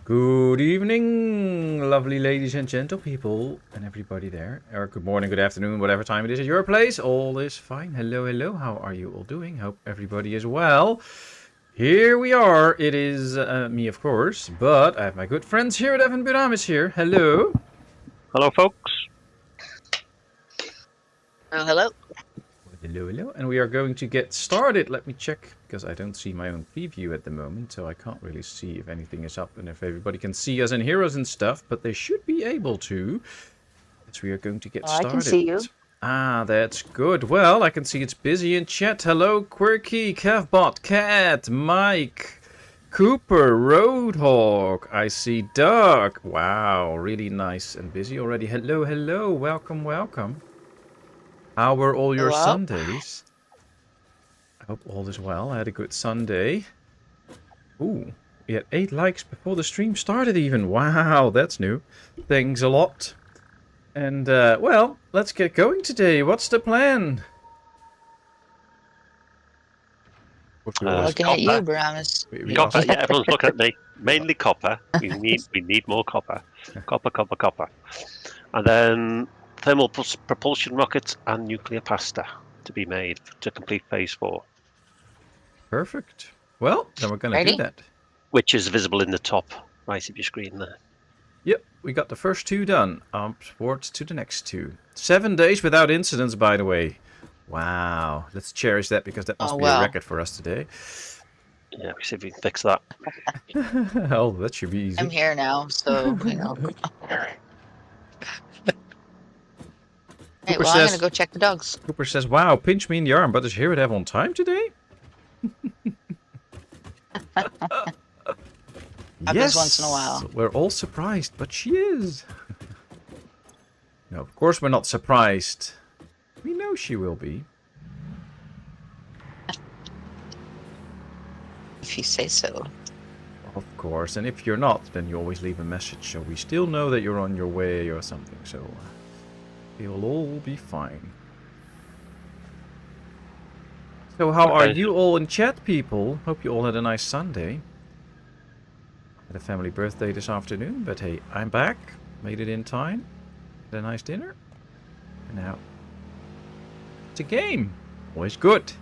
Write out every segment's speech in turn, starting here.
Good evening, lovely ladies and gentle people, and everybody there. Or good morning, good afternoon, whatever time it is at your place. All is fine. Hello, hello. How are you all doing? Hope everybody is well. Here we are. It is me, of course, but I have my good friends here at Heradev and Burramys here. Hello. Hello, folks. Oh, hello. Hello, hello. And we are going to get started. Let me check, because I don't see my own preview at the moment, so I can't really see if anything is up and if everybody can see us and hear us and stuff, but they should be able to, as we are going to get started. I can see you. Ah, that's good. Well, I can see it's busy in chat. Hello, Quirky, Kevbot, Cat, Mike, Cooper, Roadhog. I see Doug. Wow, really nice and busy already. Hello, hello. Welcome, welcome. How were all your Sundays? I hope all is well. I had a good Sunday. Ooh, we had 8 likes before the stream started even. Wow, that's new. Thanks a lot. And, well, let's get going today. What's the plan? Looking at you, Burramys. Copper, yeah, everyone's looking at me. Mainly copper. We need more copper. Copper. And then thermal propulsion rockets and nuclear pasta to be made to complete phase 4. Perfect. Well, then we're going to do that. Which is visible in the top right of your screen there. Yep, we got the first 2 done. Upwards to the next 2. 7 days without incidents, by the way. Wow. Let's cherish that, because that must be a record for us today. Yeah, we see if we can fix that. Oh, that should be easy. I'm here now, so, you know. Hey, well, I'm going to go check the dogs. Cooper says, wow, pinch me in the arm, but is Heradev on time today? Happens once in a while. We're all surprised, but she is. No, of course we're not surprised. We know she will be. If you say so. Of course, and if you're not, then you always leave a message, so we still know that you're on your way or something, so it'll all be fine. So how are you all in chat, people? Hope you all had a nice Sunday. Had a family birthday this afternoon, but hey, I'm back. Made it in time. Had a nice dinner. And now it's a game. Always good.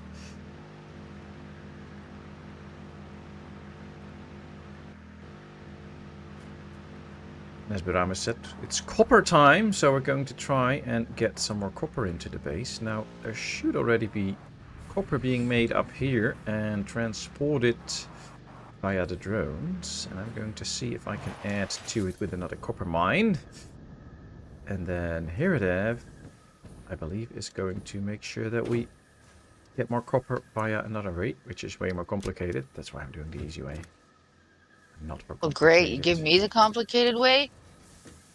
As Burramys said, it's copper time, so we're going to try and get some more copper into the base. Now, there should already be copper being made up here and transported via the drones. And I'm going to see if I can add to it with another copper mine. And then Heradev, I believe, is going to make sure that we get more copper via another way, which is way more complicated. That's why I'm doing the easy way. Not for well, great. You give me the complicated way?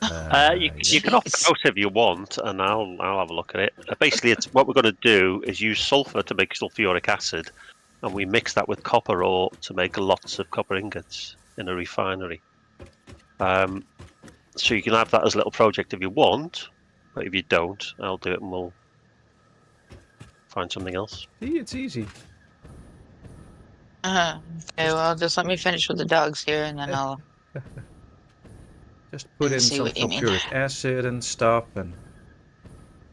You can opt out if you want, and I'll have a look at it. Basically, it's what we're going to do is use sulfur to make sulfuric acid, and we mix that with copper ore to make lots of copper ingots in a refinery. So you can have that as a little project if you want, but if you don't, I'll do it and we'll find something else. See, it's easy. Okay, well, just let me finish with the dogs here, and then I'll... Just put in some sulfuric acid and stuff, and...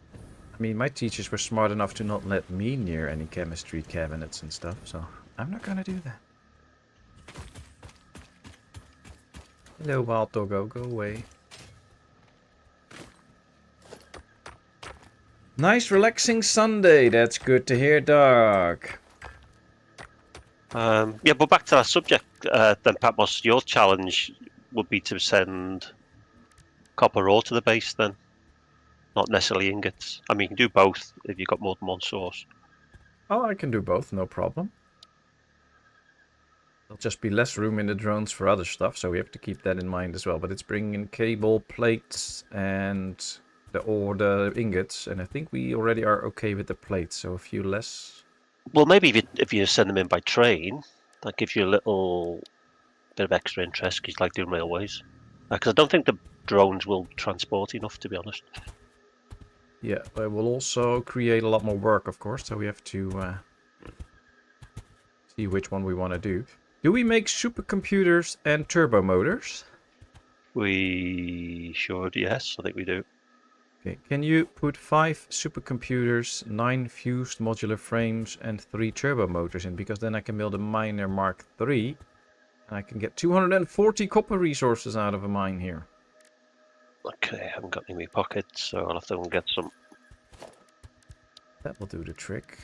I mean, my teachers were smart enough to not let me near any chemistry cabinets and stuff, so I'm not gonna do that. Hello, wild doggo, go away. Nice relaxing Sunday, that's good to hear, Doug. Yeah, but back to that subject, then Patmos, your challenge would be to send copper ore to the base then, not necessarily ingots. I mean, you can do both if you've got more than one source. Oh, I can do both, no problem. There'll just be less room in the drones for other stuff, so we have to keep that in mind as well. But it's bringing in cable, plates, and the ingots, and I think we already are okay with the plates, so a few less. Well, maybe if you send them in by train, that gives you a little bit of extra interest because you like doing railways. Because I don't think the drones will transport enough, to be honest. Yeah, but it will also create a lot more work, of course, so we have to see which one we want to do. Do we make supercomputers and turbo motors? We should, yes, I think we do. Okay, can you put 5 supercomputers, 9 fused modular frames, and 3 turbo motors in? Because then I can build a miner Mark III, and I can get 240 copper resources out of a mine here. Okay, I haven't got any in my pockets, so I'll have to go and get some. That will do the trick.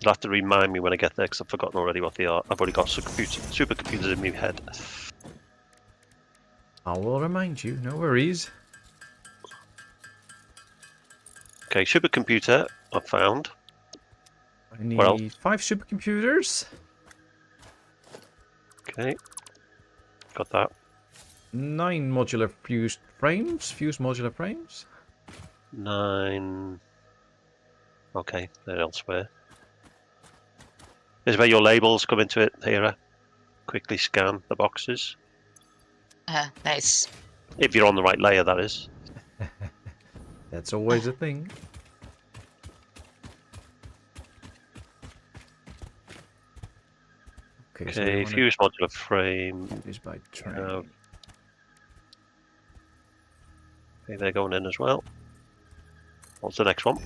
You'll have to remind me when I get there, because I've forgotten already what they are. I've already got supercomputers in my head. I will remind you, no worries. Okay, supercomputer I've found. I need 5 supercomputers. Okay, got that. 9 modular fused modular frames. 9. Okay, they're elsewhere. This is where your labels come into it, Hera. Quickly scan the boxes. Nice. If you're on the right layer, that is. That's always a thing. Okay, fuse modular frame. Is by train. Okay, they're going in as well. What's the next one?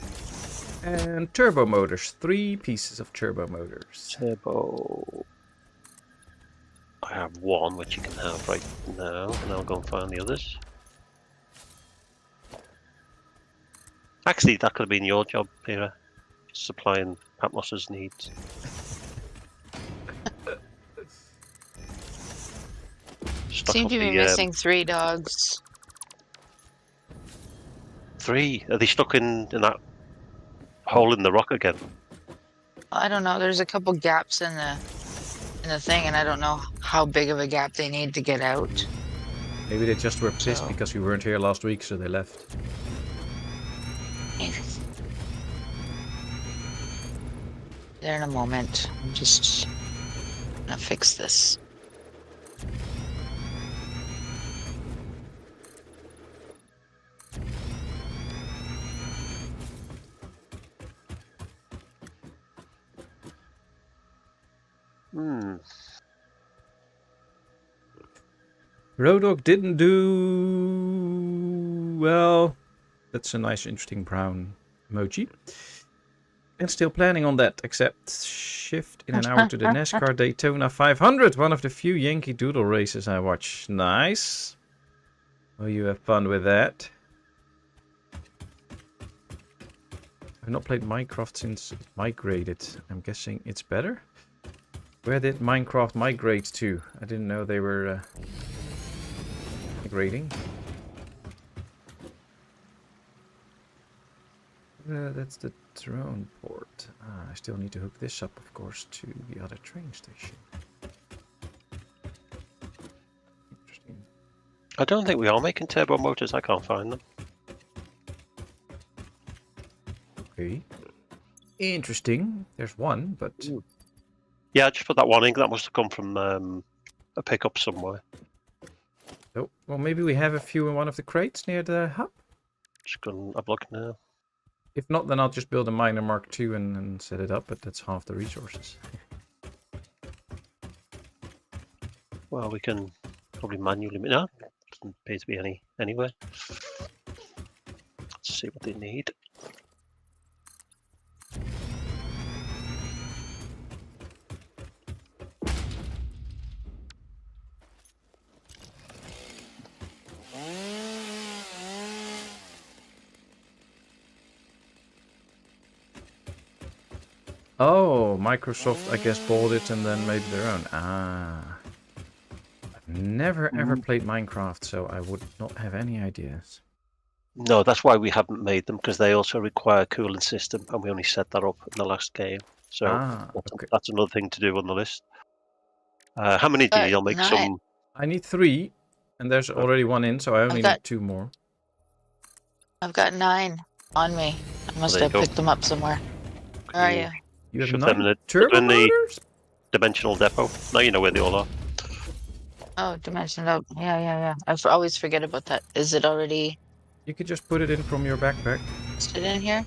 And turbo motors. 3 pieces of turbo motors. Turbo. I have 1, which you can have right now, and I'll go and find the others. Actually, that could have been your job, Hera. Supplying Patmos's needs. Seem to be missing 3 dogs. 3? Are they stuck in that hole in the rock again? I don't know. There's a couple gaps in the thing, and I don't know how big of a gap they need to get out. Maybe they just were pissed because we weren't here last week, so they left. There in a moment. I'm just gonna fix this. Road Dog didn't do well. That's a nice, interesting brown emoji. And still planning on that, except shift in an hour to the NASCAR Daytona 500, one of the few Yankee Doodle races I watch. Nice. Well, you have fun with that. I've not played Minecraft since it migrated. I'm guessing it's better. Where did Minecraft migrate to? I didn't know they were migrating. That's the drone port. I still need to hook this up, of course, to the other train station. Interesting. I don't think we are making turbo motors. I can't find them. Okay. Interesting. There's one, but... Yeah, I just put that one in. That must have come from a pickup somewhere. Oh, well, maybe we have a few in one of the crates near the hub? Just gonna have a look now. If not, then I'll just build a miner Mark II and set it up, but that's half the resources. Well, we can probably manually... No, doesn't appear to be any anywhere. Let's see what they need. Oh, Microsoft, I guess, bought it and then made their own. Ah. I've never ever played Minecraft, so I would not have any ideas. No, that's why we haven't made them, because they also require a cooling system, and we only set that up in the last game. So okay. that's another thing to do on the list. How many do you need? I'll make some... I need 3, and there's already 1 in, so I only need 2 more. I've got 9 on me. I must have picked them up somewhere. Where are you? You have Shove 9 them in turbo motors? Dimensional depot. Now you know where they all are. Oh, dimensional. Yeah. I always forget about that. Is it already... You could just put it in from your backpack. Is it in here?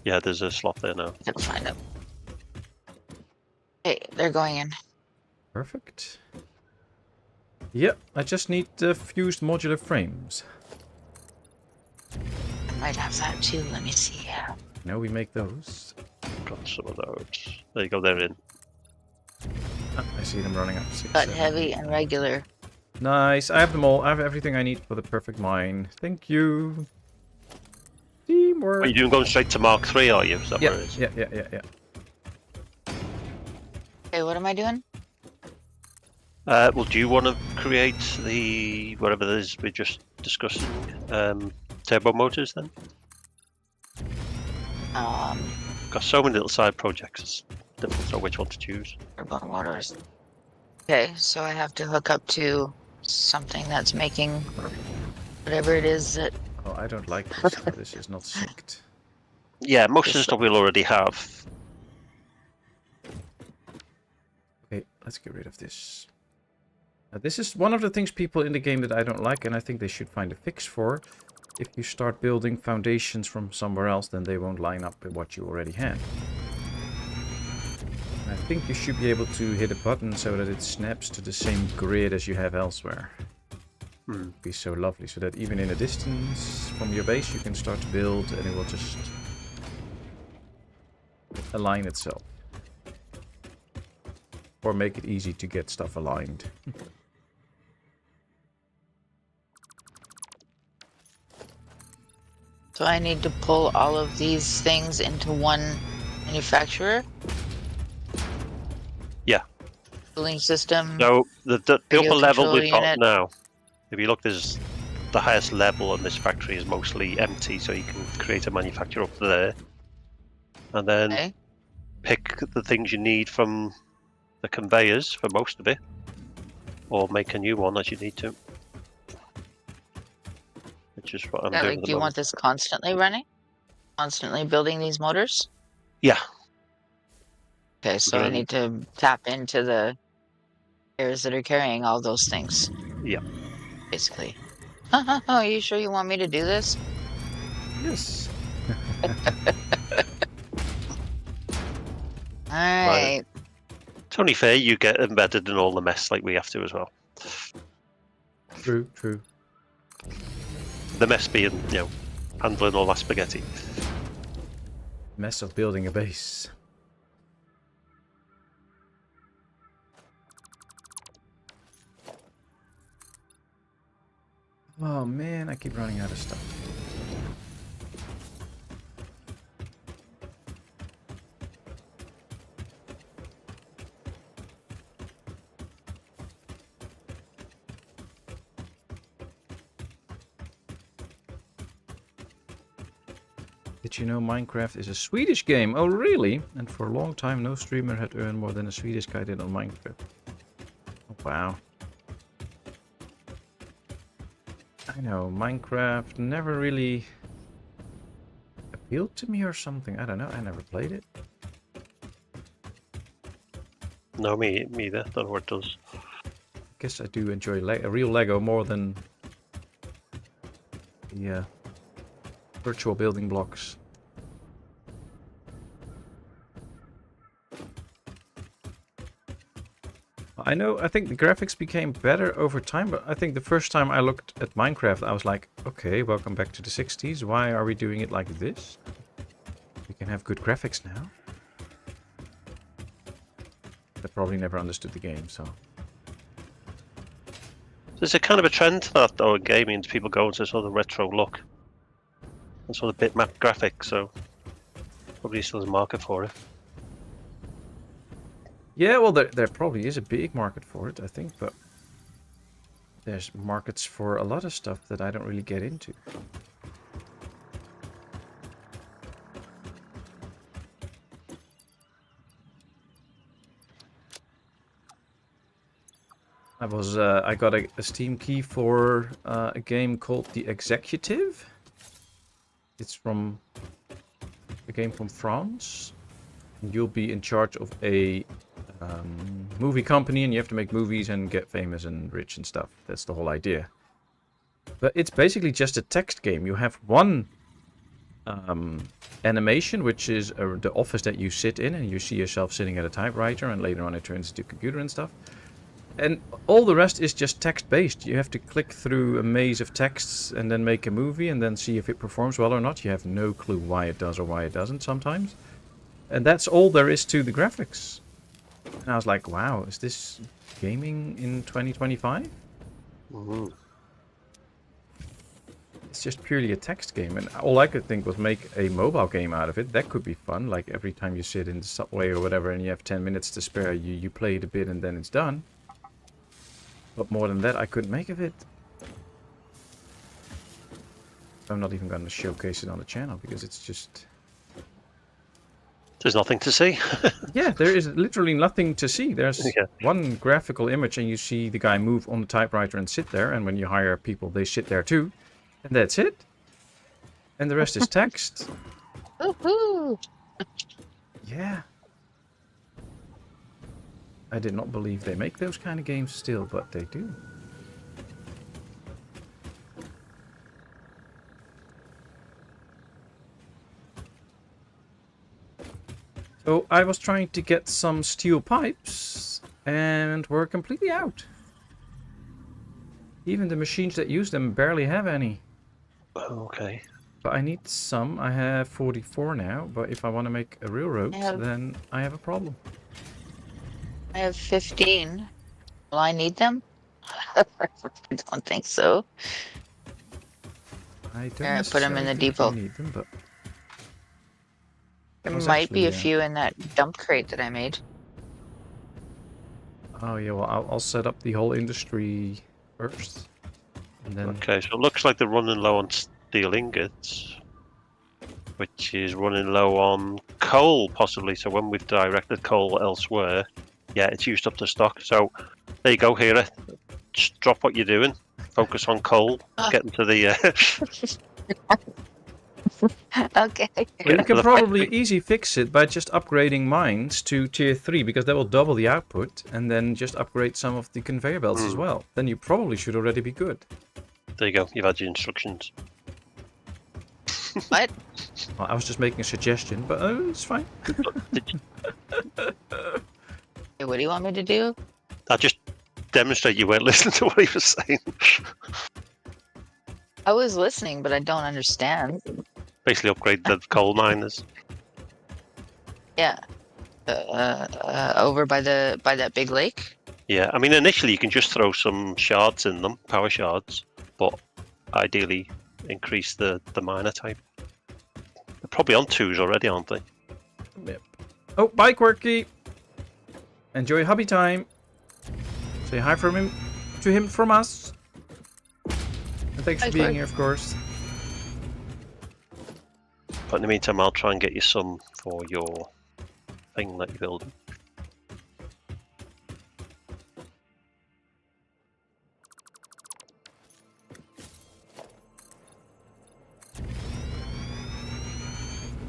Yeah, there's a slot there now. I'll find them. Hey, they're going in. Perfect. Yep, I just need the fused modular frames. I might have that too. Let me see. Now we make those. Got some of those. There you go, they're in. Ah, I see them running up. 6, But 7, heavy 8. and regular. Nice, I have them all. I have everything I need for the perfect mine. Thank you. Teamwork. What are you doing, going straight to Mark 3, are you? Is that Yeah, where it is? yeah. Okay, what am I doing? Well, do you want to create the whatever it is we're just discussing? Turbo motors then? Got so many little side projects, it's difficult to know which one to choose. Turbo motors. Okay, so I have to hook up to something that's making whatever it is that. Oh, I don't like this. Oh, this is not synced. Yeah, most of the stuff we'll already have. Okay, let's get rid of this. This is one of the things people in the game that I don't like, and I think they should find a fix for. If you start building foundations from somewhere else, then they won't line up with what you already have. And I think you should be able to hit a button so that it snaps to the same grid as you have elsewhere. It'd be so lovely, so that even in a distance from your base you can start to build and it will just align itself. Or make it easy to get stuff aligned. So I need to pull all of these things into one manufacturer? Yeah. Cooling system. So the upper level we've got unit. now, if you look, there's the highest level on this factory is mostly empty, so you can create a manufacturer up there. And then Okay. pick the things you need from the conveyors for most of it. Or make a new one as you need to. Which is what I'm Yeah, doing like, at the do you want moment. this constantly running? Constantly building these motors? Yeah. Okay, so I Then- need to tap into the areas that are carrying all those things. Yeah. Basically. Are you sure you want me to do this? Yes. Alright. It's only fair you get embedded in all the mess like we have to as well. True, true. The mess being, handling all that spaghetti. Mess of building a base. Oh man, I keep running out of stuff. Did you know Minecraft is a Swedish game? Oh really? And for a long time no streamer had earned more than a Swedish guy did on Minecraft. Oh, wow. I know, Minecraft never really appealed to me or something. I don't know, I never played it. No, me either. Don't know what it does. I guess I do enjoy real Lego more than the virtual building blocks. I think the graphics became better over time, but I think the first time I looked at Minecraft, I was like, okay, welcome back to the 60s. Why are we doing it like this? We can have good graphics now. I probably never understood the game, so... There's a kind of a trend to that, though, in gaming, to people go into sort of retro look. And sort of bitmap graphics, so... Probably still has a market for it. Yeah, well, there probably is a big market for it, I think, but... There's markets for a lot of stuff that I don't really get into. I got a Steam key for a game called The Executive. It's from a game from France. You'll be in charge of a movie company, and you have to make movies and get famous and rich and stuff. That's the whole idea. But it's basically just a text game. You have one animation, which is the office that you sit in, and you see yourself sitting at a typewriter, and later on it turns into a computer and stuff. And all the rest is just text-based. You have to click through a maze of texts and then make a movie and then see if it performs well or not. You have no clue why it does or why it doesn't sometimes. And that's all there is to the graphics. And I was like, wow, is this gaming in 2025? Mm-hmm. It's just purely a text game. And all I could think was make a mobile game out of it. That could be fun. Like every time you sit in the subway or whatever and you have 10 minutes to spare, you play it a bit and then it's done. But more than that, I couldn't make of it. I'm not even going to showcase it on the channel because it's just... There's nothing to see. Yeah, there is literally nothing to see. There's one graphical image and you see the guy move on the typewriter and sit there. And when you hire people, they sit there too. And that's it. And the rest is text. Woohoo! Yeah. I did not believe they make those kind of games still, but they do. So I was trying to get some steel pipes and we're completely out. Even the machines that use them barely have any. Okay. But I need some. I have 44 now, but if I want to make a railroad, then I have a problem. I have 15. Will I need them? I don't think so. I don't Here, put them in the depot. Need them, but there might be a few in that dump crate that I made. Oh yeah, well I'll set up the whole industry first. And then... Okay, so it looks like they're running low on steel ingots, which is running low on coal possibly. So when we've directed coal elsewhere, yeah, it's used up to stock. So there you go, Hera. Just drop what you're doing. Focus on coal. Get into the... Okay. Well, you can probably easy fix it by just upgrading mines to tier 3 because that will double the output and then just upgrade some of the conveyor belts as well. Then you probably should already be good. There you go. You've had your instructions. What? Well, I was just making a suggestion, but it's fine. Hey, what do you want me to do? I just demonstrate you weren't listening to what he was saying. I was listening, but I don't understand. Basically upgrade the coal miners. Yeah. Over by that big lake? Yeah, I mean initially you can just throw some shards in them, power shards, but ideally increase the miner type. They're probably on 2s already, aren't they? Yep. Oh, bye Quirky! Enjoy hobby time! Say hi from him to him from us! And thanks for being here, of course. But in the meantime, I'll try and get you some for your thing that you're building.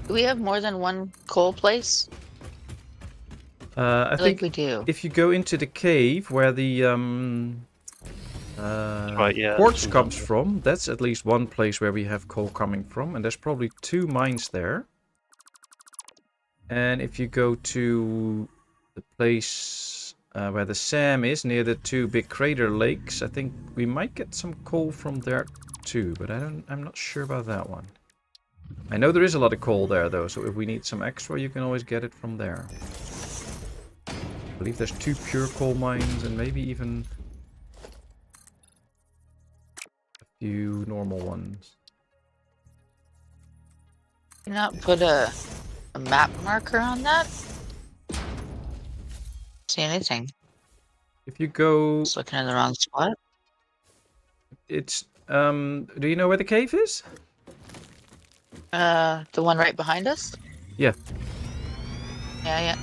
Do we have more than one coal place? I think we do. If you go into the cave where the quartz comes from, that's at least one place where we have coal coming from, and there's probably 2 mines there. And if you go to the place where the Sam is, near the 2 big crater lakes, I think we might get some coal from there too, but I'm not sure about that one. I know there is a lot of coal there though, so if we need some extra, you can always get it from there. I believe there's 2 pure coal mines and maybe even a few normal ones. Can you not put a map marker on that? See anything? If you go... Just looking in the wrong spot. It's... do you know where the cave is? The one right behind us? Yeah. Yeah.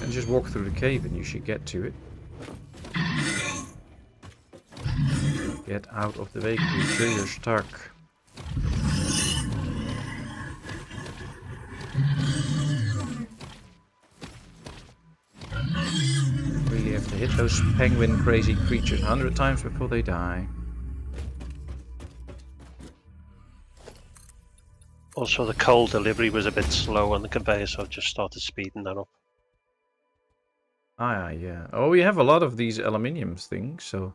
And just walk through the cave and you should get to it. Get out of the way, creature, you're stuck. Really have to hit those penguin crazy creatures 100 times before they die. Also, the coal delivery was a bit slow on the conveyor, so I've just started speeding that up. Ah, yeah. Oh, we have a lot of these aluminium things, so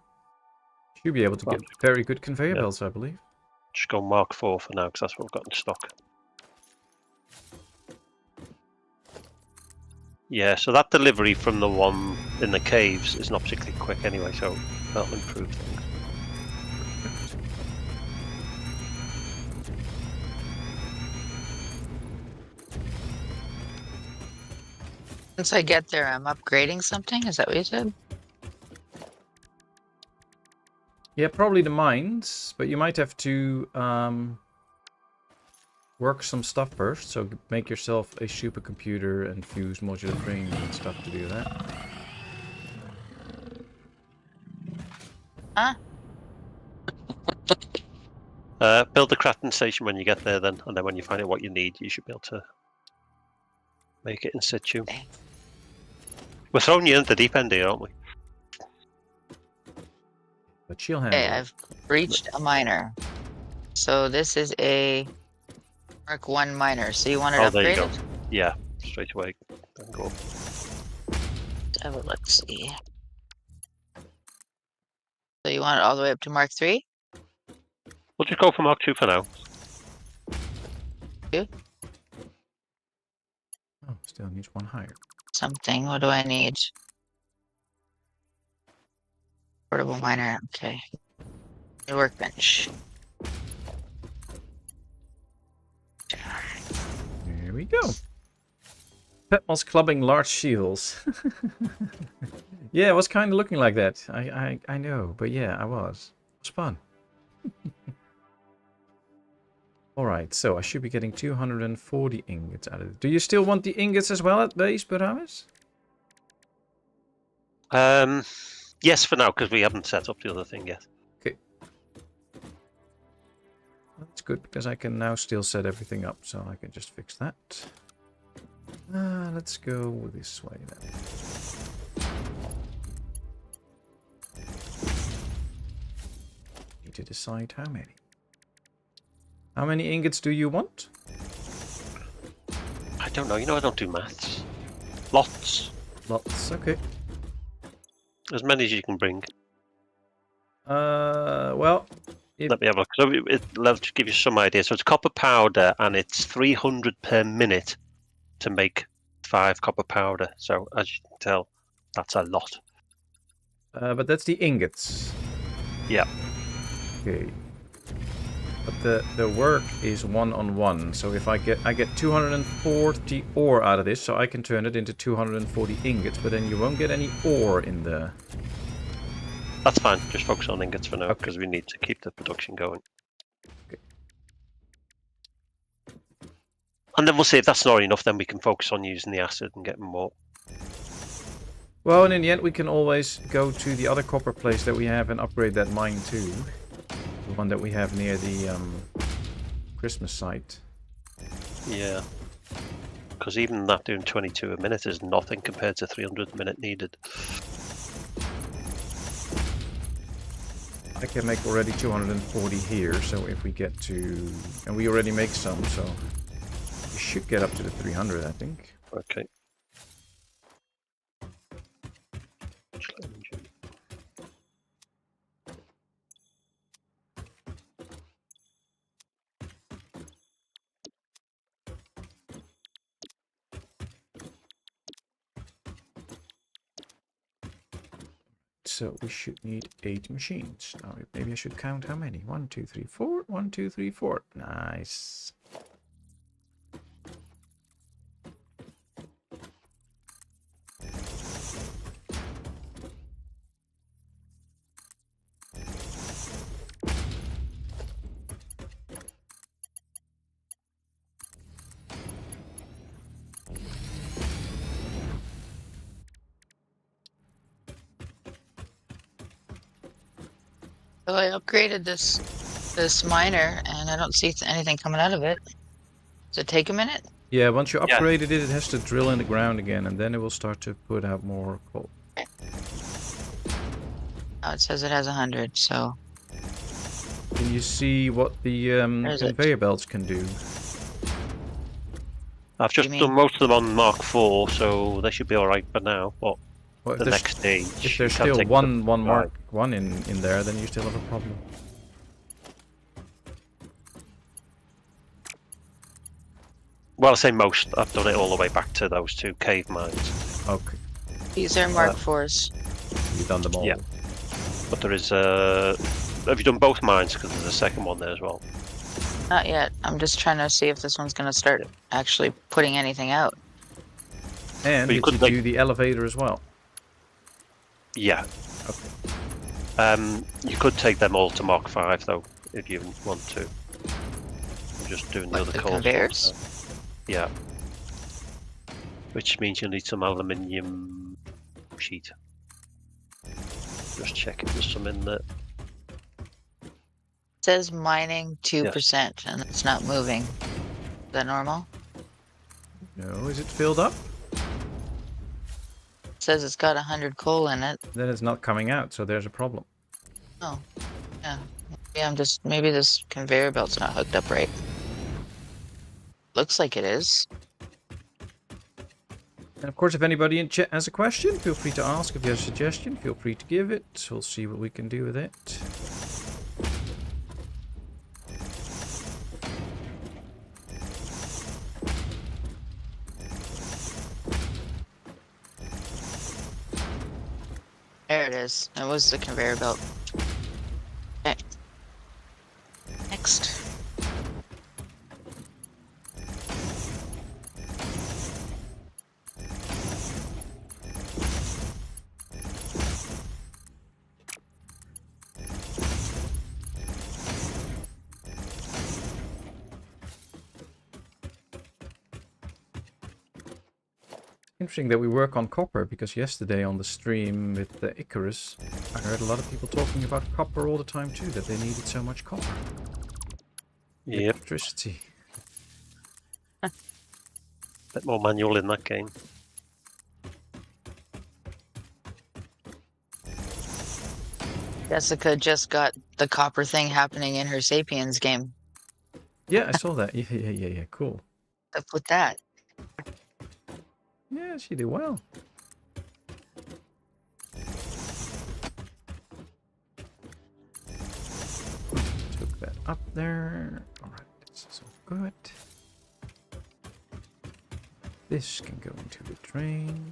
should be able to get very good conveyor belts, I believe. Just go Mark IV for now, because that's what we've got in stock. Yeah, so that delivery from the one in the caves is not particularly quick anyway, so that'll improve things. Once I get there, I'm upgrading something? Is that what you said? Yeah, probably the mines, but you might have to work some stuff first. So make yourself a supercomputer and fuse modular frames and stuff to do that. Huh? Build the crafting station when you get there then, and then when you find out what you need, you should be able to make it in situ. Okay. We're throwing you into the deep end here, aren't we? But she'll handle Okay, it. I've reached a miner. So this is a Mark 1 miner. So you want it Oh, upgraded? there you go. Yeah, straight away. Then go. Let's see. So you want it all the way up to Mark 3? We'll just go for Mark 2 for now. Oh, still needs one higher. Something. What do I need? Portable miner. Okay. A workbench. There we go. Patmos clubbing large shields. Yeah, it was kind of looking like that. I know, but yeah, I was. It was fun. Alright, so I should be getting 240 ingots out of it. Do you still want the ingots as well at base, Burramys? Yes, for now, because we haven't set up the other thing yet. Okay. That's good, because I can now still set everything up, so I can just fix that. Let's go this way then. Need to decide how many. How many ingots do you want? I don't know. You know, I don't do maths. Lots. Lots, okay. As many as you can bring. Well... Let me have a look. So it'll just give you some idea. So it's copper powder, and it's 300 per minute to make 5 copper powder. So as you can tell, that's a lot. But that's the ingots. Yeah. Okay. But the work is 1-on-1. So if I get 240 ore out of this, so I can turn it into 240 ingots. But then you won't get any ore in the... That's fine. Just focus on ingots for now, because we need to keep the production going. Okay. And then we'll see if that's not enough, then we can focus on using the acid and getting more. Well, and in the end, we can always go to the other copper place that we have and upgrade that mine too. The one that we have near the Christmas site. Yeah. Because even that doing 22 a minute is nothing compared to 300 a minute needed. I can make already 240 here, so if we get to... And we already make some, so... We should get up to the 300, I think. Okay. So we should need 8 machines. Now, maybe I should count how many. 1, 2, 3, 4. 1, 2, 3, 4. Nice. So I upgraded this miner, and I don't see anything coming out of it. Does it take a minute? Yeah, once you upgraded it, it has to drill in the ground again, and then it will start to put out more coal. Oh, it says it has 100, so... Can you see what the conveyor belts can do? I've just done most of them on Mark IV, so they should be alright for now. But Well, the next stage. If there's you can't still take one the- mark one in there, then you still have a problem. Well, I say most. I've done it all the way back to those 2 cave mines. Okay, These are Mark 4s. you've done them all. Yeah. But there is have you done both mines? Because there's a second one there as well. Not yet. I'm just trying to see if this one's going to start actually putting anything out. And But you did you could, do the elevator as well? Yeah. Okay. You could take them all to Mark 5 though, if you want to. I'm just doing the Like other the calls. conveyors? Yeah. Which means you'll need some aluminium sheet. Just check if there's some in there. It says mining 2%, and it's not moving. Is that normal? No, is it filled up? It says it's got 100 coal in it. Then it's not coming out, so there's a problem. Oh, yeah. Yeah, maybe this conveyor belt's not hooked up right. Looks like it is. And of course, if anybody in chat has a question, feel free to ask. If you have a suggestion, feel free to give it. We'll see what we can do with it. There it is. It was the conveyor belt. Okay. Next. Interesting that we work on copper, because yesterday on the stream with the Icarus, I heard a lot of people talking about copper all the time too, that they needed so much copper. Yep. Electricity. Bit more manual in that game. Jessica just got the copper thing happening in her Sapiens game. Yeah, I saw that. Yeah, cool. Up with that. Yeah, she did well. Took that up there. Alright, this is all good. This can go into the train.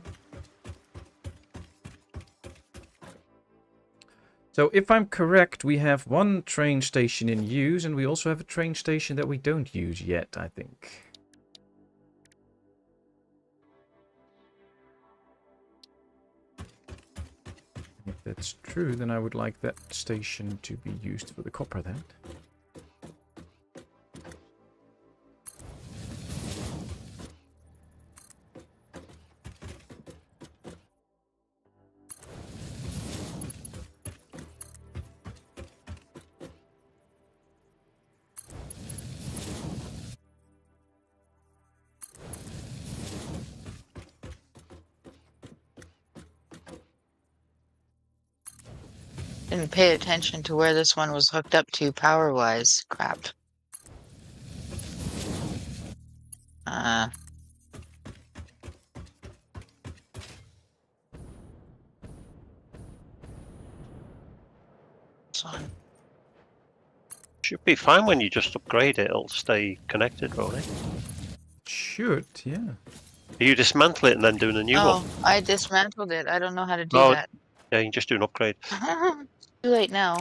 So if I'm correct, we have one train station in use, and we also have a train station that we don't use yet, I think. If that's true, then I would like that station to be used for the copper then. Didn't pay attention to where this one was hooked up to power-wise. Crap. This one. Should be fine when you just upgrade it. It'll stay connected, won't it? Should, yeah. You dismantle it and then doing a new one. Oh, I dismantled it. I don't know how to do Oh. that. Yeah, you can just do an upgrade. Too late now.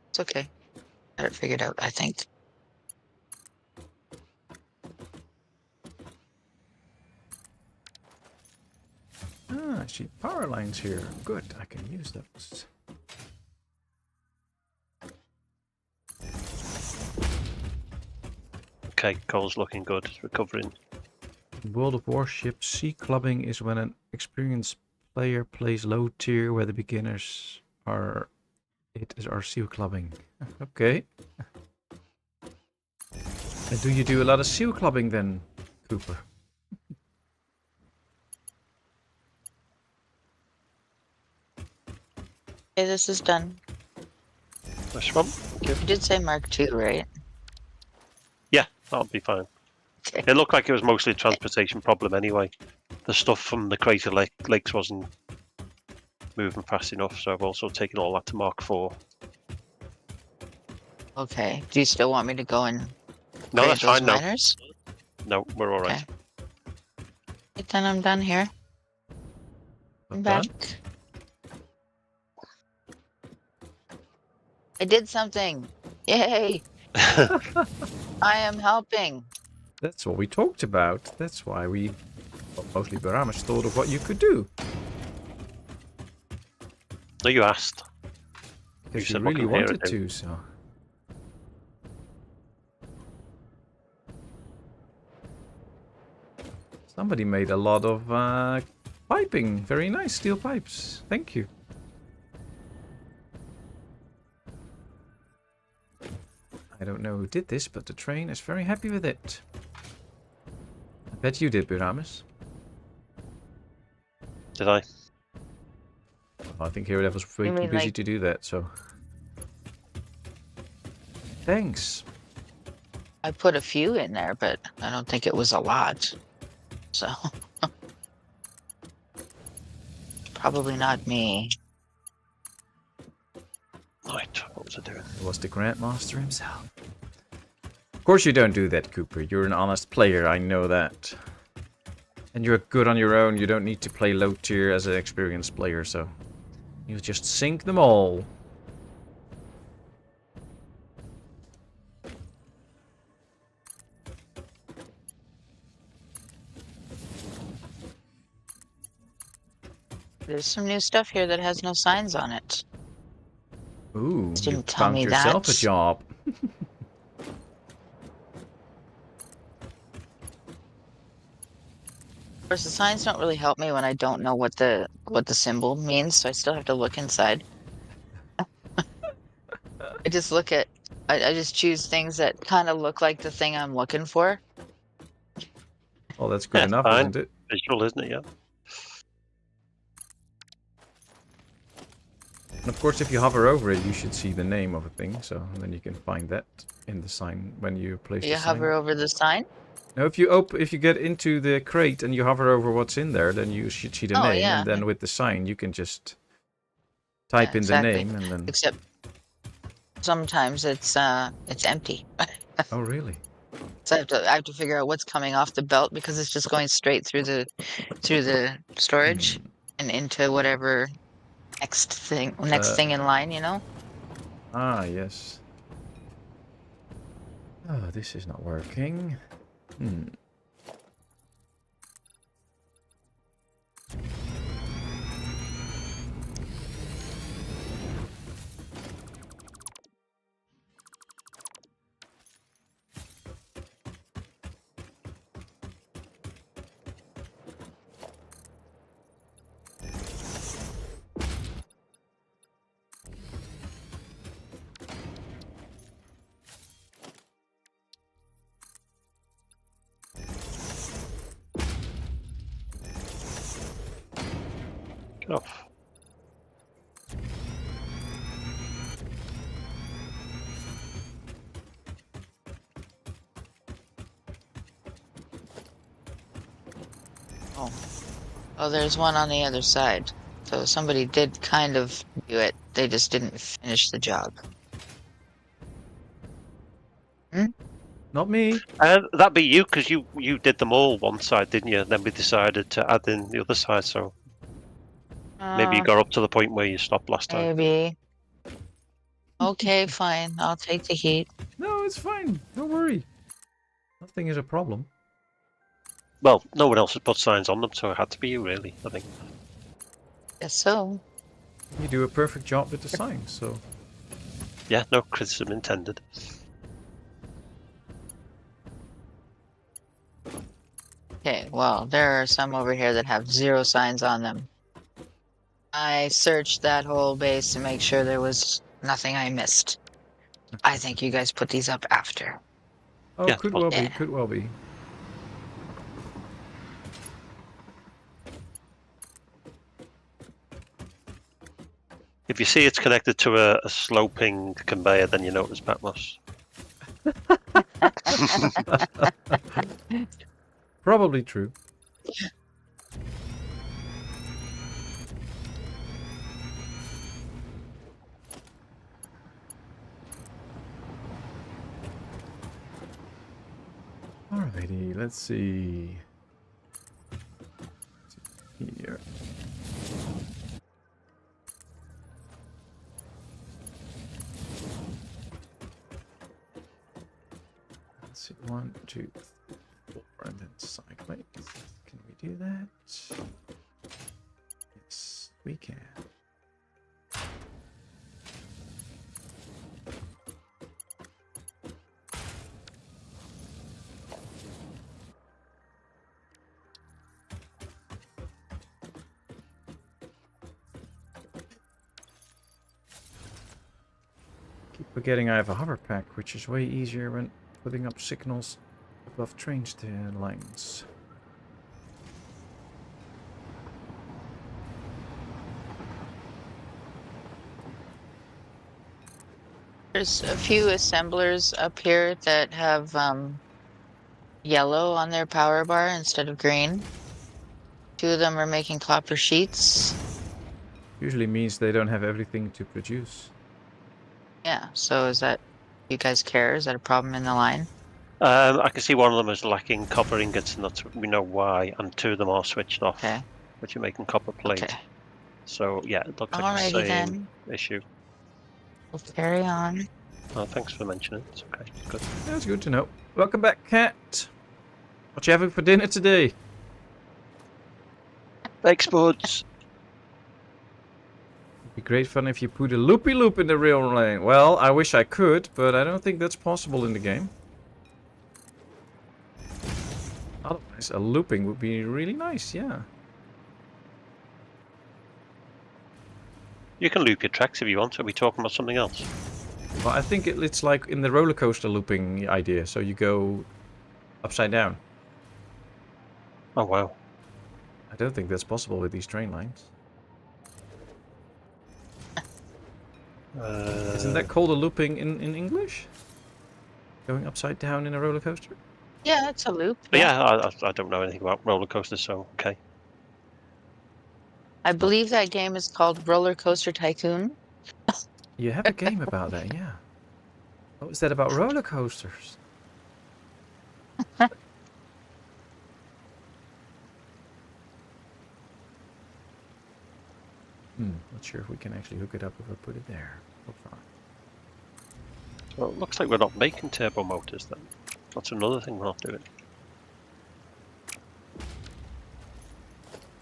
It's okay. Got it figured out, I think. Ah, I see power lines here. Good, I can use those. Okay, coal's looking good. It's recovering. In World of Warships, sea clubbing is when an experienced player plays low tier where the beginners are seal clubbing. Okay. And do you do a lot of seal clubbing then, Cooper? Okay, this is done. Nice one. Thank you. You did say Mark II, right? Yeah, that'll be fine. Okay. It looked like it was mostly a transportation problem anyway. the stuff from the crater lakes wasn't moving fast enough, so I've also taken all that to Mark 4. Okay. Do you still want me to go and No, grade that's those fine. No, miners? no, we're all right. Okay. Then I'm done here. I'm back. I did something. Yay! I am helping. That's what we talked about. That's why we, well, mostly Burramys, thought of what you could do. No, you asked. Because You you said what really can wanted Heradev. to, so. Somebody made a lot of piping. Very nice steel pipes. Thank you. I don't know who did this, but the train is very happy with it. I bet you did, Burramys. Did I? I think Heradev was way You too mean, busy like- to do that, so. Thanks. I put a few in there, but I don't think it was a lot. So probably not me. Right, what was I doing? It was the Grandmaster himself. Of course you don't do that, Cooper. You're an honest player, I know that. And you're good on your own. You don't need to play low tier as an experienced player, so you just sink them all. There's some new stuff here that has no signs on it. Ooh, Just you didn't tell found me yourself a that. job. Of course, the signs don't really help me when I don't know what the symbol means, so I still have to look inside. I just look at, I just choose things that kind of look like the thing I'm looking for. Oh, that's good Yeah, enough, fine. isn't it? Visual, isn't it? Yeah. And of course, if you hover over it, you should see the name of a thing, so then you can find that in the sign when you place Do the you sign. hover over the sign? No, if you get into the crate and you hover over what's in there, then you should see the Oh, name, yeah. and then with the sign, you can just type Yeah, in exactly. the name, and then. Except sometimes it's empty. Oh, really? So I have to figure out what's coming off the belt because it's just going straight through the storage and into whatever next thing in line, you know? Ah, yes. Oh, this is not working. Get off. Oh, there's one on the other side. So somebody did kind of do it. They just didn't finish the job. Not me. That'd be you, because you did them all one side, didn't you? Then we decided to add in the other side, so maybe you got up to the point where you stopped last time. Maybe. Okay, fine. I'll take the heat. No, it's fine. Don't worry. Nothing is a problem. Well, no one else had put signs on them, so it had to be you, really, I think. Guess so. You do a perfect job with the signs, so. Yeah, no criticism intended. Okay, well, there are some over here that have 0 signs on them. I searched that whole base to make sure there was nothing I missed. I think you guys put these up after. Oh, Yeah, could well be. yeah. Could well be. If you see it's connected to a sloping conveyor, then you know it was Patmos. Probably true. Alrighty, let's see. Here. Let's see, 1, 2, 3, 4, and then cycling. Can we do that? Yes, we can. Keep forgetting I have a hover pack, which is way easier when putting up signals above train lines. There's a few assemblers up here that have yellow on their power bar instead of green. 2 of them are making copper sheets. Usually means they don't have everything to produce. Yeah, so is that, you guys care? Is that a problem in the line? I can see one of them is lacking copper ingots, and that's we know why. And 2 of them are switched off, Okay. which are making copper plate. Okay. So yeah, it looks like Alrighty the same then. issue. We'll carry on. Oh, thanks for mentioning it. It's okay. Good. That's good to know. Welcome back, Cat. What you having for dinner today? Thanks, buds. It'd be great fun if you put a loopy loop in the rail lane. Well, I wish I could, but I don't think that's possible in the game. Otherwise, a looping would be really nice, yeah. You can loop your tracks if you want. Are we talking about something else? Well, I think it's like in the roller coaster looping idea, so you go upside down. Oh, wow. I don't think that's possible with these train lines. Isn't that called a looping in English? Going upside down in a roller coaster? Yeah, it's a loop. But yeah, I don't know anything about roller coasters, so okay. I believe that game is called Roller Coaster Tycoon. You have a game about that, yeah. What was that about roller coasters? Not sure if we can actually hook it up if I put it there. We'll try. Well, it looks like we're not making turbo motors then. That's another thing we're not doing.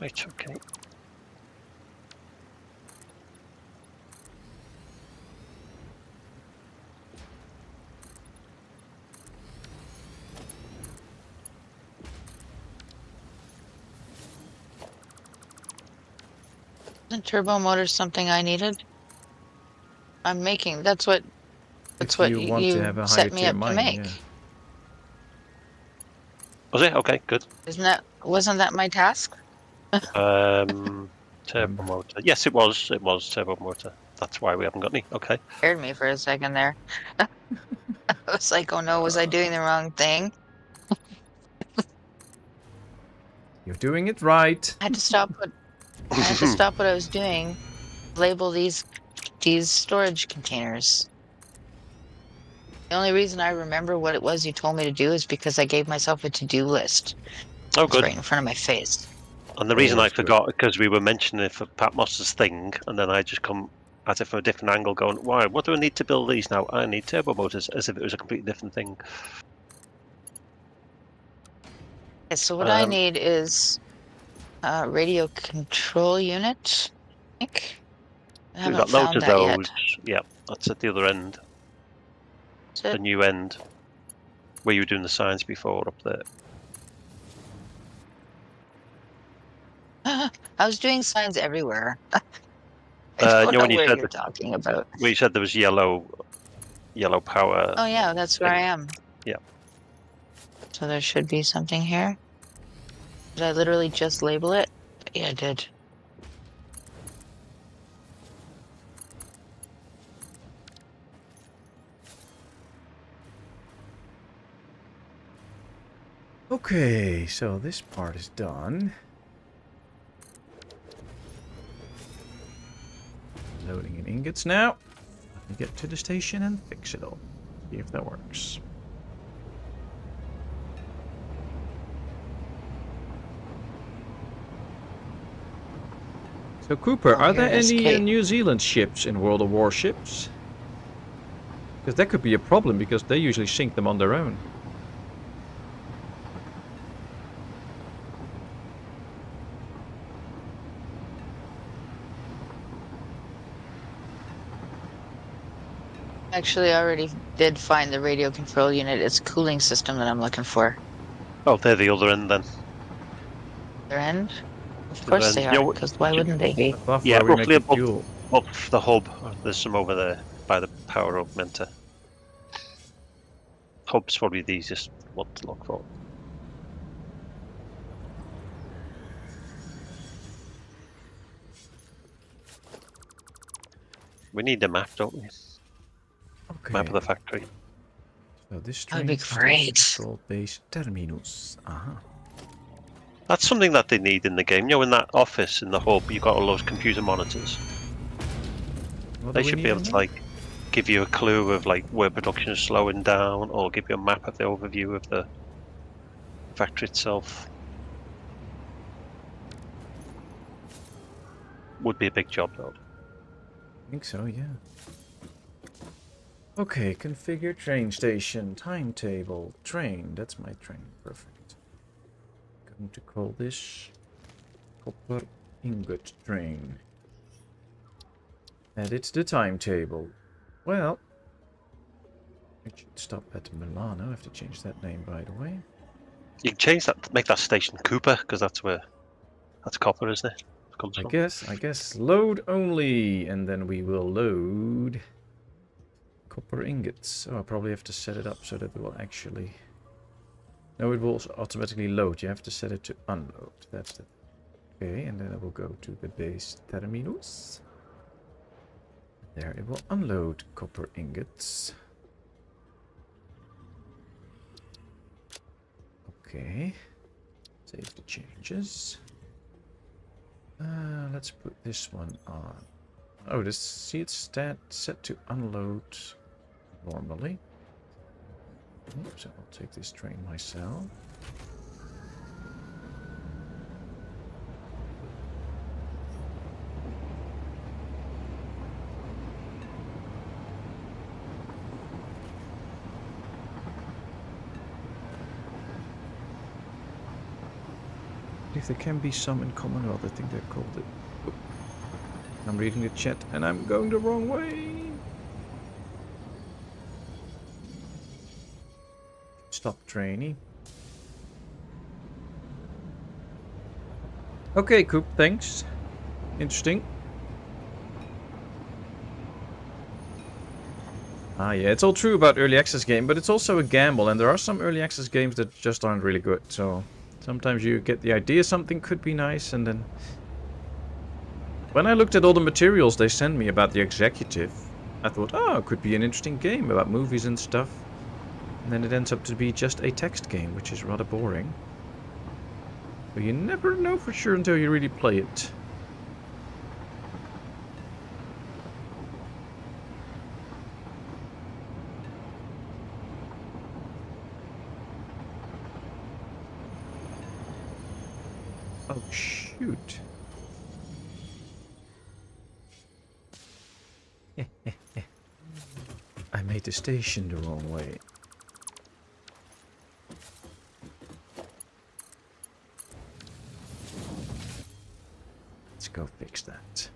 Right, okay. Isn't turbo motor something I needed? I'm making. That's what you want to have a higher set me tier up to mine, make. yeah. Was it? Okay, good. Wasn't that my task? Turbo motor. Yes, it was. It was turbo motor. That's why we haven't got any. Okay. Scared me for a second there. I was like, oh no, was I doing the wrong thing? You're doing it right. I had to stop what I was doing. Label these storage containers. The only reason I remember what it was you told me to do is because I gave myself a to-do list. Oh, It's good. right in front of my face. And the reason I that's good. forgot, because we were mentioning it for Patmos's thing, and then I just come at it from a different angle going, why? What do I need to build these now? I need turbo motors, as if it was a completely different thing. Okay, so what I need is a radio control unit, I think. I We've haven't got loads found of that yet. those. Yeah, that's at the other end. Is The it? new end. Where you were doing the signs before up there. I was doing signs everywhere. I You don't know know when you where said you're talking about. Where you said there was yellow power. Oh yeah, that's where I thing. am. Yeah. So there should be something here. Did I literally just label it? Yeah, I did. Okay, so this part is done. Loading in ingots now. Let me get to the station and fix it all. See if that works. So Cooper, Oh, are there here is any Kate. New Zealand ships in World of Warships? Because that could be a problem, because they usually sink them on their own. Actually, I already did find the radio control unit. It's a cooling system that I'm looking for. Oh, they're the other end then. Their end? Of The course other they end. are, because why wouldn't they be? Above Yeah, where we make roughly the above, fuel. above the hub. There's some over there by the power augmenter. Hub's probably the easiest one to look for. We need a map, don't we? Okay. Map of the factory. So this That'd train be great. control base terminus. That's something that they need in the game. You know, in that office in the hub, you've got all those computer monitors. What They do we should need be able in to there? like give you a clue of like where production is slowing down, or give you a map of the overview of the factory itself. Would be a big job though. I think so, yeah. Okay, configure train station, timetable, train. That's my train. Perfect. Going to call this copper ingot train. Edit the timetable. Well, it should stop at Milano. I have to change that name, by the way. You can change that, make that station Cooper, because that's copper, isn't it? It comes from. I guess load only, and then we will load copper ingots. Oh, I probably have to set it up so that it will actually... No, it will automatically load. You have to set it to unload. That's it. Okay, and then I will go to the base terminus. There, it will unload copper ingots. Okay. Save the changes. Let's put this one on. Oh, see it's set to unload normally. So I'll take this train myself. If there can be some in Commonwealth, I think they called it. Oh. I'm reading the chat and I'm going the wrong way. Stop training. Okay, Coop, thanks. Interesting. Ah, yeah, it's all true about early access game, but it's also a gamble, and there are some early access games that just aren't really good, so sometimes you get the idea something could be nice, and then... When I looked at all the materials they sent me about the executive, I thought, oh, it could be an interesting game about movies and stuff. And then it ends up to be just a text game, which is rather boring. But you never know for sure until you really play it. Oh, shoot. I made the station the wrong way. Let's go fix that.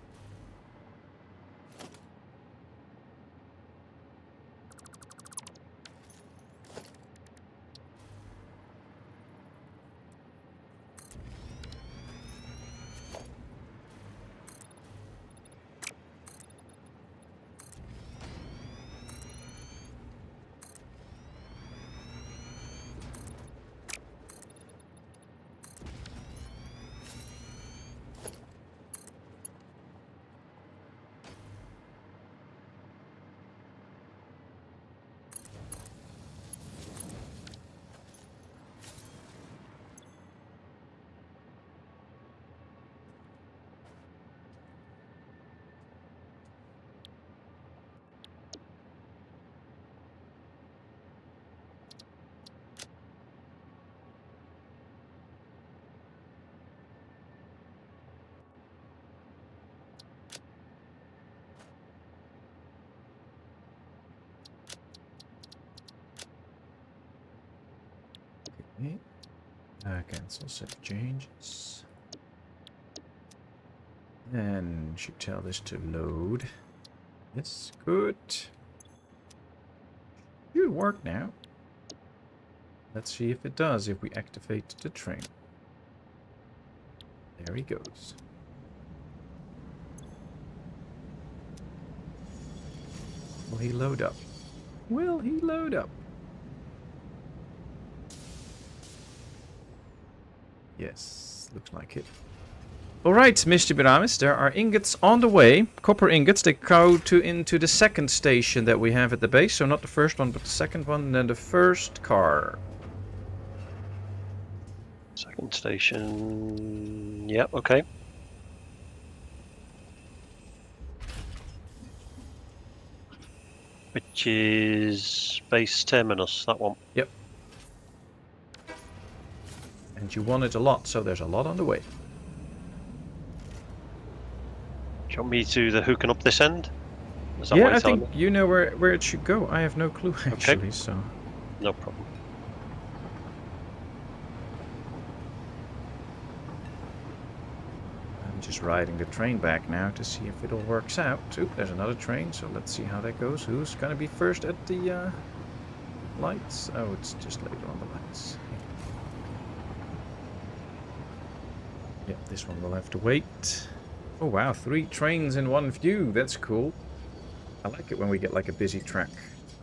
cancel, set changes. And should tell this to load. Yes, good. Should work now. Let's see if it does, if we activate the train. There he goes. Will he load up? Will he load up? Yes, looks like it. Alright, Mr. Burramys, there are ingots on the way. Copper ingots, they go into the second station that we have at the base. So not the first one, but the second one, and then the first car. Second station. Yep, okay. Which is base terminus, that one. Yep. And you want it a lot, so there's a lot on the way. Do you want me to the hooking up this end? Is that what Yeah, you're I telling think me? you know where it should go. I have no clue, actually, so... No problem. I'm just riding the train back now to see if it all works out. Oop, there's another train, so let's see how that goes. Who's gonna be first at the lights? Oh, it's just later on the lights. Yep, this one will have to wait. Oh wow, 3 trains in one view. That's cool. I like it when we get like a busy track.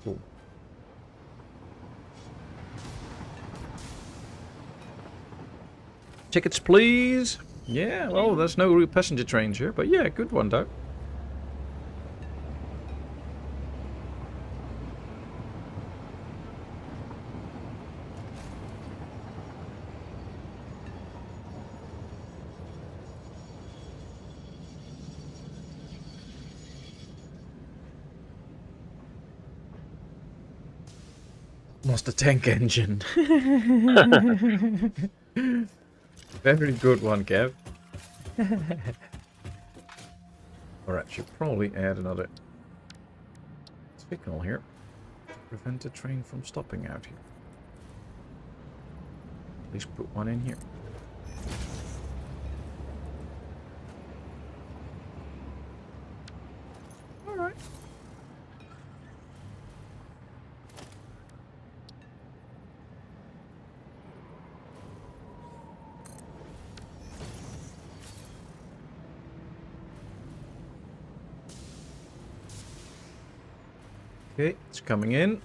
Cool. Tickets, please. Yeah, well, there's no passenger trains here, but yeah, good one, though. Lost the tank engine. Very good one, Kev. Alright, should probably add another signal here to prevent the train from stopping out here. At least put one in here. Alright. Okay, it's coming in.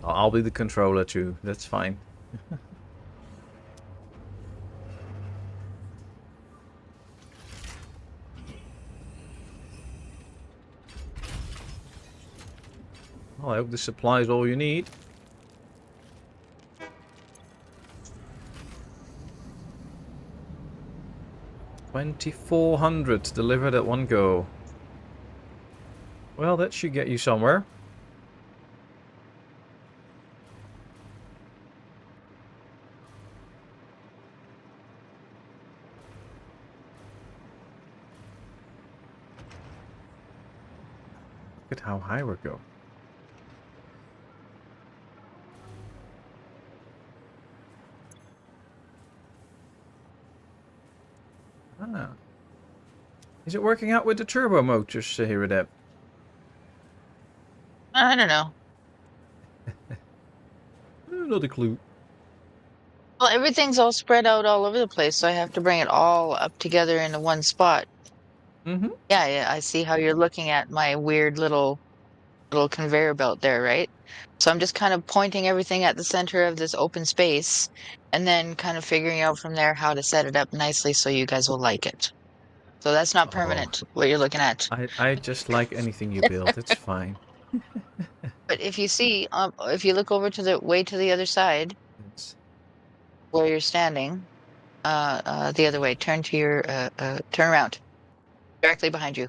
I'll be the controller too, that's fine. Well, I hope this supplies all you need. $2,400 delivered at one go. Well, that should get you somewhere. Look at how high we're going. Ah. Is it working out with the turbo motors, Heradev? I don't know. Not a clue. Well, everything's all spread out all over the place, so I have to bring it all up together into one spot. Mm-hmm. Yeah, I see how you're looking at my weird little conveyor belt there, right? So I'm just kind of pointing everything at the center of this open space and then kind of figuring out from there how to set it up nicely so you guys will like it. So that's not permanent, what you're looking at. I just like anything you build. It's fine. But if you see, if you look over to the other side It's... where you're standing, the other way, turn around, directly behind you.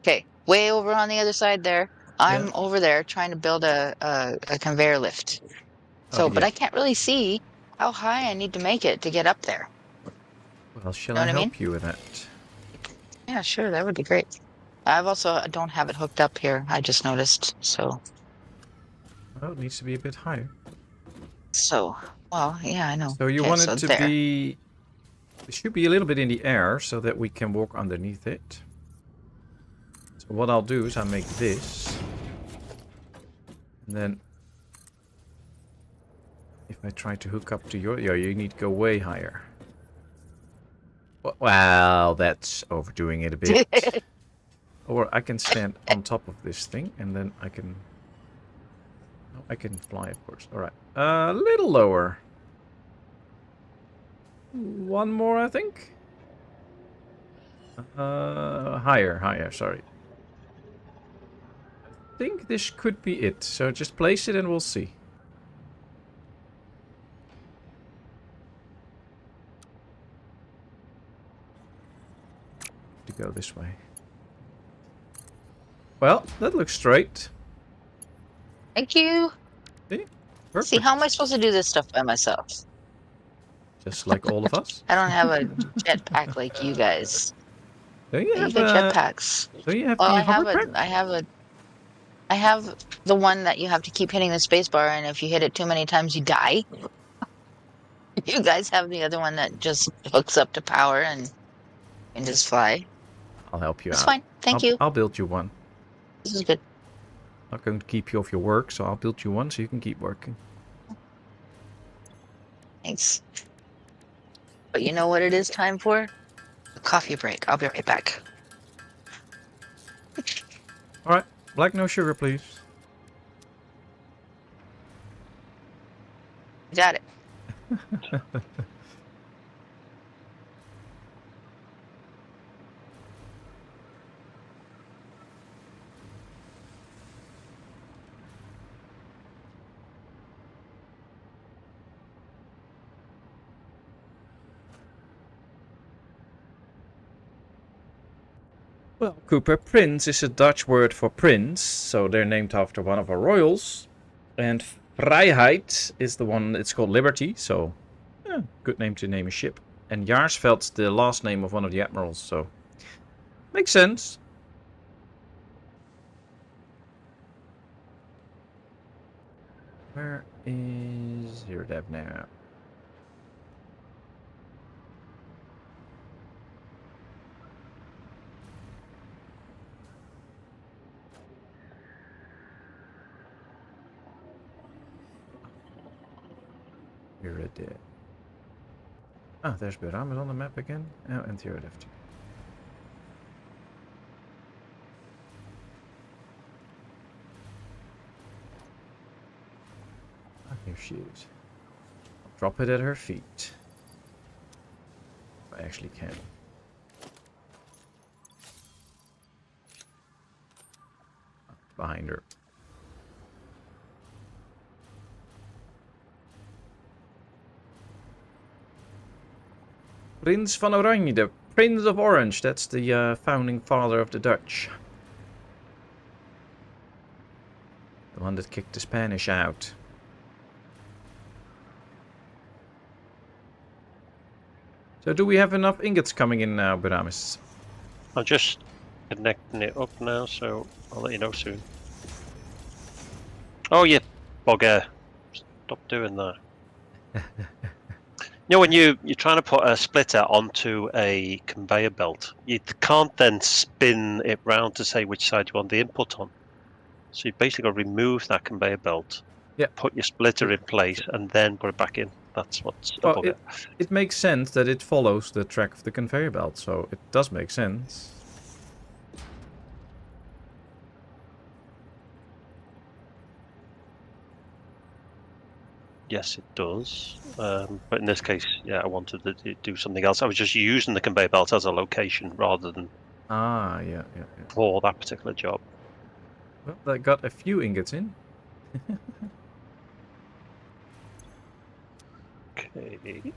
Okay, way over on the other side there. I'm over there trying to build a conveyor lift. So, but I can't really see how high I need to make it to get up there. Well, shall Know I what I help mean? you with that? Yeah, sure, that would be great. I don't have it hooked up here. I just noticed. Well, it needs to be a bit higher. Well, yeah, I know. So you Okay, want so it to there. be... It should be a little bit in the air so that we can walk underneath it. So what I'll do is I'll make this. And then... If I try to hook up to your... Yeah, you need to go way higher. Well, that's overdoing it a bit. Or I can stand on top of this thing and then I can... Oh, I can fly, of course. Alright. A little lower. One more, I think. Higher, sorry. I think this could be it. So just place it and we'll see. To go this way. Well, that looks straight. Thank you. See? Perfect. See, how am I supposed to do this stuff by myself? Just like all of us. I don't have a jetpack like you guys. Don't you You have got jetpacks. Don't you have Well, the hovercraft? I have the one that you have to keep hitting the spacebar, and if you hit it too many times, you die. You guys have the other one that just hooks up to power and just fly. I'll help you It's out. fine. Thank you. I'll build you one. This is good. Not going to keep you off your work, so I'll build you one so you can keep working. Thanks. But you know what it is time for? A coffee break. I'll be right back. Alright, black no sugar, please. Got it. Well, Cooper, prince is a Dutch word for prince, so they're named after one of our royals. And Vrijheid is the one, it's called liberty, so yeah, good name to name a ship. And Jaarsveld's the last name of one of the admirals, so makes sense. Where is Heradev now? Heradev. Ah, there's Burramys on the map again. Oh, and Heradev too. Ah, here she is. I'll drop it at her feet. If I actually can. Behind her. Prins van Oranje, the Prince of Orange. That's the founding father of the Dutch. The one that kicked the Spanish out. So do we have enough ingots coming in now, Burramys? I'm just connecting it up now, so I'll let you know soon. Oh, you bugger. Stop doing that. You know, when you're trying to put a splitter onto a conveyor belt, you can't then spin it round to say which side you want the input on. So you basically got to remove that conveyor belt, put your splitter in place, and then put it back in. That's what's well, it makes sense that it follows the track of the conveyor belt, so it does make sense. Yes, it does. But in this case, yeah, I wanted to do something else. I was just using the conveyor belt as a location rather than yeah. for that particular job. Well, that got a few ingots in. Okay.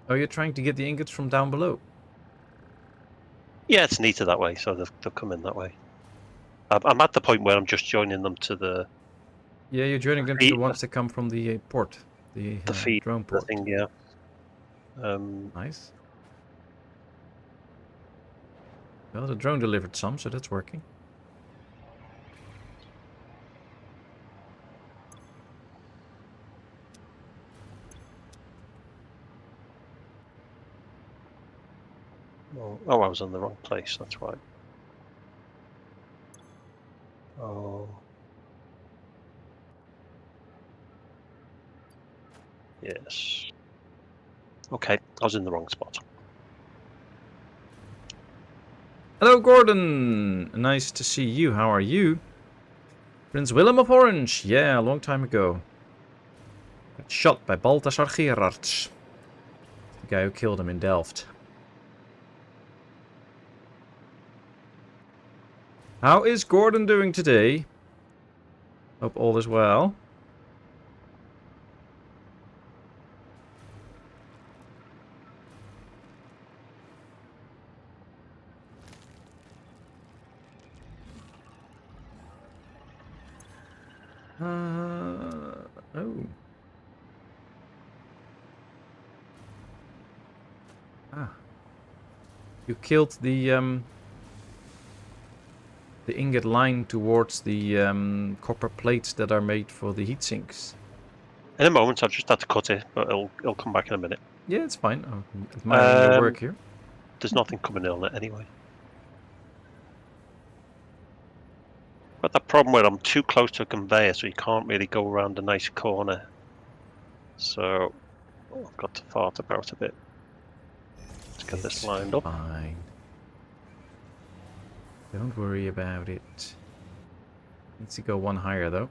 Oh, you're trying to get the ingots from down below? Yeah, it's neater that way, so they'll come in that way. I'm at the point where I'm just joining them to the... Yeah, you're joining them to the ones that come from the port. The feed drone port. thing, yeah. Nice. Well, the drone delivered some, so that's working. Oh, I was in the wrong place. That's right. Oh. Yes. Okay, I was in the wrong spot. Hello, Gordon. Nice to see you. How are you? Prince Willem of Orange. Yeah, a long time ago. Got shot by Balthasar Gerards. The guy who killed him in Delft. How is Gordon doing today? Hope all is well. Oh. Ah. You killed the ingot line towards the copper plates that are made for the heat sinks. In a moment, I've just had to cut it, but it'll come back in a minute. Yeah, it's fine. I'm admiring your work here. There's nothing coming in on it anyway. Got that problem where I'm too close to a conveyor, so you can't really go around a nice corner. So I've got to fart about a bit. Let's get this lined up. Fine. Don't worry about it. Needs to go one higher though.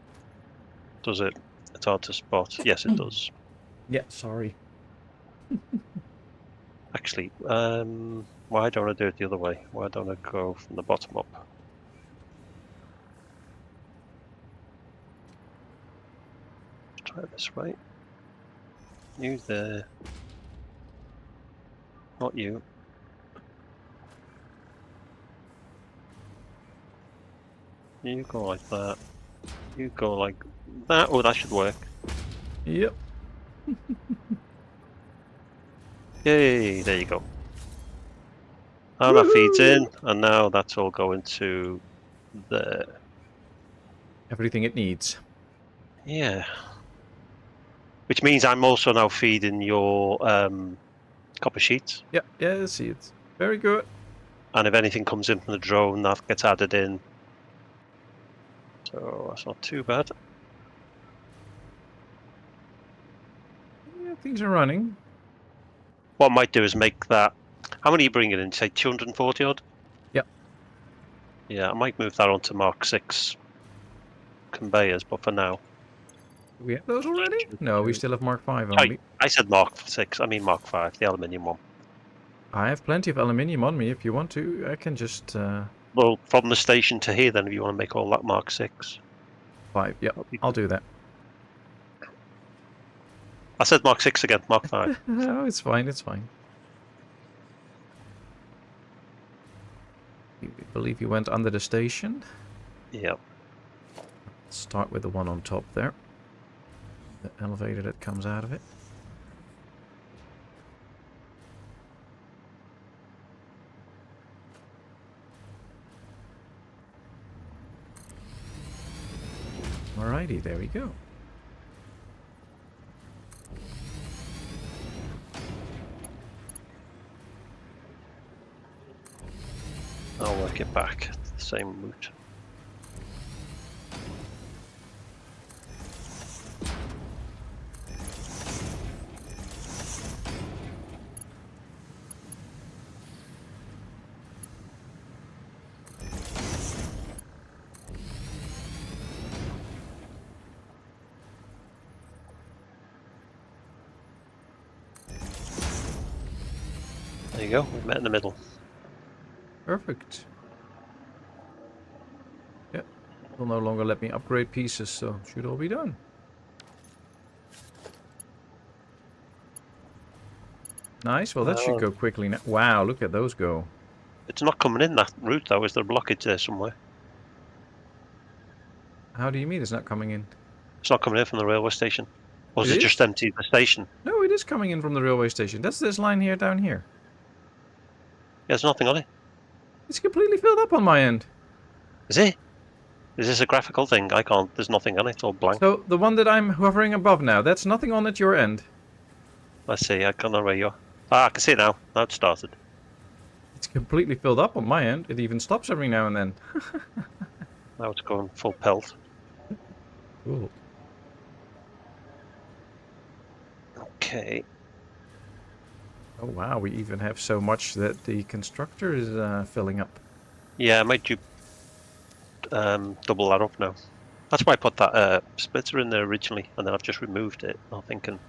Does it? It's hard to spot. Yes, it does. Yeah, sorry. Actually, why don't I do it the other way? Why don't I go from the bottom up? Let's try it this way. You there. Not you. You go like that. You go like that. Oh, that should work. Yep. Yay, there you go. Now that feeds in, and now that's all going to there. Everything it needs. Yeah. Which means I'm also now feeding your copper sheets. Yeah, I see it. Very good. And if anything comes in from the drone, that gets added in. So that's not too bad. Yeah, things are running. What I might do is make that. How many are you bringing in? Say 240 odd? Yeah. Yeah, I might move that onto Mark 6 conveyors, but for now. Do we have those already? No, we still have Mark 5 only. I said Mark 6, I mean Mark 5, the aluminium one. I have plenty of aluminium on me. If you want to, I can just... Well, from the station to here then, if you want to make all that Mark 6. 5, yeah, I'll do that. I said Mark 6 again, Mark 5. No, it's fine, it's fine. I believe you went under the station. Yeah. Start with the one on top there. The elevator that comes out of it. Alrighty, there we go. I'll work it back, the same route. There you go, we've met in the middle. Perfect. Yeah, will no longer let me upgrade pieces, so should all be done. Nice, well that should go quickly now. Wow, look at those go. It's not coming in that route though, is there a blockage there somewhere? How do you mean it's not coming in? It's not coming in from the railway station. Or is It it is? just empty the station? No, it is coming in from the railway station. That's this line here down here. There's nothing on it. It's completely filled up on my end. Is it? Is this a graphical thing? I can't. There's nothing on it. It's all blank. So the one that I'm hovering above now, that's nothing on at your end. Let's see. I can't know where you are. Ah, I can see it now. Now it started. It's completely filled up on my end. It even stops every now and then. Now it's going full pelt. Cool. Okay. Oh wow, we even have so much that the constructor is filling up. Yeah, I might do double that up now. That's why I put that splitter in there originally, and then I've just removed it. I'm thinking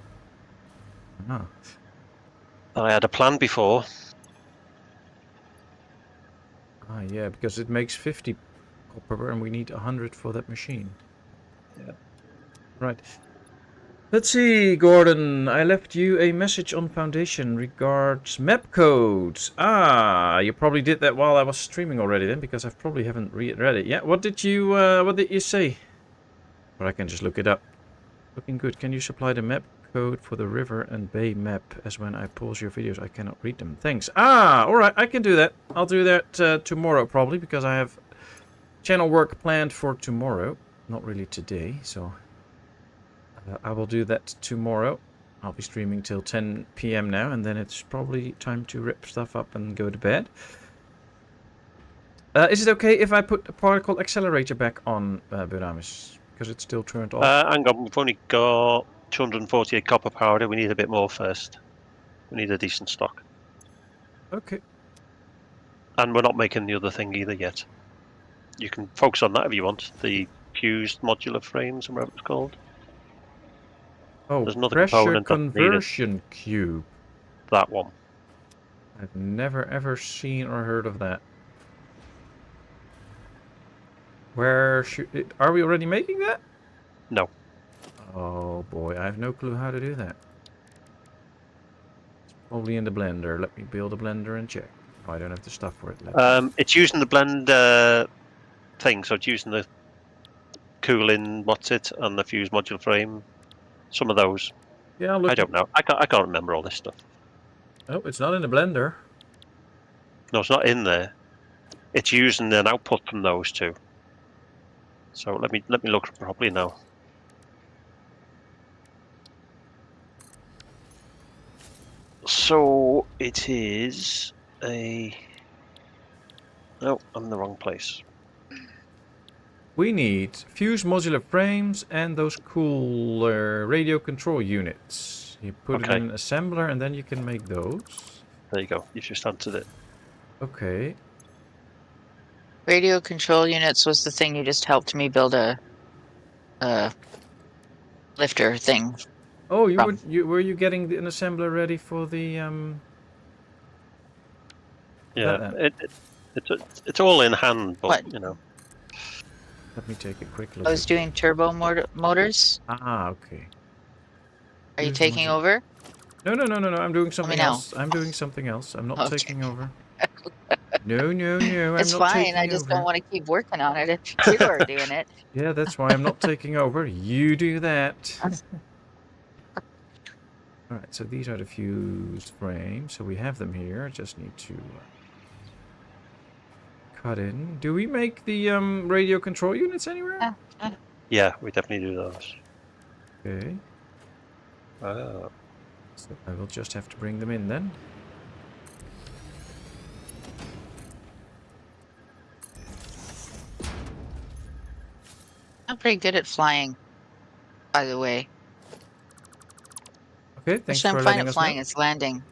Ah. I had a plan before. Ah, yeah, because it makes 50 copper and we need 100 for that machine. Yeah. Right. Let's see, Gordon. I left you a message on Foundation regards map codes. Ah, you probably did that while I was streaming already then, because I probably haven't read it. Yeah, what did you say? Or I can just look it up. Looking good. Can you supply the map code for the river and bay map, as when I pause your videos I cannot read them? Thanks. Ah, alright, I can do that. I'll do that tomorrow probably, because I have channel work planned for tomorrow. Not really today, so I will do that tomorrow. I'll be streaming till 10 PM now, and then it's probably time to rip stuff up and go to bed. Is it okay if I put the particle accelerator back on, Burramys? Because it's still turned off. Hang on, we've only got 248 copper powder. We need a bit more first. We need a decent stock. Okay. And we're not making the other thing either yet. You can focus on that if you want. The fused modular frames, or whatever it's called. Oh, There's another pressure component that's needed. conversion cube. That one. I've never ever seen or heard of that. Where should it, are we already making that? No. Oh boy, I have no clue how to do that. It's probably in the blender. Let me build a blender and check. Oh, I don't have the stuff for it. It's using the blend thing, so it's using the cooling, and the fused modular frame. Some of those. Yeah, look. I don't know. I can't remember all this stuff. Oh, it's not in the blender. No, it's not in there. It's using an output from those two. So let me look properly now. So it is a. No, I'm in the wrong place. We need fused modular frames and those cool radio control units. You put it in an assembler and then you can make those. There you go. You just answered it. Okay. Radio control units was the thing you just helped me build a lifter thing. Oh, were you getting an assembler ready for the Yeah, it's all in hand, but What? you know. Let me take a quick look. I was doing turbo motors. Ah, okay. Are you Fused taking modular- over? No, I'm doing something know. else. I'm doing something else. I'm not Okay. taking over. No, I'm It's not fine. taking I just over. don't want to keep working on it if you are doing it. Yeah, that's why I'm not taking over. You do that. Alright, so these are the fused frames. So we have them here. Just need to cut in. Do we make the radio control units anywhere? Yeah, we definitely do those. Okay. Oh. So I will just have to bring them in then. I'm pretty good at flying, by the way. Okay, thanks Actually, for I'm fine letting at us flying. know. It's landing.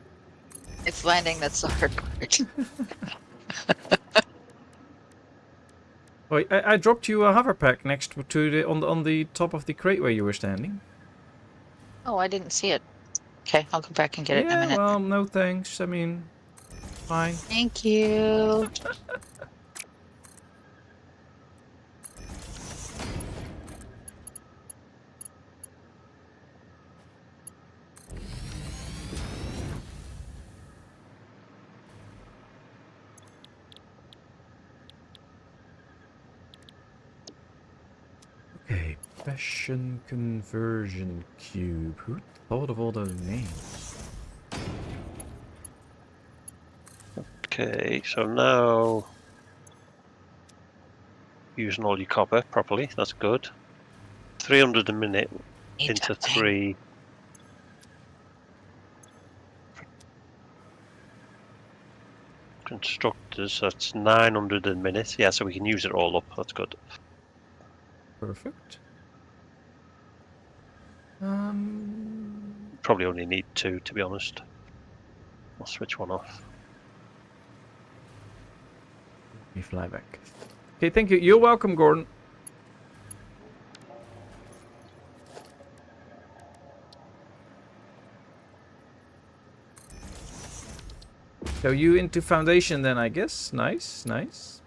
It's landing that's the hard part. Oh, I dropped you a hover pack next to the on the top of the crate where you were standing. Oh, I didn't see it. Okay, I'll go back and get it in a minute. Well, no thanks. I mean, fine. Thank you. Okay. Fashion conversion cube. Who thought of all those names? Okay, so now using all your copper properly. That's good. 300 a minute into 3. Constructors, that's 900 a minute. Yeah, so we can use it all up. That's good. Perfect. Probably only need 2, to be honest. I'll switch one off. Let me fly back. Okay, thank you. You're welcome, Gordon. So you into Foundation then, I guess? Nice, nice.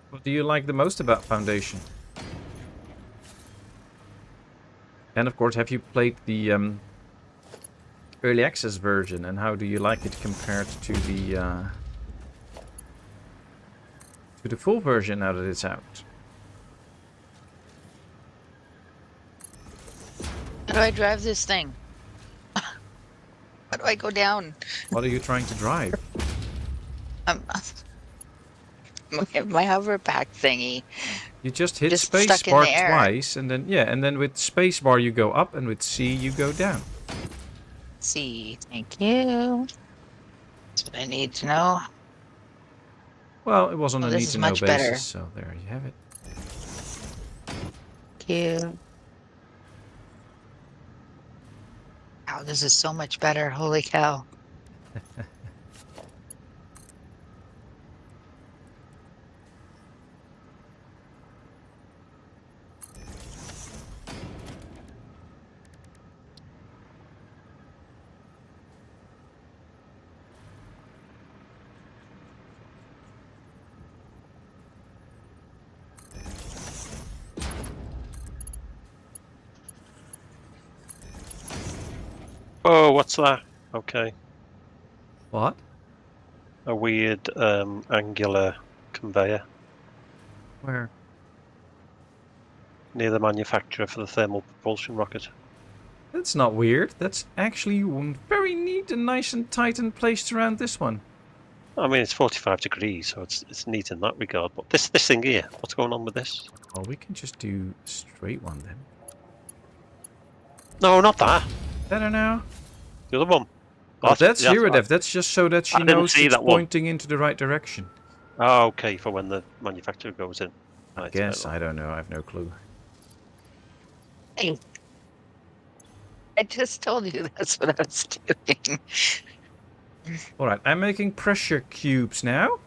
What do you like the most about Foundation? And of course, have you played the early access version, and how do you like it compared to the full version now that it's out? How do I drive this thing? How do I go down? What are you trying to drive? My hover pack thingy. You just hit Just stuck in spacebar the air. twice, and then and then with spacebar you go up, and with C you go down. See, thank you. That's what I need to know. Well, it was on a this need is to know much basis, better. so there you have it. Thank you. Wow, this is so much better. Holy cow. Oh, what's that? Okay. What? A weird angular conveyor Where? near the manufacturer for the thermal propulsion rocket. That's not weird. That's actually very neat and nice and tight and placed around this one. I mean, it's 45 degrees, so it's neat in that regard. But this thing here, what's going on with this? Well, we can just do a straight one then. No, not that. Better now? The other one. Oh, that's yeah, Heradev. That's just so that she I didn't knows see it's that one. pointing into the right direction. Oh, okay, for when the manufacturer goes in. I Right, guess. right. I don't know. I have no clue. Hey. I just told you that's what I was doing. Alright, I'm making pressure cubes now.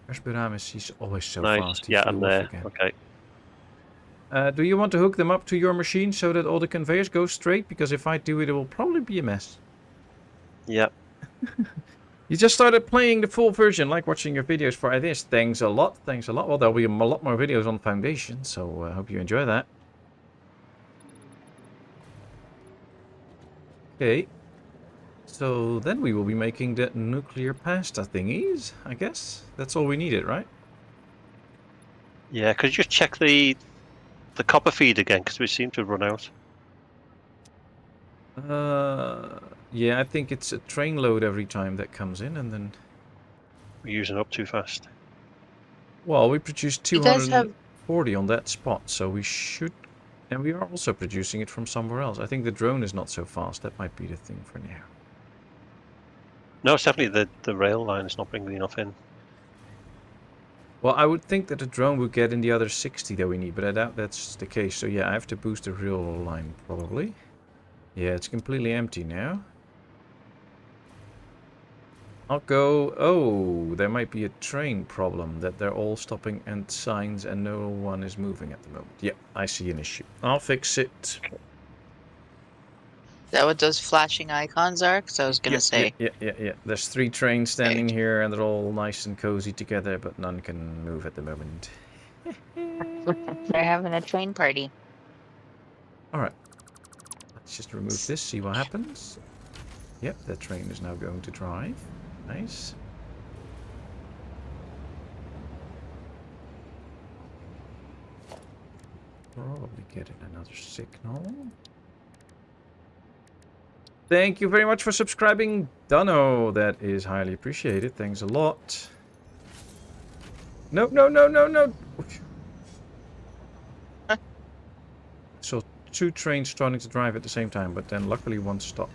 Where's Burramys? He's always so Nice. fast. He Yeah, flew I'm off there. again. Okay. Do you want to hook them up to your machine so that all the conveyors go straight? Because if I do it, it will probably be a mess. Yeah. You just started playing the full version, like watching your videos for this. Thanks a lot. Thanks a lot. Well, there'll be a lot more videos on Foundation, so I hope you enjoy that. Okay. So then we will be making the nuclear pasta thingies, I guess. That's all we needed, right? Yeah, could you just check the copper feed again, because we seem to have run out. Yeah, I think it's a train load every time that comes in, and then... We're using up too fast. Well, we produced You guys have 240 on that spot, so we should... And we are also producing it from somewhere else. I think the drone is not so fast. That might be the thing for now. No, it's definitely the rail line is not bringing enough in. Well, I would think that the drone would get in the other 60 that we need, but I doubt that's the case. So yeah, I have to boost the rail line, probably. Yeah, it's completely empty now. I'll go... Oh, there might be a train problem, that they're all stopping and signs and no one is moving at the moment. Yeah, I see an issue. I'll fix it. Is that what those flashing icons are? Because I was going to say. Yeah. There's 3 trains standing here and they're all nice and cozy together, but none can move at the moment. They're having a train party. Alright. Let's just remove this, see what happens. Yep, that train is now going to drive. Nice. Probably getting another signal. Thank you very much for subscribing, Dunno. That is highly appreciated. Thanks a lot. No, no, no, no, no. So 2 trains starting to drive at the same time, but then luckily one stopped.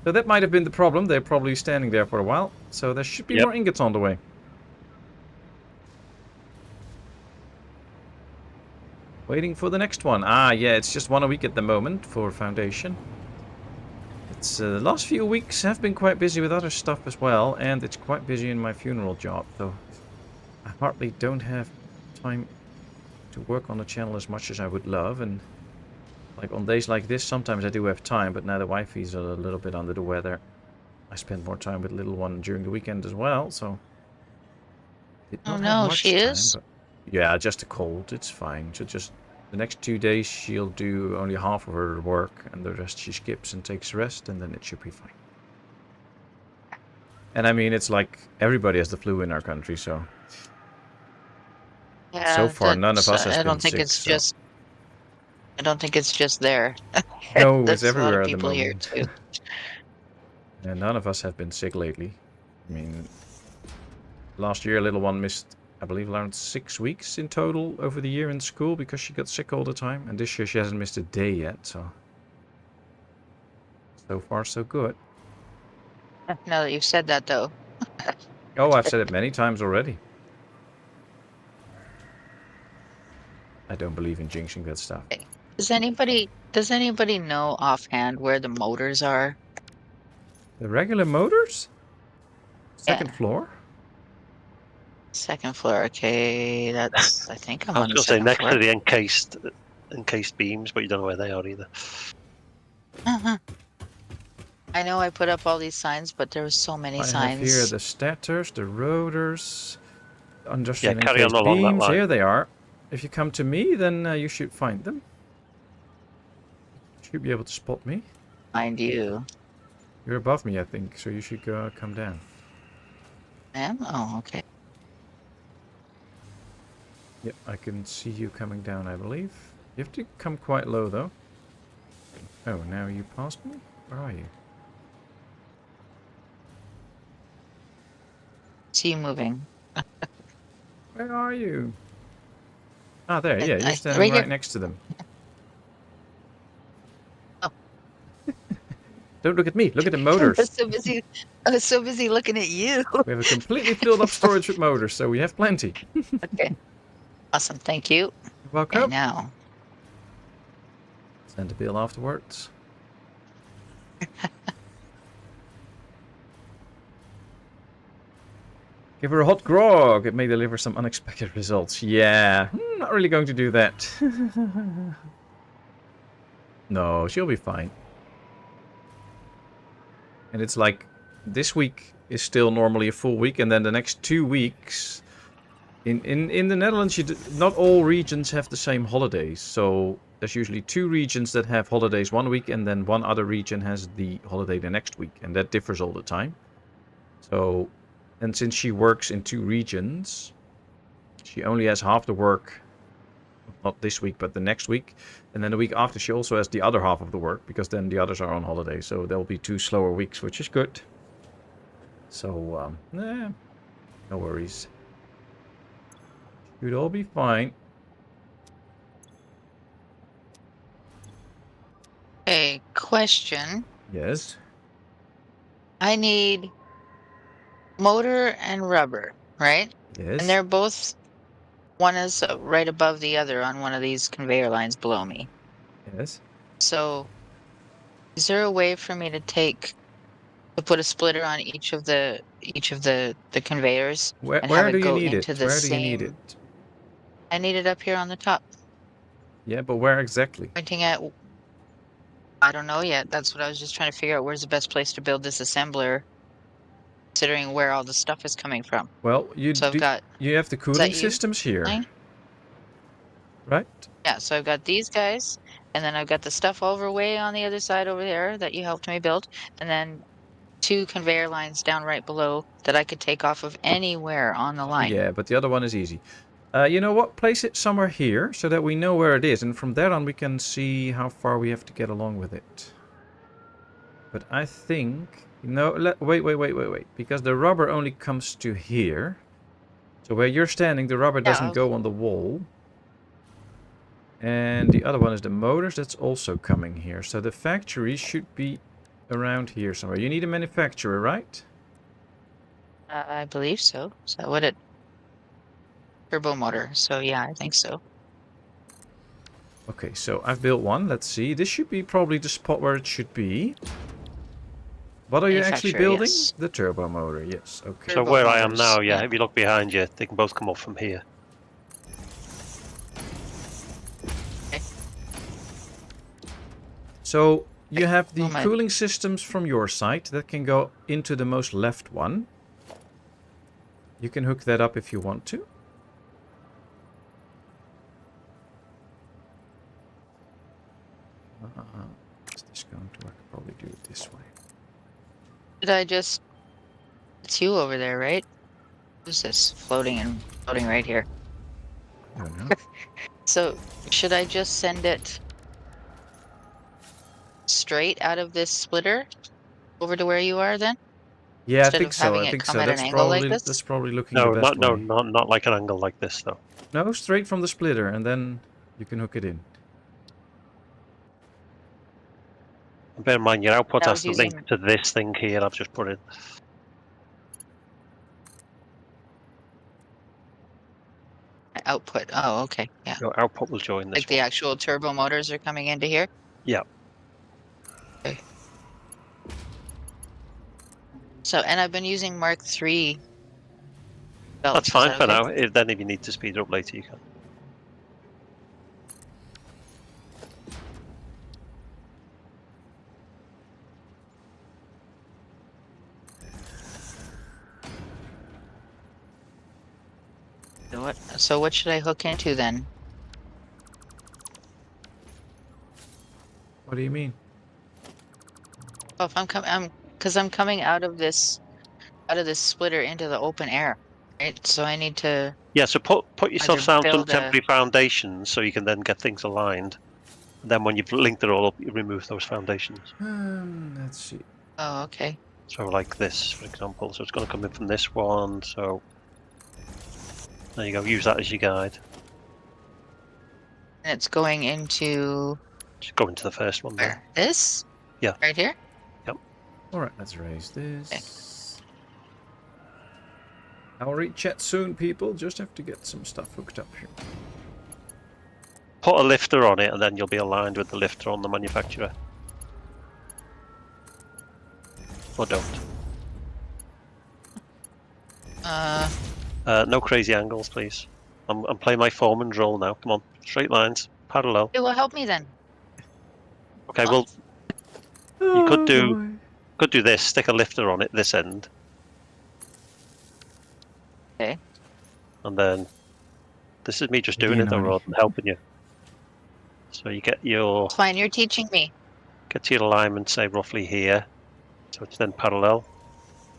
So that might have been the problem. They're probably standing there for a while. So there should be more ingots on the way. Waiting for the next one. Ah, yeah, it's just 1 a week at the moment for Foundation. It's the last few weeks have been quite busy with other stuff as well, and it's quite busy in my funeral job, so I hardly don't have time to work on the channel as much as I would love. And like on days like this, sometimes I do have time, but now the wifey's a little bit under the weather. I spend more time with little one during the weekend as well, so did not have much she time, is. but yeah, just a cold. It's fine. So just the next 2 days she'll do only half of her work, and the rest she skips and takes rest, and then it should be fine. And I mean, it's like everybody has the flu in our country, so Yeah, so far none of us has I been don't think sick. it's So. just. I don't think it's just there. No, There's it's a lot everywhere of at the people here moment. too. And none of us have been sick lately. I mean, last year little one missed, I believe, around 6 weeks in total over the year in school because she got sick all the time. And this year she hasn't missed a day yet, so far so good. Now that you've said that, though. Oh, I've said it many times already. I don't believe in jinxing that stuff. Does anybody know offhand where the motors are? The regular motors? Second Yeah. floor? Second floor. Okay, that's. I think I'm I on was the going to say second next floor. to the encased beams, but you don't know where they are either. I know I put up all these signs, but there were so many I signs. have here the stators, the rotors, the industrial carry on encased along that beams. line. Here they are. If you come to me, then you should find them. Should be able to spot me. Find you. You're above me, I think, so you should come down. I am? Oh, okay. Yep, I can see you coming down, I believe. You have to come quite low, though. Oh, now you passed me? Where are you? See you moving. Where are you? Ah, there, yeah, you're right standing right here. next to them. Oh. Don't look at me, look at the motors. I was so busy looking at you. We have a completely filled up storage with motors, so we have plenty. Okay. Awesome, thank you. You're welcome. Okay, now. Send a bill afterwards. Give her a hot grog. It may deliver some unexpected results. Yeah, not really going to do that. No, she'll be fine. And it's like, this week is still normally a full week, and then the next 2 weeks... In the Netherlands, not all regions have the same holidays. So there's usually 2 regions that have holidays 1 week, and then one other region has the holiday the next week. And that differs all the time. So, and since she works in 2 regions, she only has half the work, not this week, but the next week. And then the week after, she also has the other half of the work, because then the others are on holiday. So there'll be 2 slower weeks, which is good. So, no worries. Should all be fine. Okay, question. Yes. I need motor and rubber, right? Yes. And they're both, one is right above the other on one of these conveyor lines below me. Yes. So, is there a way for me to put a splitter on each of the conveyors? Where and have do it you go need into it? the Where do you need same- it? I need it up here on the top, Yeah, but where exactly? pointing at. I don't know yet. That's what I was just trying to figure out. Where's the best place to build this assembler, considering where all the stuff is coming from? Well, you So I've got. you have the cooling you? systems here, Line? right? Yeah, so I've got these guys, and then I've got the stuff over way on the other side over there that you helped me build, and then 2 conveyor lines down right below that I could take off of anywhere on the line. Yeah, but the other one is easy. You know what? Place it somewhere here so that we know where it is. And from there on we can see how far we have to get along with it. But I think... No, wait. Because the rubber only comes to here. So where you're standing, the rubber doesn't go on the wall. And the other one is the motors. That's also coming here. So the factory should be around here somewhere. You need a manufacturer, right? I believe so. Is that what it... Turbo motor. So yeah, I think so. Okay, so I've built one. Let's see. This should be probably the spot where it should be. What are you actually building? Yes. The turbo motor, yes. Okay. So Turbo where I am motors, now, yeah, yeah. if you look behind you, they can both come up from here. Okay. So you have the Moment. cooling systems from your side that can go into the most left one. You can hook that up if you want to. Is this going to work? I'll probably do it this way. Did I just... It's you over there, right? Who's this? Floating right here. I don't know. So, should I just send it straight out of this splitter over to where you are then? Yeah, I Instead think of so. having I it think come so. at an angle like this? That's probably looking No, the best way. not like an angle like this though. No, straight from the splitter, and then you can hook it in. And bear in mind, your output I has was to link using- to this thing here. I've just put in. Output. Oh, okay. Yeah. Your output will join this Like the one. actual turbo motors are coming into here? Yeah. Okay. So, and I've been using Mark III belts. That's is fine that for okay? now. Then if you need to speed it up later, you can. So what should I hook into then? What do you mean? Oh, if I'm coming, because I'm coming out of this splitter into the open air, right? So I need to. Yeah, so put yourself Either down some build a- temporary foundations so you can then get things aligned. And then when you've linked it all up, you remove those foundations. Let's see. Oh, okay. So like this, for example. So it's going to come in from this one. So there you go. Use that as your guide. And it's going into Just go into the first one there. where? This? Yeah. Right here? Alright, let's raise this. I'll read chat soon, people. Just have to get some stuff hooked up here. Put a lifter on it, and then you'll be aligned with the lifter on the manufacturer. Or don't. No crazy angles, please. I'm playing my foreman's role now. Come on, straight lines, parallel. It will help me then. Okay, well, you could do this. Stick a lifter on it this end. Okay. And then this is me just doing Again, it though, Arnie. rather than helping you. So you get your It's fine. You're teaching me. get to your alignment, say roughly here. So it's then parallel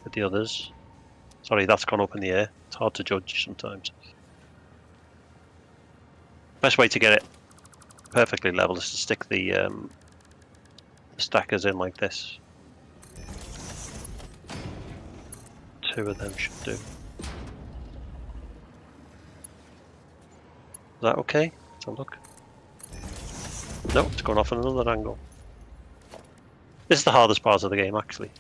with the others. Sorry, that's gone up in the air. It's hard to judge sometimes. Best way to get it perfectly level is to stick the stackers in like this. 2 of them should do. Is that okay? Let's have a look. No, it's gone off in another angle. This is the hardest part of the game, actually.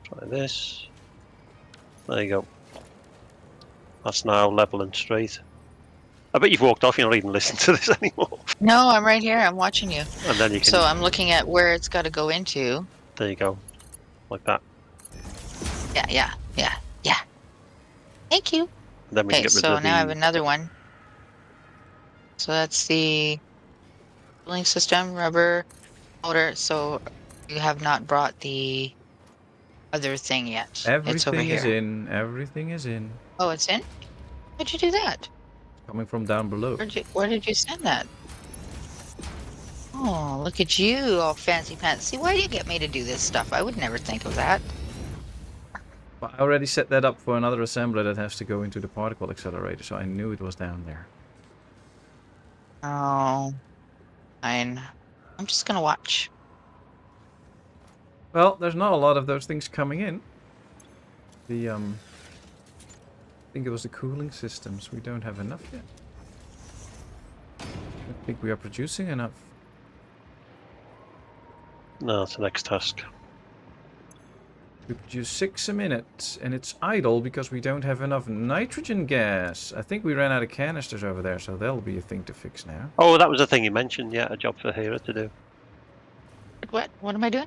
Try this. There you go. That's now level and straight. I bet you've walked off, you're not even listening to this anymore. No, I'm right here. I'm watching you. And then you can, So I'm looking at where it's got to go into. there you go. Like that. Yeah. Thank you. And then we Okay, can get rid so of now I have the... another one. So that's the cooling system, rubber, motor. So you have not brought the other thing yet. It's over Everything is here. in. Everything is in. Oh, it's in? How'd you do that? Coming from down below. Where did you send that? Oh, look at you, all fancy pants. See, why do you get me to do this stuff? I would never think of that. Well, I already set that up for another assembler that has to go into the particle accelerator, so I knew it was down there. Oh, fine. I'm just gonna watch. Well, there's not a lot of those things coming in. The, I think it was the cooling systems. We don't have enough yet. I think we are producing enough. No, it's the next task. We produce 6 a minute, and it's idle because we don't have enough nitrogen gas. I think we ran out of canisters over there, so that'll be a thing to fix now. Oh, that was the thing you mentioned. Yeah, a job for Hera to do. What? What am I doing?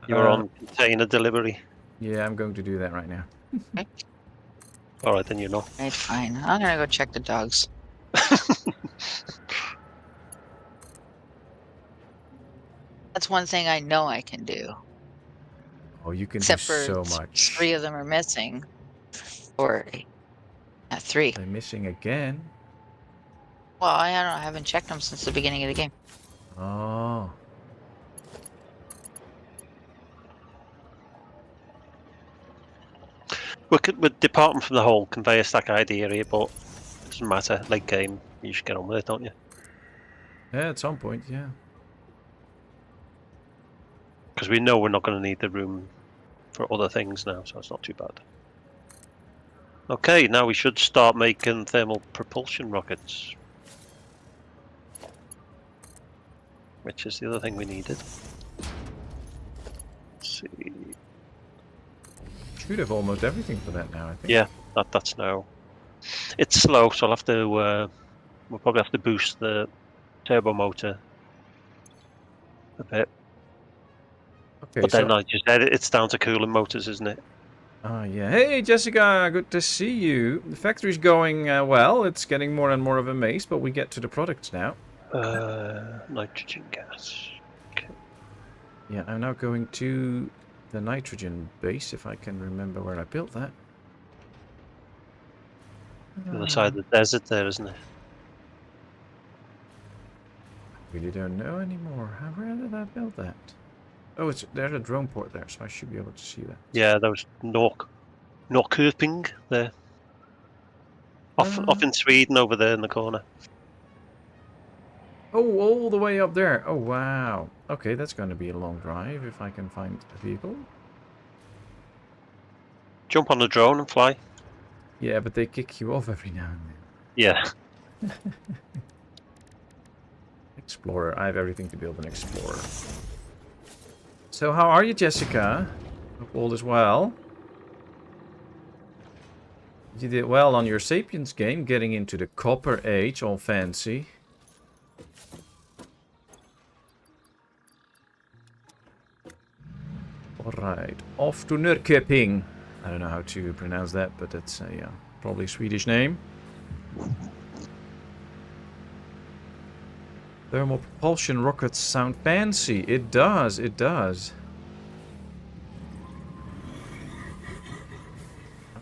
You were on container delivery. Yeah, I'm going to do that right now. Okay. All right, then you're not. Right, fine. I'm gonna go check the dogs. That's one thing I know I can do. Oh, you can Except do for so much. 3 of them are missing. Or 3. They're missing again. Well, I don't know. I haven't checked them since the beginning of the game. Oh. We're departing from the whole conveyor stack idea here, but it doesn't matter. Late game, you should get on with it, don't you? Yeah, at some point, yeah. Because we know we're not going to need the room for other things now, so it's not too bad. Okay, now we should start making thermal propulsion rockets. Which is the other thing we needed. Let's see. Should have almost everything for that now, I think. Yeah, that's now. It's slow, so I'll have to. We'll probably have to boost the turbo motor a bit. Okay, But then, so... like you said, it's down to cooling motors, isn't it? Ah, yeah. Hey, Jessica, good to see you. The factory's going well. It's getting more and more of a maze, but we get to the products now. Nitrogen gas. Okay. Yeah, I'm now going to the nitrogen base, if I can remember where I built that. The other side of the desert there, isn't it? Really don't know anymore. Where did I build that? Oh, there's a drone port there, so I should be able to see that. Yeah, that was Norrköping there. Off in Sweden over there in the corner. Oh, all the way up there. Oh, wow. Okay, that's going to be a long drive if I can find a vehicle. Jump on the drone and fly. Yeah, but they kick you off every now and then. Yeah. Explorer. I have everything to build an Explorer. So how are you, Jessica? Hope all is well. You did well on your Sapiens game, getting into the Copper Age, all fancy. Alright, off to Norrköping. I don't know how to pronounce that, but it's a probably Swedish name. Thermal propulsion rockets sound fancy. It does, it does.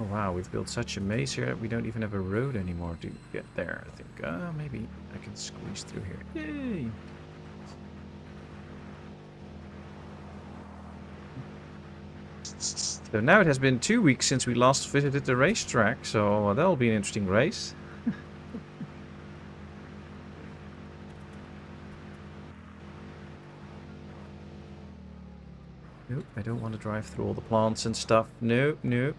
Oh wow, we've built such a maze here that we don't even have a road anymore to get there, I think. Maybe I can squeeze through here. Yay! So now it has been 2 weeks since we last visited the racetrack, so that'll be an interesting race. Nope, I don't want to drive through all the plants and stuff. Nope, nope.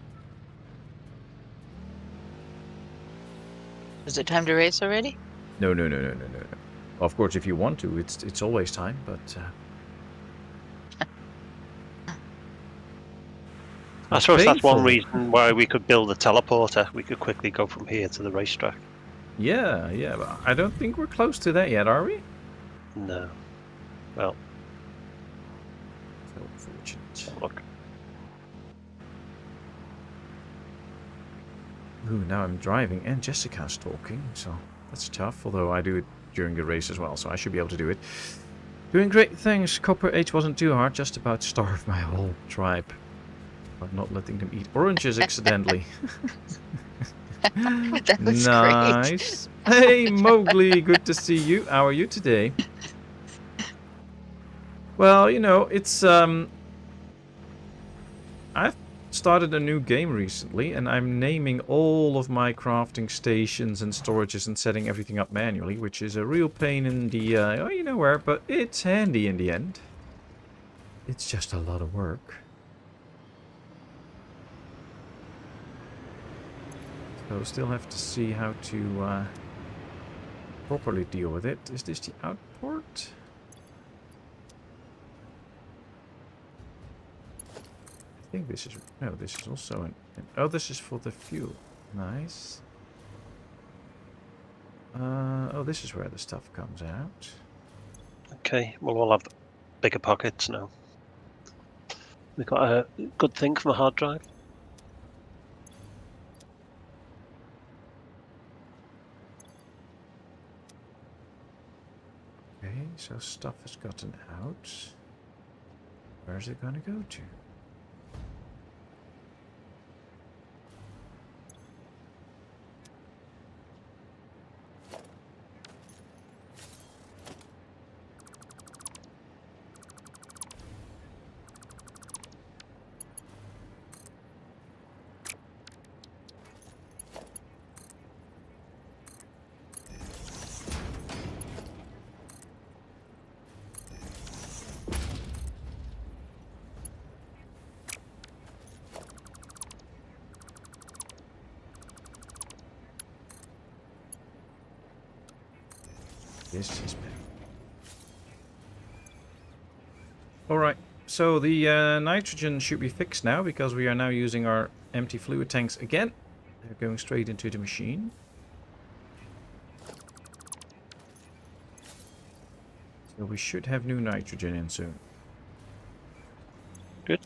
Is it time to race already? No. Of course, if you want to, it's always time, but... I suppose that's one reason why we could build a teleporter. We could quickly go from here to the racetrack. Yeah, but I don't think we're close to that yet, are we? No. Well. So unfortunate. Look. Ooh, now I'm driving and Jessica's talking, so that's tough. Although I do it during the race as well, so I should be able to do it. Doing great things. Copper Age wasn't too hard, just about starved my whole tribe. By not letting them eat oranges accidentally. That was Nice. Hey, Mowgli, good to see you. How are you today? Well, you know, it's I've started a new game recently, and I'm naming all of my crafting stations and storages and setting everything up manually, which is a real pain in the, oh, you know where, but it's handy in the end. It's just a lot of work. So still have to see how to properly deal with it. Is this the outport? I think this is... No, this is also an... Oh, this is for the fuel. Nice. Oh, this is where the stuff comes out. Okay, well, we'll have bigger pockets now. We've got a good thing from a hard drive. Okay, so stuff has gotten out. Where's it gonna go to? This is better. Alright, so the nitrogen should be fixed now because we are now using our empty fluid tanks again. They're going straight into the machine. So we should have new nitrogen in soon. Good.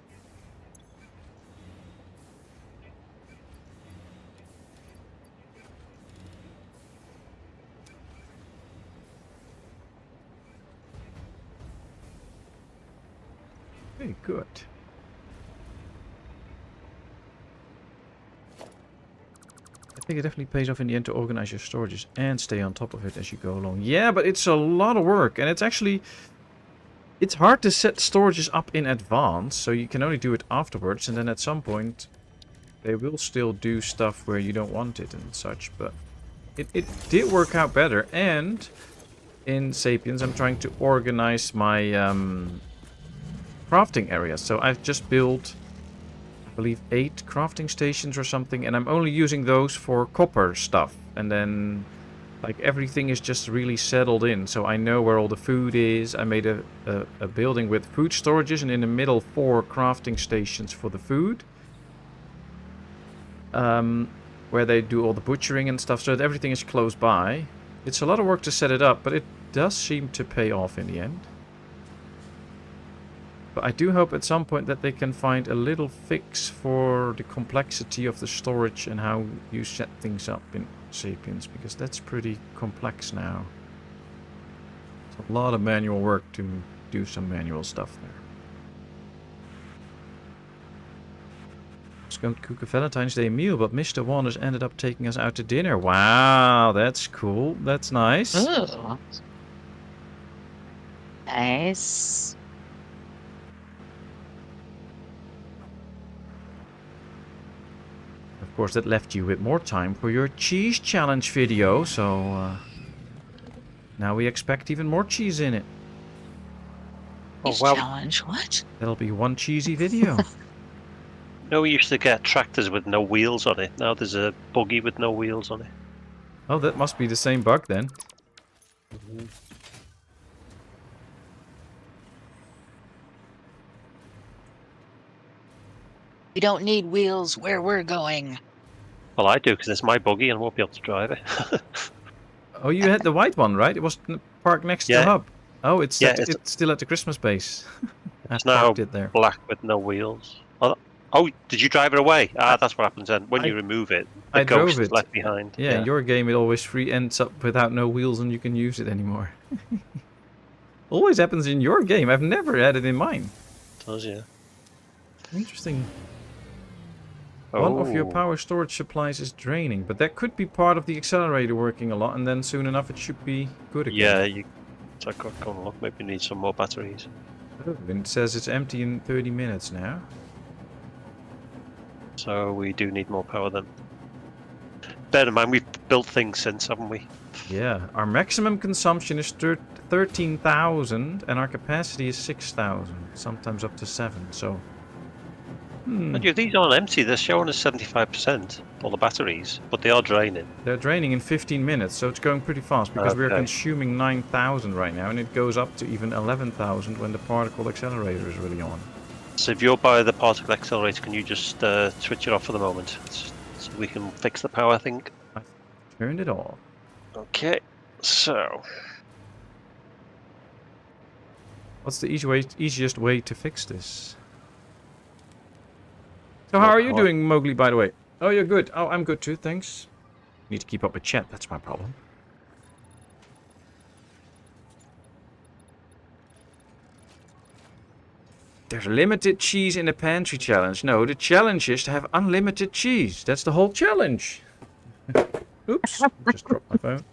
Very good. I think it definitely pays off in the end to organize your storages and stay on top of it as you go along. Yeah, but it's a lot of work, and it's actually... It's hard to set storages up in advance, so you can only do it afterwards, and then at some point they will still do stuff where you don't want it and such, but it did work out better. And in Sapiens I'm trying to organize my crafting area, so I've just built, I believe, 8 crafting stations or something, and I'm only using those for copper stuff, and then like everything is just really settled in, so I know where all the food is. I made a building with food storages, and in the middle 4 crafting stations for the food, where they do all the butchering and stuff, so that everything is close by. It's a lot of work to set it up, but it does seem to pay off in the end. But I do hope at some point that they can find a little fix for the complexity of the storage and how you set things up in Sapiens, because that's pretty complex now. It's a lot of manual work to do some manual stuff there. I was going to cook a Valentine's Day meal, but Mr. Wanders ended up taking us out to dinner. Wow, that's cool. That's nice. Ooh. Nice. Of course, that left you with more time for your cheese challenge video, so now we expect even more cheese in it. Oh, Cheese well. challenge, what? That'll be one cheesy video. No, we used to get tractors with no wheels on it. Now there's a buggy with no wheels on it. Oh, that must be the same bug then. We don't need wheels where we're going. Well, I do, because it's my buggy and I won't be able to drive it. Oh, you had the white one, right? It was parked next to the Yeah. hub. Oh, it's it's still at the Christmas base. I It's now parked it there. black with no wheels. Oh, did you drive it away? That's what happens then. When you remove it, the I drove ghost is it. left behind. Yeah, in your game it always ends up without no wheels and you can use it anymore. Always happens in your game. I've never had it in mine. Does, yeah. Interesting. One of your Oh. power storage supplies is draining, but that could be part of the accelerator working a lot, and then soon enough it should be good again. Yeah, so I got go and look. Maybe you need some more batteries. Oh, and it says it's empty in 30 minutes now. So we do need more power then. Bear in mind, we've built things since, haven't we? Yeah, our maximum consumption is 13,000, and our capacity is 6,000, sometimes up to 7. So, And these aren't empty. They're showing us 75%, all the batteries, but they are draining. they're draining in 15 minutes, so it's going pretty fast because we're Okay. consuming 9,000 right now, and it goes up to even 11,000 when the particle accelerator is really on. So if you're by the particle accelerator, can you just switch it off for the moment, so we can fix the power thing? Turned it off. Okay, so What's the easiest way to fix this? So how are you doing, Mowgli, by the way? Oh, you're good. Oh, I'm good too, thanks. Need to keep up with chat, that's my problem. There's limited cheese in the pantry challenge. No, the challenge is to have unlimited cheese. That's the whole challenge. Oops, just dropped my phone.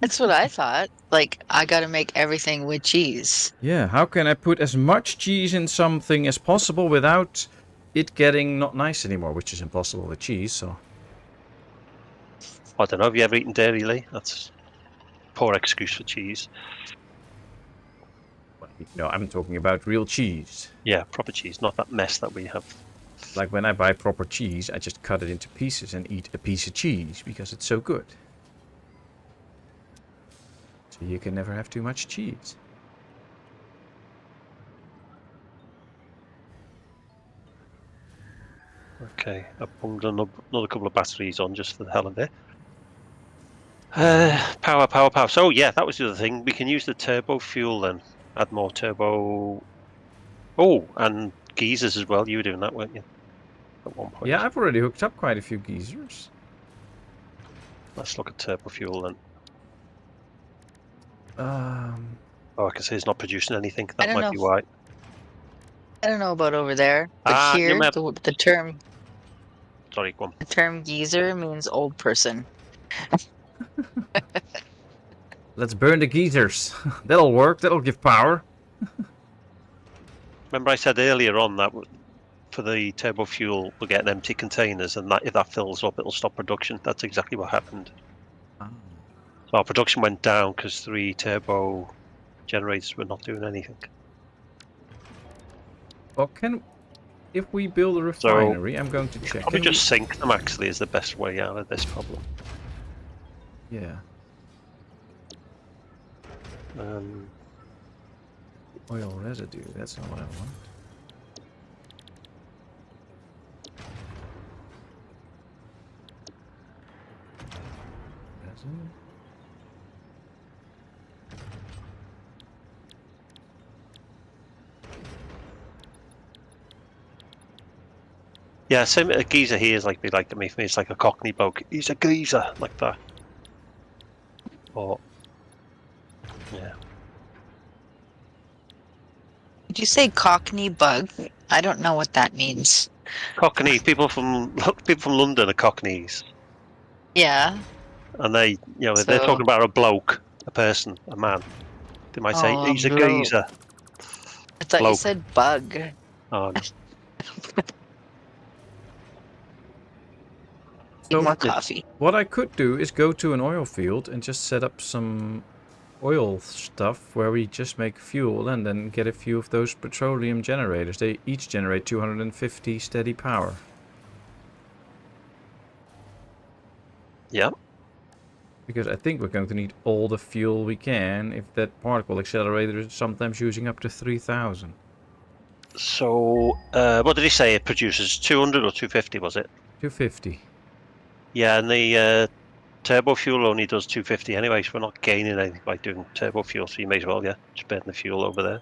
That's what I thought. Like, I gotta make everything with cheese. Yeah, how can I put as much cheese in something as possible without it getting not nice anymore, which is impossible with cheese, so... I don't know. Have you ever eaten dairy, Lee? That's a poor excuse for cheese. No, I'm talking about real cheese. Yeah, proper cheese, not that mess that we have. Like when I buy proper cheese, I just cut it into pieces and eat a piece of cheese because it's so good. So you can never have too much cheese. Okay, I pumped another couple of batteries on just for the hell of it. Power. So yeah, that was the other thing. We can use the turbo fuel then. Add more turbo. Oh, and geysers as well. You were doing that, weren't you? At one point. Yeah, I've already hooked up quite a few geysers. Let's look at turbo fuel then. Oh, I can see it's not producing anything. I That don't might know. be why. I don't know about over there, but here the term Sorry, go on. the term geezer means old person. let's burn the geysers. That'll work. That'll give power. Remember I said earlier on that for the turbo fuel we're getting empty containers, and that if that fills up it'll stop production. That's exactly what happened. So our production went down because 3 turbo generators were not doing anything. Well, if we build a refinery, I'm going to check. Probably just sink them actually is the best way out of this problem. Yeah. Oil residue, that's not what I want. Resin. Yeah, same. A geezer here is like they like to make me. It's like a Cockney bloke. He's a geezer, like that. Or yeah. Did you say Cockney bug? I don't know what that means. Cockney people from London are Cockneys, Yeah. and they're talking about a bloke, a person, a man. They might say he's a geezer. I thought Bloke. you said bug. Oh, no. Need more coffee. What I could do is go to an oil field and just set up some oil stuff where we just make fuel and then get a few of those petroleum generators. They each generate 250 steady power. Yeah. Because I think we're going to need all the fuel we can if that particle accelerator is sometimes using up to 3,000. So, what did he say? It produces 200 or 250, was it? 250. Yeah, and the turbo fuel only does 250 anyway, so we're not gaining anything by doing turbo fuel, so you may as well, just burn the fuel over there.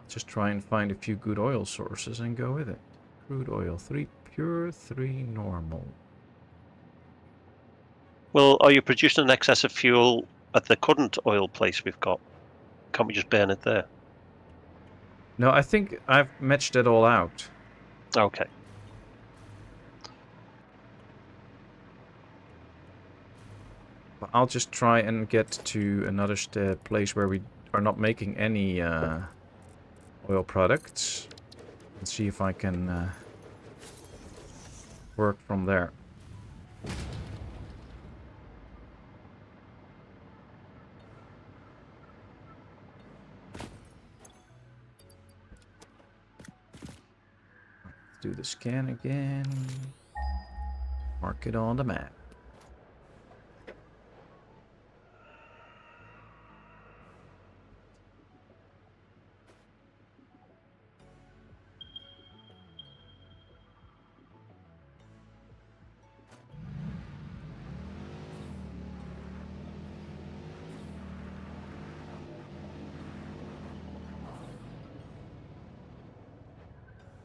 Just try and find a few good oil sources and go with it. Crude oil, 3 pure, 3 normal. Well, are you producing an excess of fuel at the current oil place we've got? Can't we just burn it there? No, I think I've matched it all out. Okay. But I'll just try and get to another place where we are not making any oil products. And see if I can work from there. Do the scan again. Mark it on the map.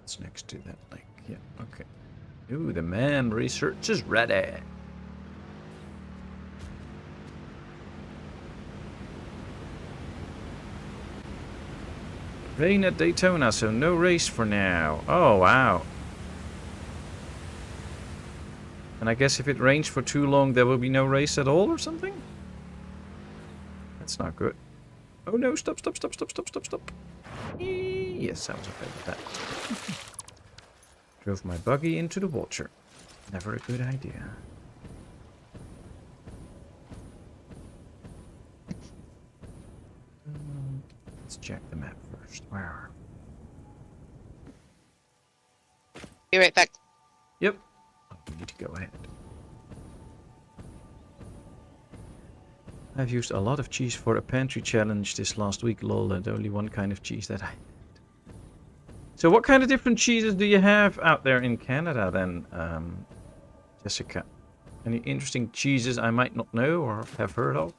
It's next to that lake. Yeah, okay. Ooh, the man research is ready. Rain at Daytona, so no race for now. Oh, wow. And I guess if it rains for too long, there will be no race at all or something? That's not good. Oh no, stop. Yes, I was okay with that. Drove my buggy into the water. Never a good idea. Let's check the map first. Where are we? Be right back. Yep. Oh, we need to go ahead. I've used a lot of cheese for a pantry challenge this last week, lol, and only one kind of cheese that I had. So what kind of different cheeses do you have out there in Canada then, Jessica? Any interesting cheeses I might not know or have heard of?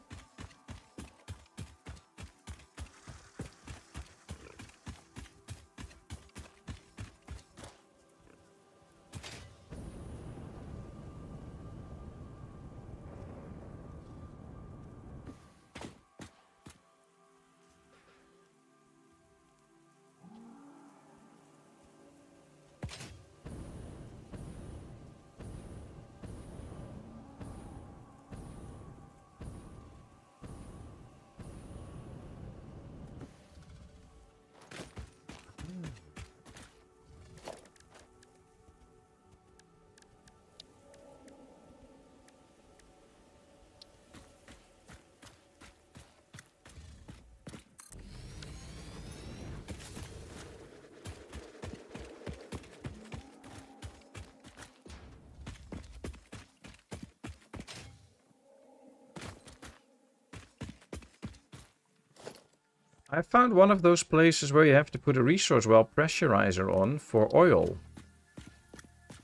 I found one of those places where you have to put a resource well pressurizer on for oil.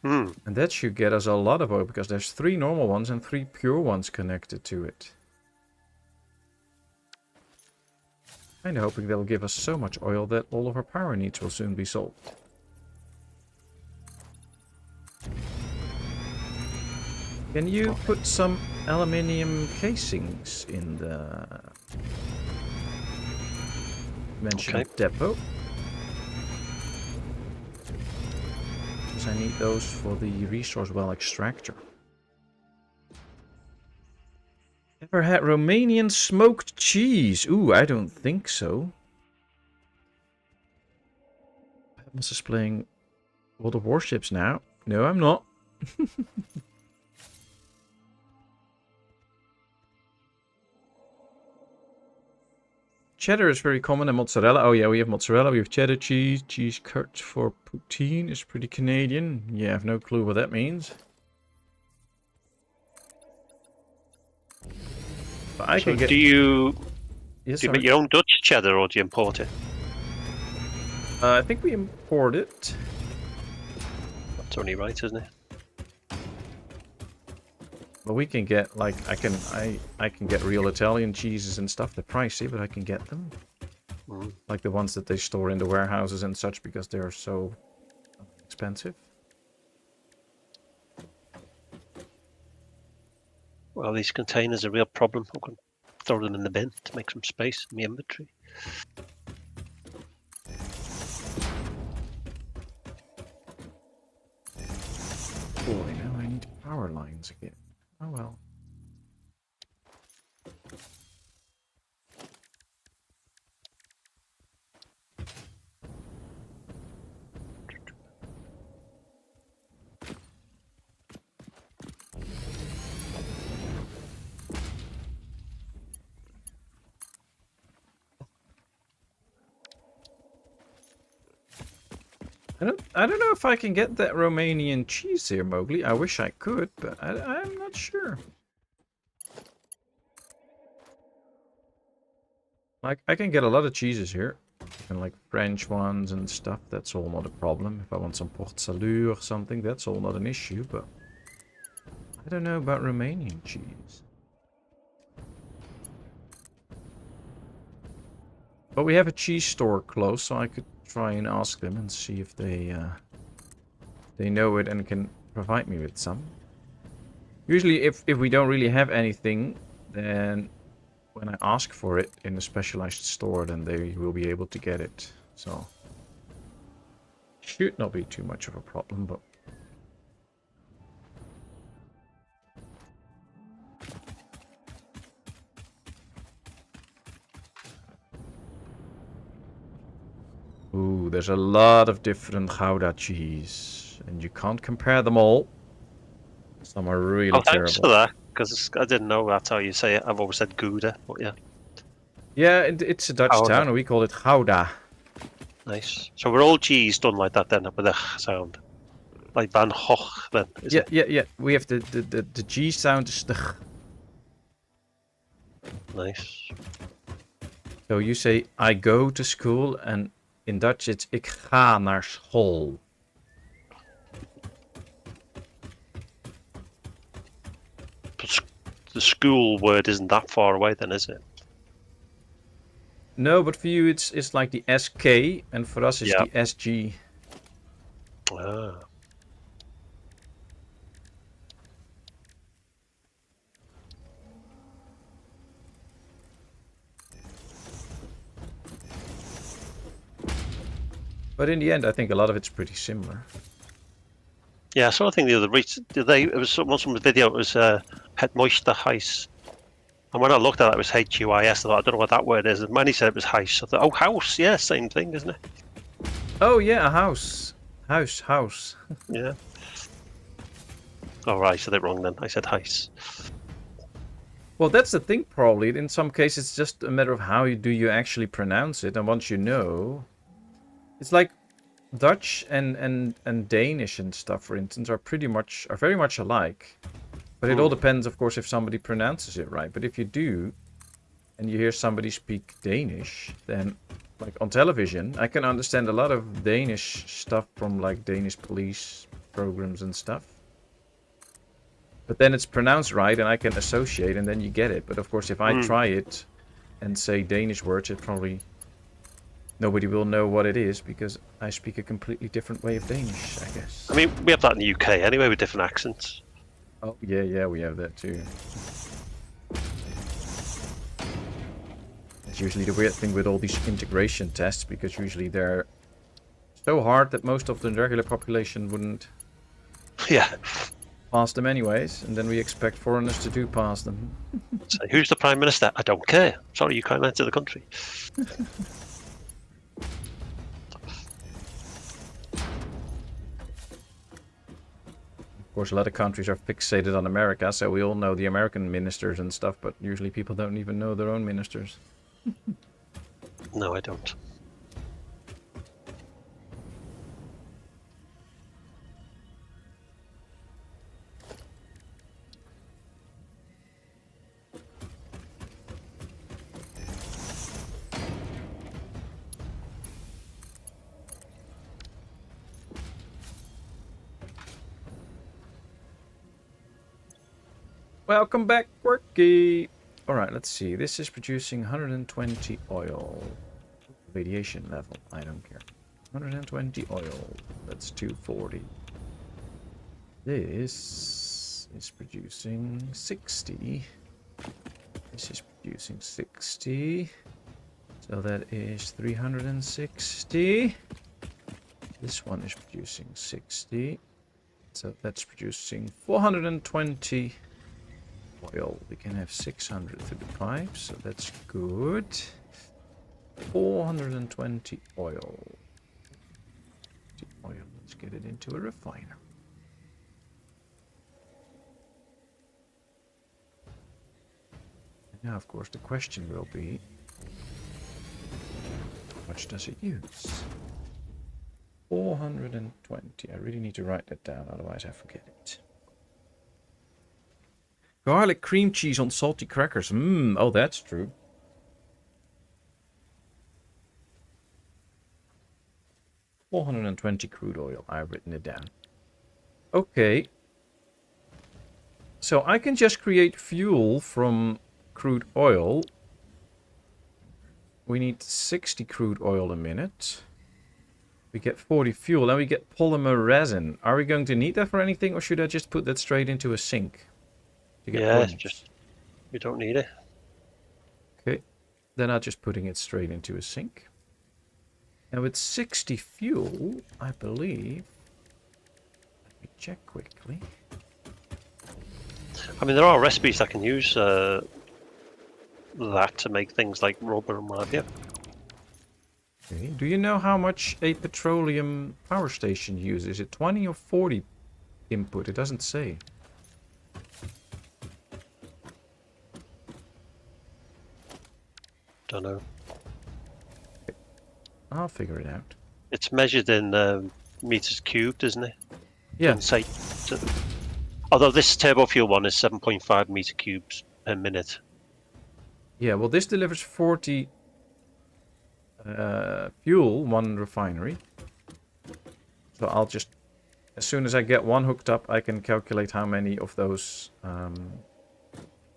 And that should get us a lot of oil because there's 3 normal ones and 3 pure ones connected to it. Kinda hoping they'll give us so much oil that all of our power needs will soon be solved. Can you put some aluminium casings in the mentioned depot? Because I need those for the resource well extractor. Ever had Romanian smoked cheese? Ooh, I don't think so. Patmos is playing World of Warships now. No, I'm not. Cheddar is very common, and mozzarella. Oh yeah, we have mozzarella, we have cheddar cheese. Cheese curds for poutine is pretty Canadian. Yeah, I have no clue what that means. But I can get... Do you Yes, do you make your own Dutch cheddar or do you import it? I think we import it. That's only right, isn't it? But we can get like I can get real Italian cheeses and stuff. They're pricey, but I can get them. Like the ones that they store in the warehouses and such because they're so expensive. Well, these containers are a real problem. I'm going to throw them in the bin to make some space in my inventory. boy, now I need power lines again. Oh well. I don't know if I can get that Romanian cheese here, Mowgli. I wish I could, but I'm not sure. Like, I can get a lot of cheeses here. And like French ones and stuff, that's all not a problem. If I want some Port Salut or something, that's all not an issue, but I don't know about Romanian cheese. But we have a cheese store close, so I could try and ask them and see if they know it and can provide me with some. Usually, if we don't really have anything, then when I ask for it in a specialized store, then they will be able to get it. So, should not be too much of a problem, but... Ooh, there's a lot of different Gouda cheese, and you can't compare them all. Some are really terrible. Thanks for that, because I didn't know that's how you say it. I've always said Gouda, but yeah. Yeah, it's a Dutch town, and we call it Gouda. Nice. So we're all cheese done like that then, with the sound. Like Van Gogh then, is it? Yeah. We have the G sound is the G. Nice. So you say, I go to school, and in Dutch it's ik ga naar school. But the school word isn't that far away then, is it? No, but for you it's like the SK, and for us it's the SG. Ah. But in the end, I think a lot of it's pretty similar. Yeah, I saw a thing the other week. It was some video. It was Patmos Posse, and when I looked at it, it was HUIS. I thought, I don't know what that word is. And Manny said it was house. I thought, oh, house, yeah, same thing, isn't it? Oh yeah, a house. House. Yeah. Oh, right, I said it wrong then. I said house. Well, that's the thing, probably. In some cases, it's just a matter of how you actually pronounce it, and once you know, it's like Dutch and Danish and stuff, for instance, are very much alike. But it all depends, of course, if somebody pronounces it right. But if you do, and you hear somebody speak Danish, then, like on television, I can understand a lot of Danish stuff from like Danish police programs and stuff. But then it's pronounced right, and I can associate, and then you get it. But of course, if I try it and say Danish words, it probably... Nobody will know what it is, because I speak a completely different way of Danish, I guess. I mean, we have that in the UK anyway, with different accents. Oh, yeah, we have that too. It's usually the weird thing with all these integration tests, because usually they're so hard that most of the regular population wouldn't pass them anyways, and then we expect foreigners to do pass them. So, who's the Prime Minister? I don't care. Sorry, you can't enter the country. Of course, a lot of countries are fixated on America, so we all know the American ministers and stuff, but usually people don't even know their own ministers. No, I don't. Welcome back, Quirky! Alright, let's see. This is producing 120 oil. Radiation level, I don't care. 120 oil. That's 240. This is producing 60. This is producing 60. So that is 360. This one is producing 60. So that's producing 420 oil. We can have 600 through the pipe, so that's good. 420 oil. Let's get it into a refiner. And now, of course, the question will be, how much does it use? 420. I really need to write that down, otherwise I forget it. Garlic cream cheese on salty crackers. Oh, that's true. $420 crude oil. I've written it down. Okay. So I can just create fuel from crude oil. We need 60 crude oil a minute. We get 40 fuel, and we get polymer resin. Are we going to need that for anything, or should I just put that straight into a sink? To get polymers? Just you don't need it. Okay, then I'm just putting it straight into a sink. And with 60 fuel, I believe... Let me check quickly. I mean, there are recipes that can use that to make things like rubber and what have you. Okay. Do you know how much a petroleum power station uses? Is it 20 or 40 input? It doesn't say. Don't know. Okay. I'll figure it out. It's measured in meters cubed, isn't it? Yeah. Although this turbo fuel one is 7.5 meter cubes per minute. Yeah, well, this delivers 40 fuel, one refinery. So I'll just, as soon as I get one hooked up, I can calculate how many of those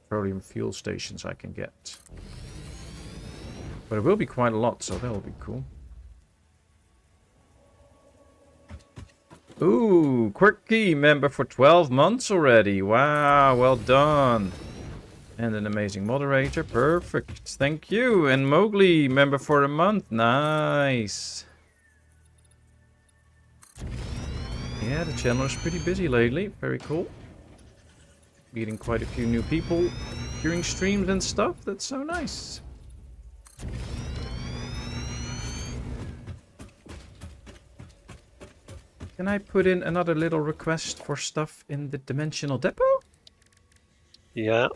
petroleum fuel stations I can get. But it will be quite a lot, so that will be cool. Ooh, Quirky member for 12 months already. Wow, well done. And an amazing moderator. Perfect. Thank you. And Mowgli member for a month. Nice. Yeah, the channel is pretty busy lately. Very cool. Meeting quite a few new people during streams and stuff. That's so nice. Can I put in another little request for stuff in the dimensional depot? Yeah.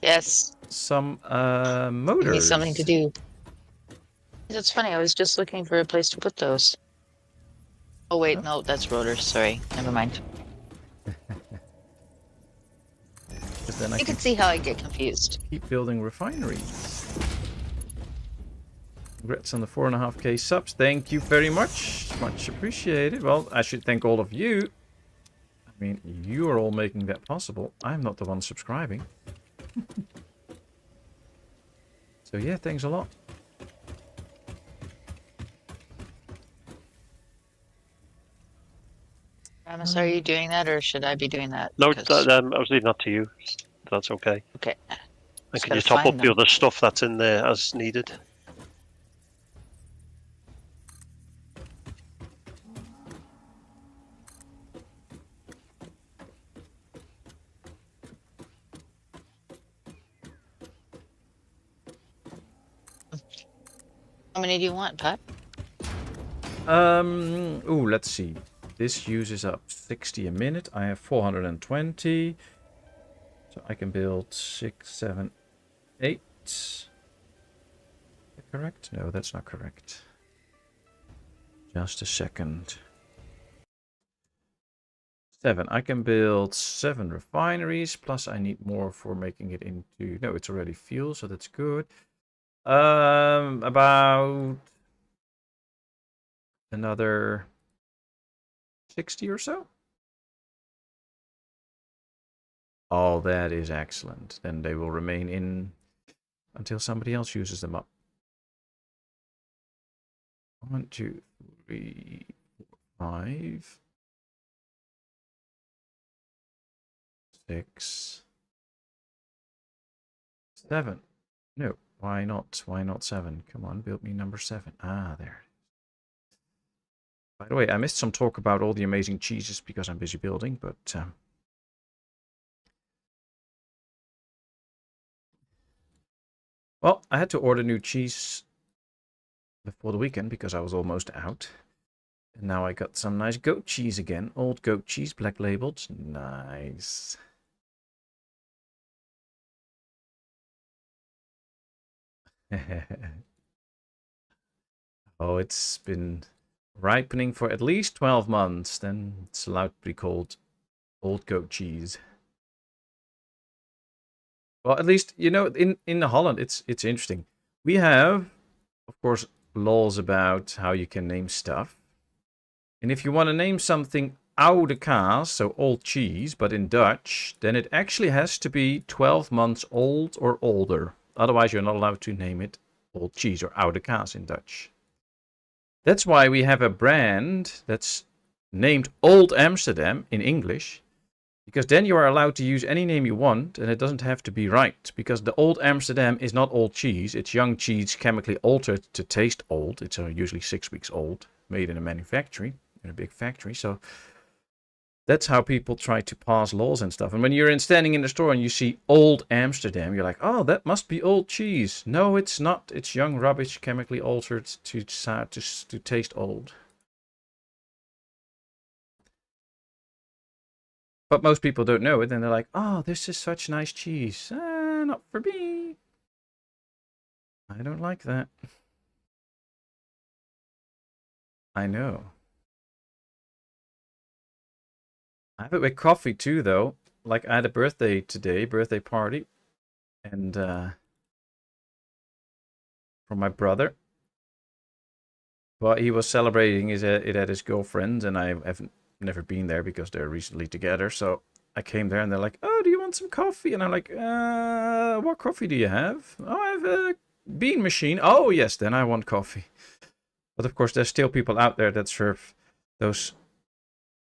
Yes. Some motors. Give me something to do. That's funny. I was just looking for a place to put those. Oh wait, no, that's rotors. Sorry, never mind. Then I you can see how I get confused. Keep building refineries. Congrats on the 4.5k subs. Thank you very much. Much appreciated. Well, I should thank all of you. I mean, you are all making that possible. I'm not the one subscribing. So yeah, thanks a lot. Patmos, are you doing that, or should I be doing that? No, I was leaving that to you. That's okay. Okay. And can you top up the other stuff that's in there as needed? How many do you want, Pat? Ooh, let's see. This uses up 60 a minute. I have 420. So I can build 6, 7, 8. Is that correct? No, that's not correct. Just a second. 7. I can build 7 refineries. Plus I need more for making it into... No, it's already fuel, so that's good. About another 60 or so. Oh, that is excellent. Then they will remain in until somebody else uses them up. 1, 2, 3, 4, 5, 6, 7. No. Why not? Why not 7? Come on, build me number 7. Ah, there. By the way, I missed some talk about all the amazing cheeses because I'm busy building, but well, I had to order new cheese before the weekend because I was almost out. And now I got some nice goat cheese again. Old goat cheese, black labeled. Nice. Oh, it's been ripening for at least 12 months. Then it's allowed to be called old goat cheese. Well, at least, you know, in Holland, it's interesting. We have, of course, laws about how you can name stuff. And if you want to name something oude kaas, so old cheese, but in Dutch, then it actually has to be 12 months old or older. Otherwise, you're not allowed to name it old cheese or oude kaas in Dutch. That's why we have a brand that's named Old Amsterdam in English. Because then you are allowed to use any name you want, and it doesn't have to be right. Because the Old Amsterdam is not old cheese. It's young cheese chemically altered to taste old. It's usually 6 weeks old, made in a manufactory, in a big factory. So that's how people try to pass laws and stuff. And when you're standing in the store and you see Old Amsterdam, you're like, oh, that must be old cheese. No, it's not. It's young rubbish chemically altered to taste old. But most people don't know it, and they're like, oh, this is such nice cheese. Not for me. I don't like that. I know. I have it with coffee too, though. Like, I had a birthday today, birthday party, and for my brother. But he was celebrating it at his girlfriend's, and I haven't never been there because they're recently together. So I came there and they're like, oh, do you want some coffee? And I'm like, what coffee do you have? Oh, I have a bean machine. Oh, yes, then I want coffee. But of course, there's still people out there that serve those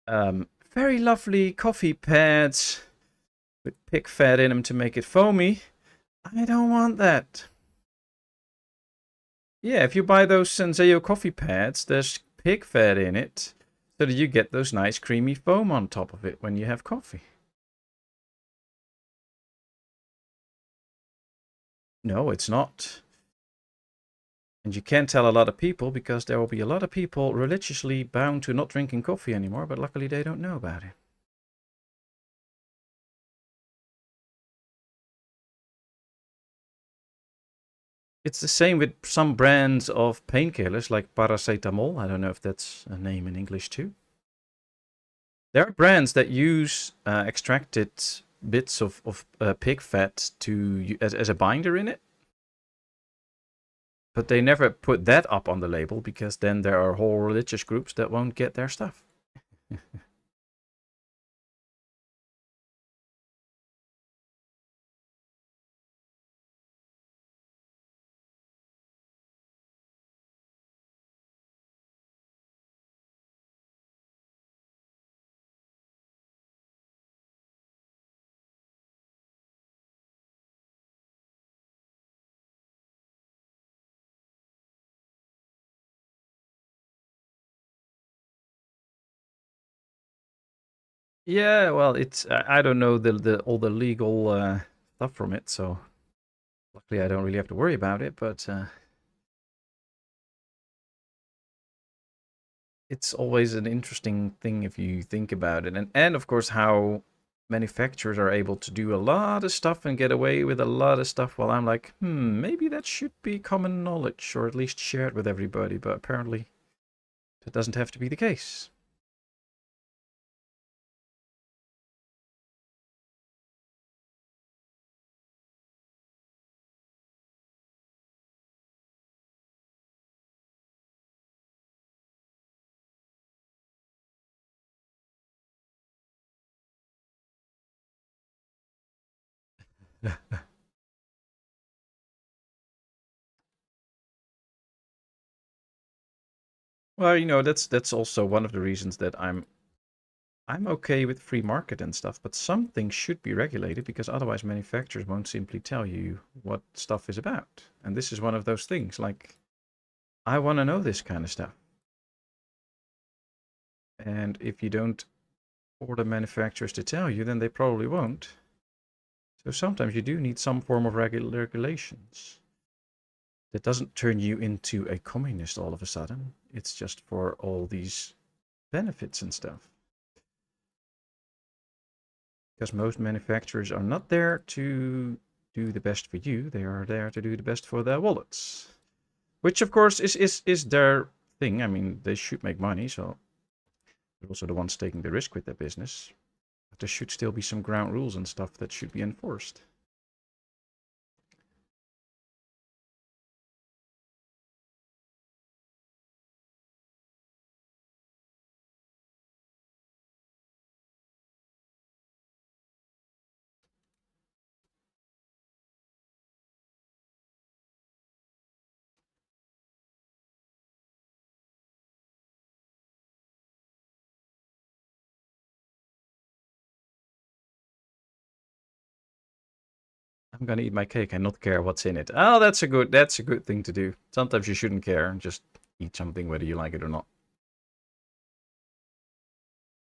very lovely coffee pads with pig fat in them to make it foamy. I don't want that. Yeah, if you buy those Senseo coffee pads, there's pig fat in it. So that you get those nice creamy foam on top of it when you have coffee. No, it's not. And you can't tell a lot of people because there will be a lot of people religiously bound to not drinking coffee anymore, but luckily they don't know about it. It's the same with some brands of painkillers like paracetamol. I don't know if that's a name in English too. There are brands that use extracted bits of pig fat as a binder in it. But they never put that up on the label because then there are whole religious groups that won't get their stuff. Yeah, well, it's I don't know all the legal stuff from it, so luckily I don't really have to worry about it. But it's always an interesting thing if you think about it, and of course how manufacturers are able to do a lot of stuff and get away with a lot of stuff. While I'm like, maybe that should be common knowledge or at least shared with everybody. But apparently, that doesn't have to be the case. Well, you know, that's also one of the reasons that I'm okay with free market and stuff, but some things should be regulated because otherwise manufacturers won't simply tell you what stuff is about. And this is one of those things, like, I want to know this kind of stuff. And if you don't order manufacturers to tell you, then they probably won't. So sometimes you do need some form of regulations. That doesn't turn you into a communist all of a sudden. It's just for all these benefits and stuff. Because most manufacturers are not there to do the best for you. They are there to do the best for their wallets. Which, of course, is their thing. I mean, they should make money, so they're also the ones taking the risk with their business. But there should still be some ground rules and stuff that should be enforced. I'm gonna eat my cake and not care what's in it. Oh, that's a good thing to do. Sometimes you shouldn't care and just eat something whether you like it or not.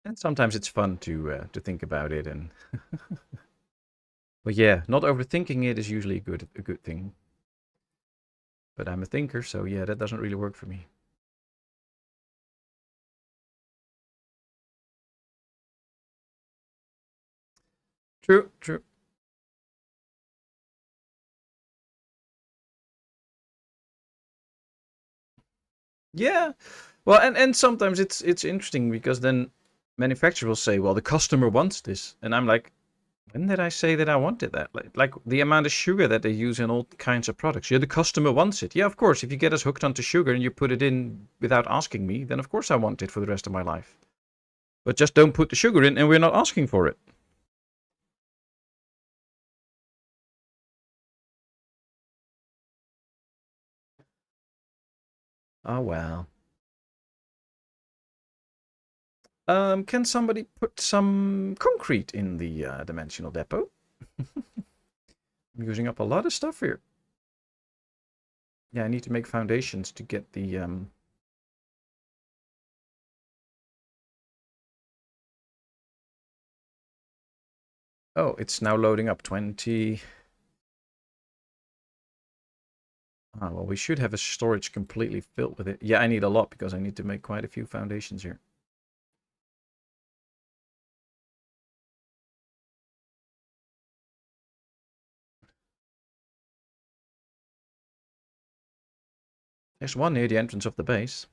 And sometimes it's fun to think about it and. But yeah, not overthinking it is usually a good thing. But I'm a thinker, so yeah, that doesn't really work for me. True, true. Yeah. Well, and sometimes it's interesting because then manufacturer will say, well, the customer wants this. And I'm like, when did I say that I wanted that? Like the amount of sugar that they use in all kinds of products. Yeah, the customer wants it. Yeah, of course. If you get us hooked onto sugar and you put it in without asking me, then of course I want it for the rest of my life. But just don't put the sugar in and we're not asking for it. Oh, well. Can somebody put some concrete in the dimensional depot? I'm using up a lot of stuff here. Yeah, I need to make foundations to get the Oh, it's now loading up 20. Ah, well, we should have a storage completely filled with it. Yeah, I need a lot because I need to make quite a few foundations here. There's one near the entrance of the base.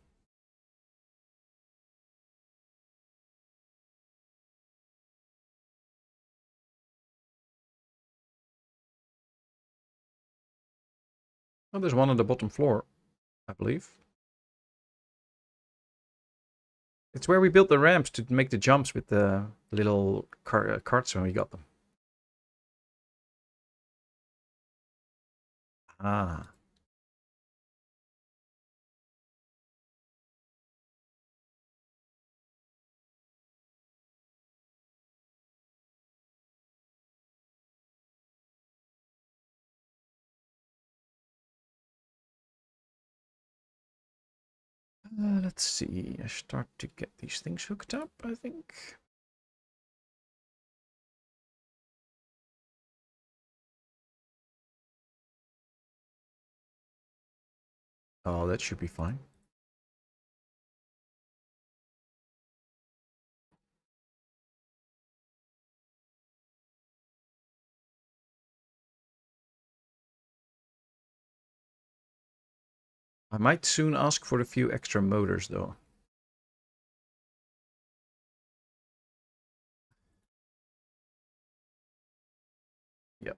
Oh, there's one on the bottom floor, I believe. It's where we built the ramps to make the jumps with the little carts when we got them. Ah. Let's see. I start to get these things hooked up, I think. Oh, that should be fine. I might soon ask for a few extra motors, though. Yep.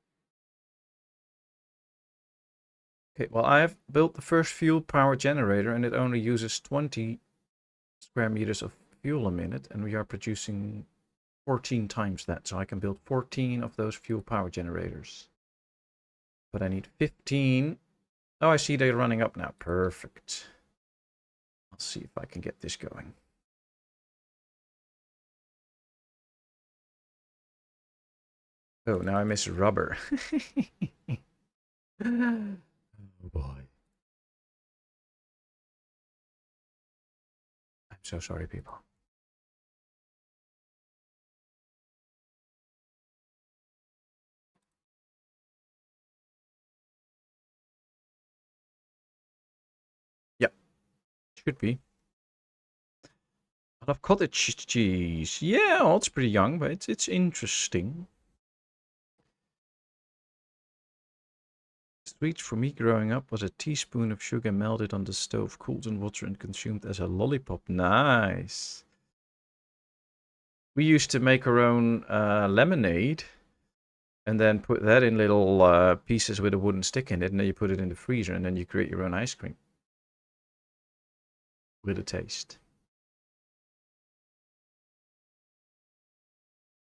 Okay, well, I have built the first fuel power generator, and it only uses 20 square meters of fuel a minute, and we are producing 14 times that, so I can build 14 of those fuel power generators. But I need 15. Oh, I see they're running up now. Perfect. I'll see if I can get this going. Oh, now I miss rubber. Oh boy. I'm so sorry, people. Should be. I love cottage cheese. Yeah, well, it's pretty young, but it's interesting. Sweet for me growing up was a teaspoon of sugar melted on the stove, cooled in water and consumed as a lollipop. Nice. We used to make our own lemonade and then put that in little pieces with a wooden stick in it, and then you put it in the freezer, and then you create your own ice cream. With a taste.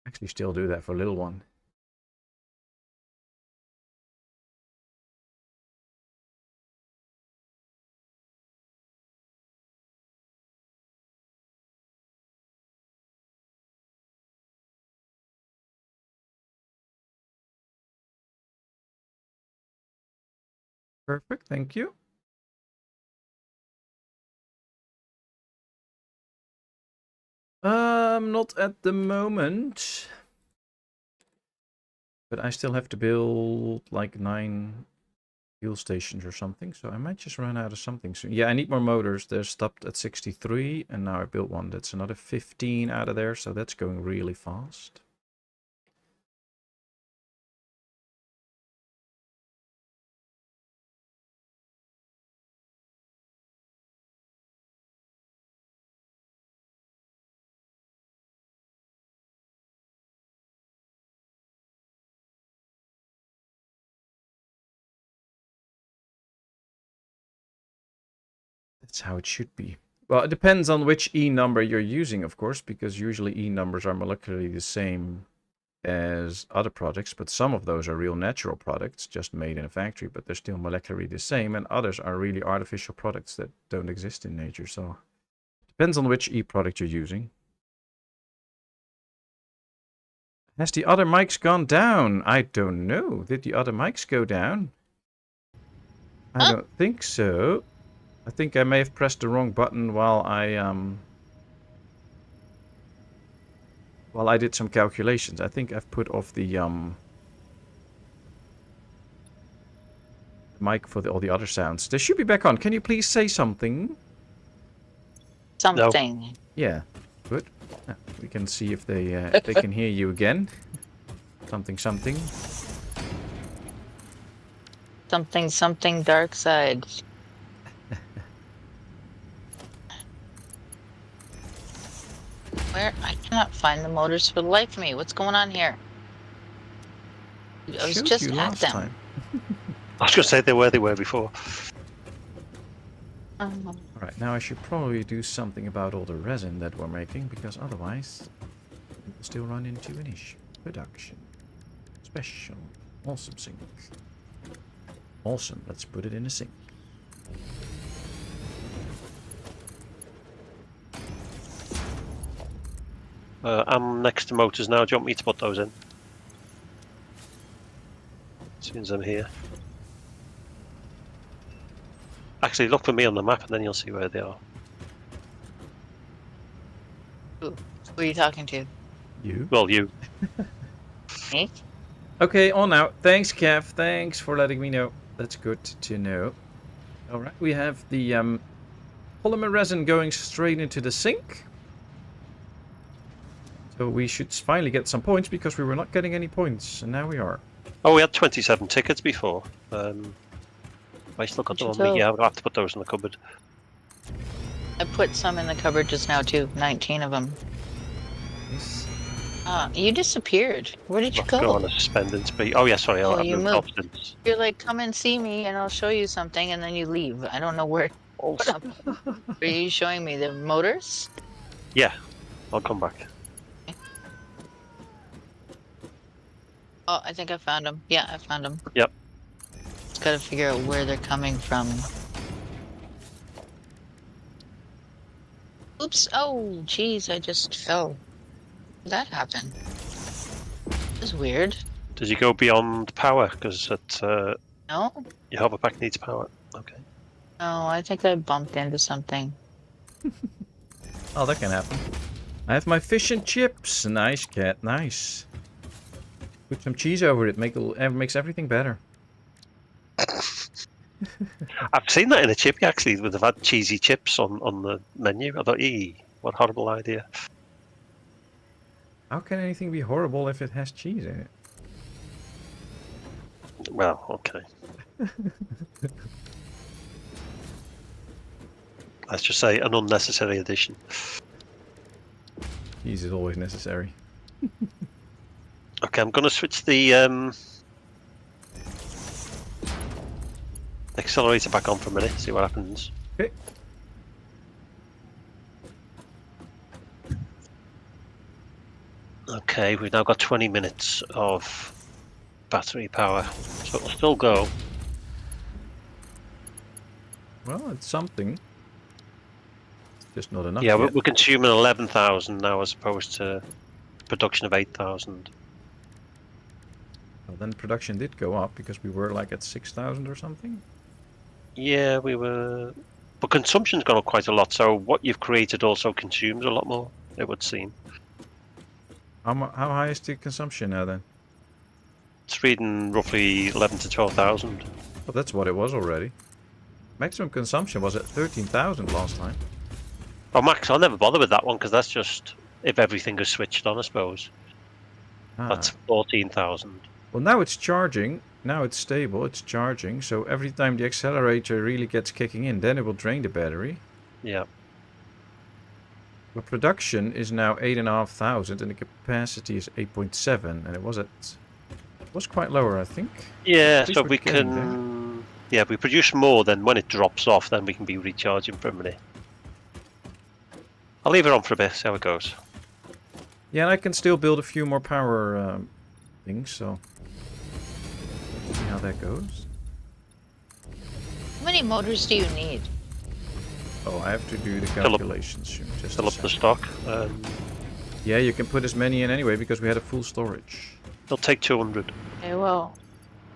Actually still do that for a little one. Perfect, thank you. Not at the moment. But I still have to build like 9 fuel stations or something, so I might just run out of something soon. Yeah, I need more motors. They're stopped at 63, and now I built one that's another 15 out of there, so that's going really fast. That's how it should be. Well, it depends on which E number you're using, of course, because usually E numbers are molecularly the same as other products, but some of those are real natural products just made in a factory, but they're still molecularly the same, and others are really artificial products that don't exist in nature. So depends on which E product you're using. Has the other mics gone down? I don't know. Did the other mics go down? I don't think so. I think I may have pressed the wrong button while I did some calculations. I think I've put off the mic for all the other sounds. They should be back on. Can you please say something? Something. No. Yeah, good. Yeah, we can see if they can hear you again. Something, something. Something, something dark side. Where? I cannot find the motors for the life of me. What's going on here? I was just at them. Time. I was going to say they were before. Alright, now I should probably do something about all the resin that we're making, because otherwise we'll still run into an issue. Production. Special. Awesome sink. Awesome, let's put it in a sink. I'm next to motors now. Do you want me to put those in? As soon as I'm here. Actually, look for me on the map and then you'll see where they are. Who are you talking to? You? Well, you. Me? Okay, on now. Thanks, Kev. Thanks for letting me know. That's good to know. Alright, we have the polymer resin going straight into the sink. So we should finally get some points, because we were not getting any points, and now we are. Oh, we had 27 tickets before. I still got them on me. Yeah, I'll have to put those in the cupboard. I put some in the cupboard just now too. 19 of them. Nice. You disappeared. Where did you go? Go on a spending spree. Oh yeah, sorry. Oh, I've you moved moved. options. You're like, come and see me, and I'll show you something, and then you leave. I don't know where. What up? Are you showing me the motors? Yeah, I'll come back. Oh, I think I found them. Yeah, I found them. Yep. Just gotta figure out where they're coming from. Oops. Oh, jeez, I just fell. That happened. This is weird. Did you go beyond power? Because No? your hover pack needs power. Okay. No, I think I bumped into something. Oh, that can happen. I have my fish and chips. Nice, cat. Nice. Put some cheese over it. Makes everything better. I've seen that in a chippy actually, where they've had cheesy chips on the menu. I thought, what a horrible idea. How can anything be horrible if it has cheese in it? Well, okay. Let's just say an unnecessary addition. Cheese is always necessary. Okay, I'm going to switch the accelerator back on for a minute, see what happens. Okay. Okay, we've now got 20 minutes of battery power, so it'll still go. Well, it's something. It's just not enough. Yeah, yet. we're consuming 11,000 now as opposed to production of 8,000. Well, then production did go up because we were like at 6,000 or something. Yeah, we were, but consumption's gone up quite a lot. So what you've created also consumes a lot more, it would seem. How high is the consumption now then? It's reading roughly 11 to 12,000. Well, that's what it was already. Maximum consumption was at 13,000 last time. Oh, max, I'll never bother with that one because that's just if everything is switched on, I suppose. That's 14,000. Well, now it's charging. Now it's stable. It's charging. So every time the accelerator really gets kicking in, then it will drain the battery. Yeah. The production is now 8,500 and the capacity is 8.7, and it was quite lower, I think. Yeah, At least so we're we getting can. Yeah, if we produce more, then when it drops off, then we can be recharging for a minute. I'll leave it on for a bit, see how it goes. Yeah, and I can still build a few more power things, so see how that goes. How many motors do you need? Oh, I have to do the Fill up- calculations. Just Fill a up the second. stock. Yeah, you can put as many in anyway because we had a full storage. It'll take 200. Okay, well,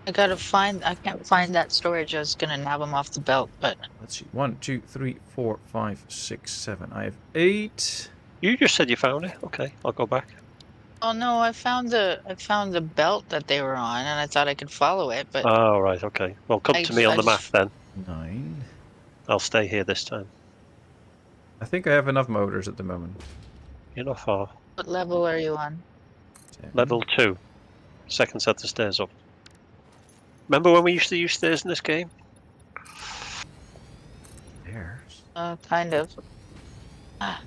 I can't find that storage. I was gonna nab them off the belt, but Let's see. 1, 2, 3, 4, 5, 6, 7. I have 8. You just said you found it. Okay, I'll go back. oh no, I found the belt that they were on, and I thought I could follow it, but Oh, right, okay. Well, come I to me just- on I the map just- then. 9. I'll stay here this time. I think I have enough motors at the moment. You're not far. what level are you on? 10. Level 2. Second set of stairs up. Remember when we used to use stairs in this game? There's. Kind of. Ah,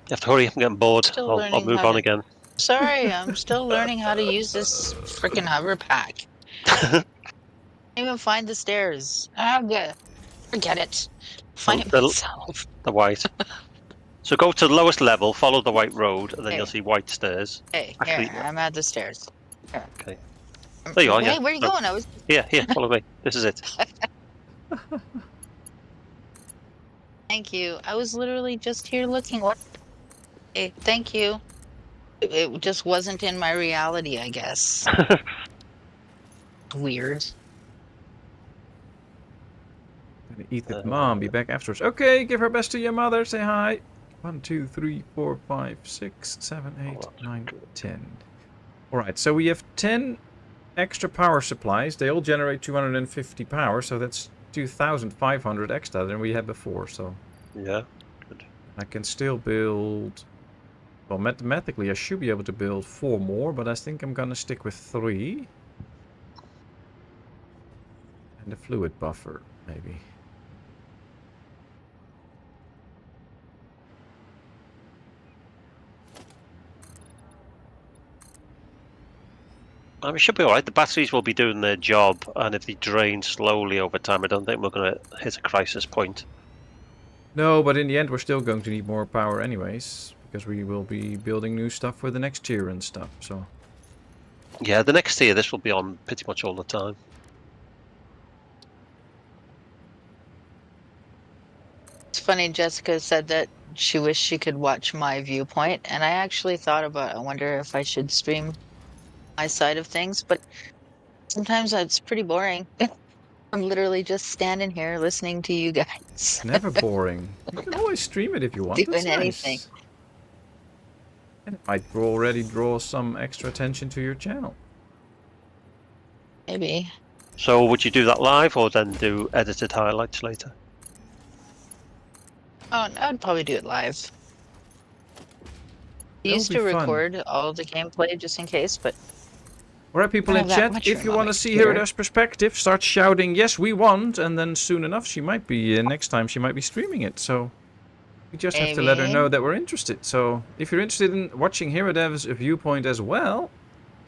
You have to hurry up, I'm getting bored. Still I'll learning move how on to- again. sorry, I'm still learning how to use this freaking hover pack. Can't even find the stairs. Forget it. Find it Well, myself. The white. So go to the lowest level, follow the white road, and then Okay. you'll see white stairs. Hey, Actually- here, I'm at the stairs. Okay. There you are, Wait, yeah. where are you No. going? I was. Here, follow me. This is it. Thank you. I was literally just here looking. What? Hey, thank you. It just wasn't in my reality, I guess. Weird. Gonna eat with mom. Be back afterwards. Okay, give her best to your mother. Say hi. 1, 2, 3, 4, 5, 6, 7, 8, 9, 10. Alright, so we have 10 extra power supplies. They all generate 250 power, so that's 2,500 extra than we had before. So Yeah. Good. I can still build. Well, mathematically, I should be able to build 4 more, but I think I'm gonna stick with 3. And a fluid buffer, maybe. We should be alright. The batteries will be doing their job, and if they drain slowly over time, I don't think we're going to hit a crisis point. No, but in the end, we're still going to need more power anyways, because we will be building new stuff for the next tier and stuff. So Yeah, the next tier, this will be on pretty much all the time. It's funny, Jessica said that she wished she could watch my viewpoint, and I actually thought about, I wonder if I should stream my side of things, but sometimes it's pretty boring. I'm literally just standing here listening to you guys. never boring. You can always stream it if you want. Doing That's anything. nice. And it might already draw some extra attention to your channel. Maybe. So would you do that live or then do edited highlights later? Oh, I'd probably do it live. I That would used be to fun. record all the gameplay just in case, but Alright, people I in don't have that chat, much if room you on want my to see computer. Heradev's perspective, start shouting, yes, we want, and then soon enough she might be, next time she might be streaming it, so we just have to let her know Maybe. that we're interested. So, if you're interested in watching Heradev's viewpoint as well,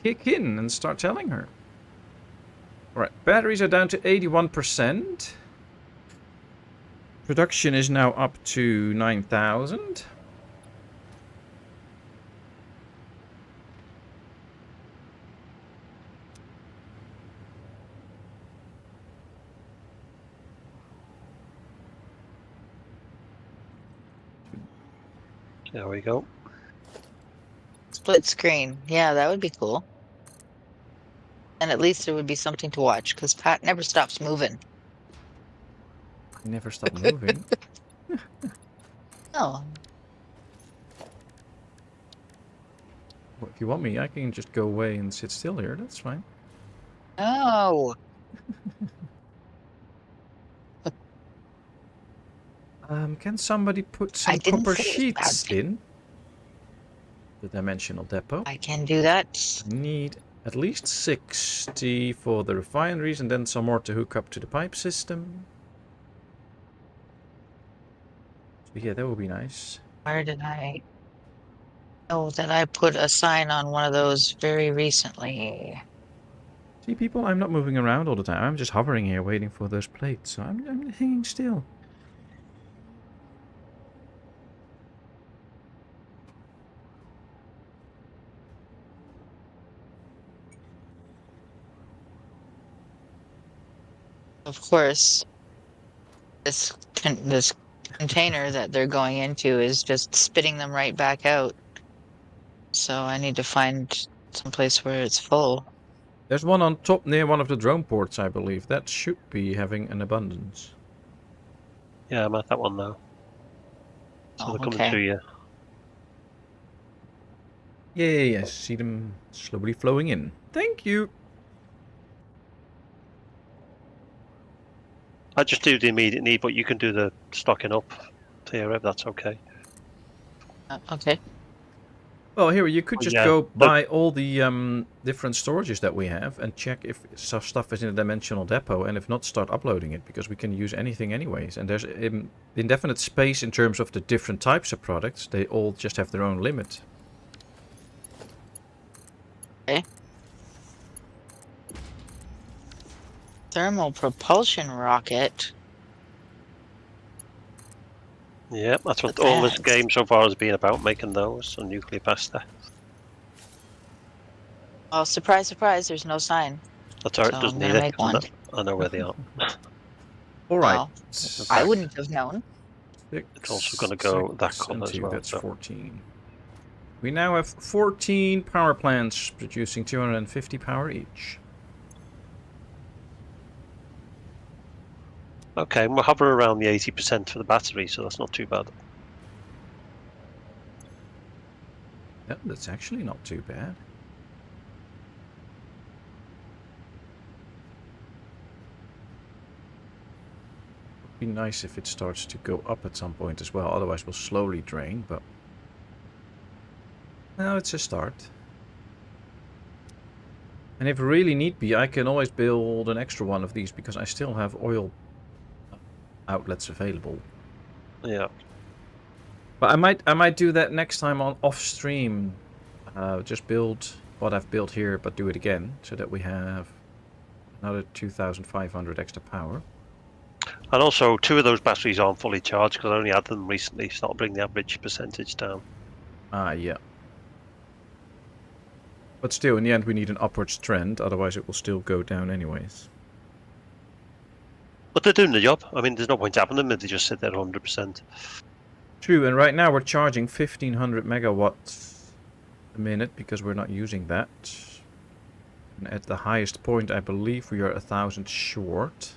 kick in and start telling her. Alright, batteries are down to 81%. Production is now up to 9,000. There we go. Split screen. Yeah, that would be cool. And at least there would be something to watch, because Pat never stops moving. I never stop moving. Oh, Well, if you want me, I can just go away and sit still here, that's fine. oh. Can somebody put some I didn't copper say it was bad sheets thing. in the dimensional depot? I can do that. Need at least 60 for the refineries and then some more to hook up to the pipe system. So yeah, that would be nice. Where did I? Oh, that I put a sign on one of those very recently. See, people, I'm not moving around all the time. I'm just hovering here waiting for those plates. So I'm hanging still. Of course, this container that they're going into is just spitting them right back out. So I need to find some place where it's full. There's one on top near one of the drone ports, I believe. That should be having an abundance. Yeah, I'm at that one now. So Oh, they're coming okay. to you. Yes, see them slowly flowing in. Thank you. I just do the immediate need, but you can do the stocking up here if that's okay. Okay. Well, here you could Oh, just yeah, go but- buy all the different storages that we have and check if stuff is in a dimensional depot, and if not, start uploading it, because we can use anything anyways. And there's indefinite space in terms of the different types of products. They all just have their own limit. Okay. Thermal propulsion rocket. Yeah, that's what What's all this that? game so far has been about, making those on nuclear pasta. Oh, surprise, surprise! There's no sign. That's alright, So doesn't I'm need gonna it. make one. I know where they are. All right. Well, I wouldn't have known. It's also gonna go that Six and colour as 2, well, that's so. 14. We now have 14 power plants producing 250 power each. Okay, we're hovering around the 80% for the battery, so that's not too bad. Yeah, that's actually not too bad. Would be nice if it starts to go up at some point as well, otherwise we'll slowly drain, but no, it's a start. And if really need be, I can always build an extra one of these, because I still have oil outlets available. Yeah. But I might do that next time on off stream. Just build what I've built here, but do it again, so that we have another 2,500 extra power. And also, 2 of those batteries aren't fully charged because I only had them recently, so that'll bring the average percentage down. Ah, yeah. But still, in the end, we need an upwards trend, otherwise it will still go down anyways. But they're doing the job. I mean, there's no point having them if they just sit there 100%. True, and right now we're charging 1,500 megawatts a minute, because we're not using that. And at the highest point, I believe we are 1,000 short.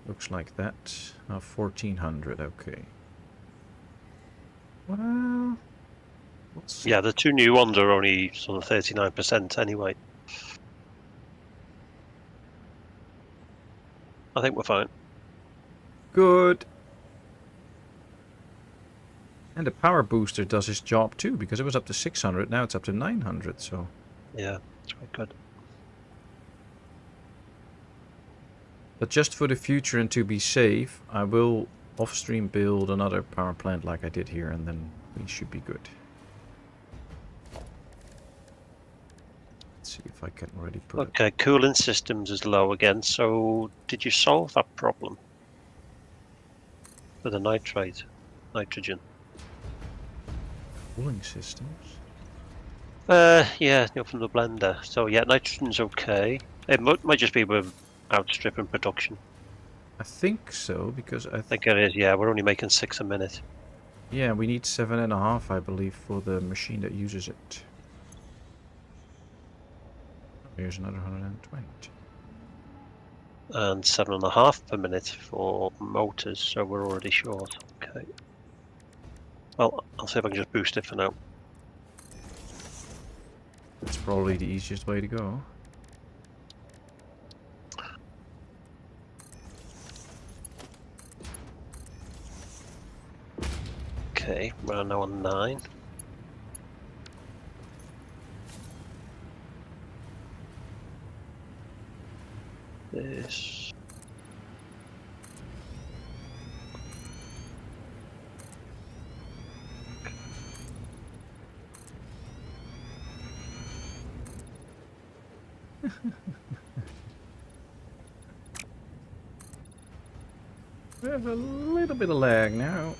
Looks like that. 1,400, okay. Well, Yeah, the 2 new ones are only sort of 39% anyway. I think we're fine. Good. And the power booster does its job too, because it was up to 600, now it's up to 900, so... Yeah, it's quite good. But just for the future and to be safe, I will off-stream build another power plant like I did here, and then we should be good. Let's see if I can already put it... Okay, cooling systems is low again, so did you solve that problem? With the nitrate, nitrogen? Cooling systems? Yeah, from the blender. So yeah, nitrogen's okay. It might just be with outstripping production. I think so, because I think it is, yeah, we're only making 6 a minute. Yeah, we need 7.5, I believe, for the machine that uses it. Here's another 120. And 7.5 per minute for motors, so we're already short. Okay. Well, I'll see if I can just boost it for now. That's probably the easiest way to go. Okay, we're now on 9. This. There's a little bit of lag now.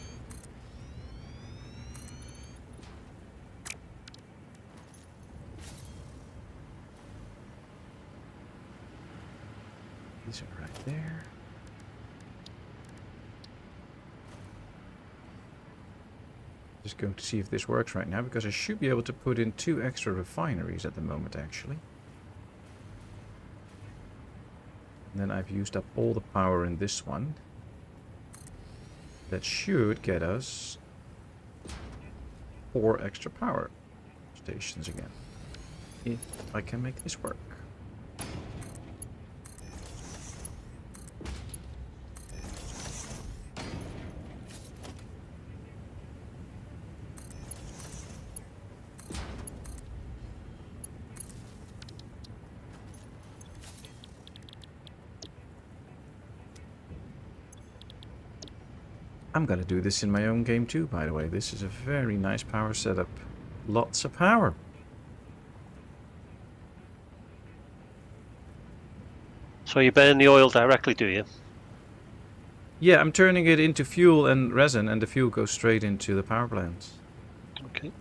These are right there. Just going to see if this works right now, because I should be able to put in 2 extra refineries at the moment, actually. And then I've used up all the power in this one. That should get us 4 extra power stations again. If I can make this work. I'm gonna do this in my own game too, by the way. This is a very nice power setup. Lots of power. So you burn the oil directly, do you? Yeah, I'm turning it into fuel and resin, and the fuel goes straight into the power plants. Okay.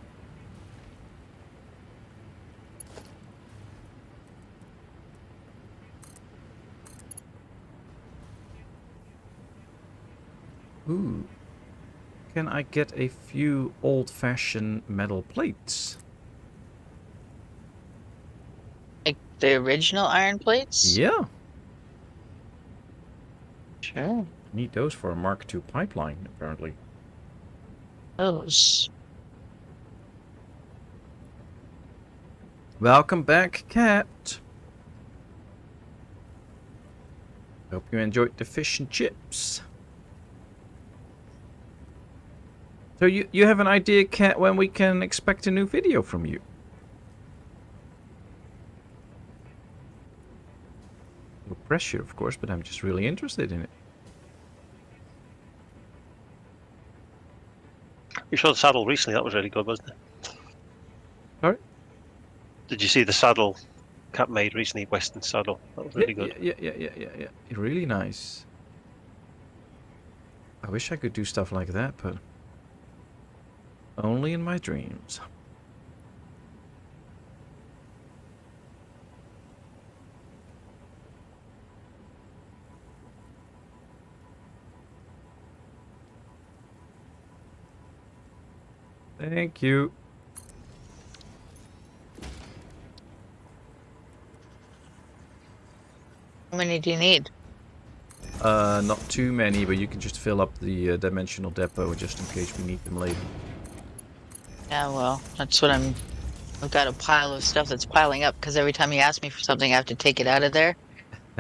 Ooh. Can I get a few old-fashioned metal plates? Like the original iron plates? Yeah. Sure. Need those for a Mark II pipeline, apparently. Those. Welcome back, Cat. Hope you enjoyed the fish and chips. So you have an idea, Cat, when we can expect a new video from you? No pressure, of course, but I'm just really interested in it. You saw the saddle recently, that was really good, wasn't it? Sorry? Did you see the saddle Cat made recently, Western saddle? That was really good. Yeah. Really nice. I wish I could do stuff like that, but only in my dreams. Thank you. How many do you need? Not too many, but you can just fill up the dimensional depot just in case we need them later. Yeah, well, that's what I've got a pile of stuff that's piling up because every time you ask me for something, I have to take it out of there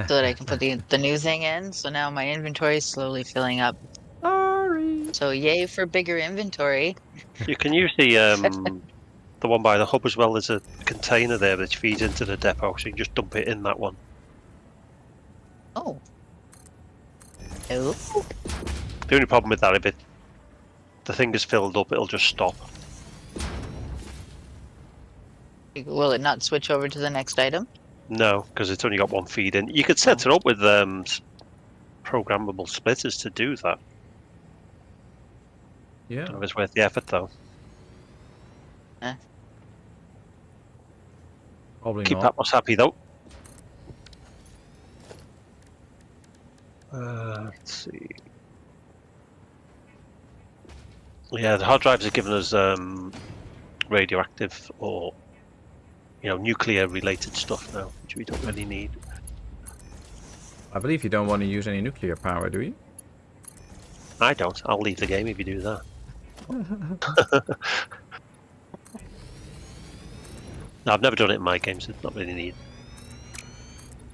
so that I can put the new thing in. So now my inventory is slowly filling up. Sorry. So yay for bigger inventory. You can use the one by the hub as well. There's a container there that feeds into the depot, so you can just dump it in that one. Oh. Oh. The only problem with that, if the thing is filled up, it'll just stop. Will it not switch over to the next item? No, because it's only got one feed in. You could set it up with programmable splitters to do that. Yeah. I don't know if it's worth the effort though. Probably Keep not. Patmos happy though. Let's see. Yeah, the hard drives are giving us radioactive or nuclear related stuff now, which we don't really need. I believe you don't want to use any nuclear power, do you? I don't. I'll leave the game if you do that. No, I've never done it in my games. It's not really needed.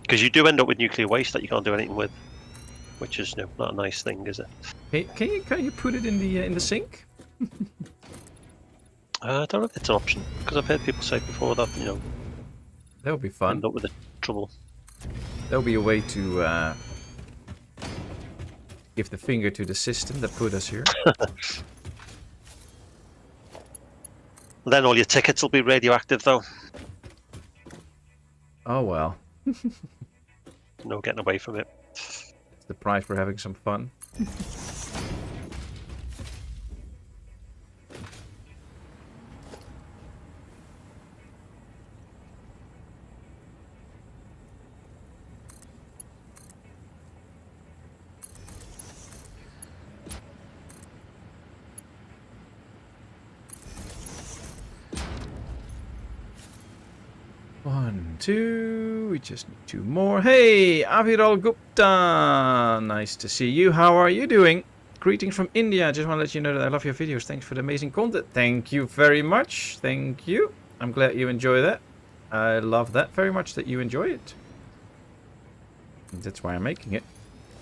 Because you do end up with nuclear waste that you can't do anything with, which is not a nice thing, is it? Can you put it in the sink? I don't know if it's an option, because I've heard people say before that That would be fun. end up with the trouble. That would be a way to give the finger to the system that put us here. Then all your tickets will be radioactive, though. Oh well. No getting away from it. It's the price for having some fun. One, two, we just need two more. Hey, Aviral Gupta, nice to see you. How are you doing? Greetings from India. Just want to let you know that I love your videos. Thanks for the amazing content. Thank you very much. Thank you. I'm glad you enjoy that. I love that very much that you enjoy it. And that's why I'm making it.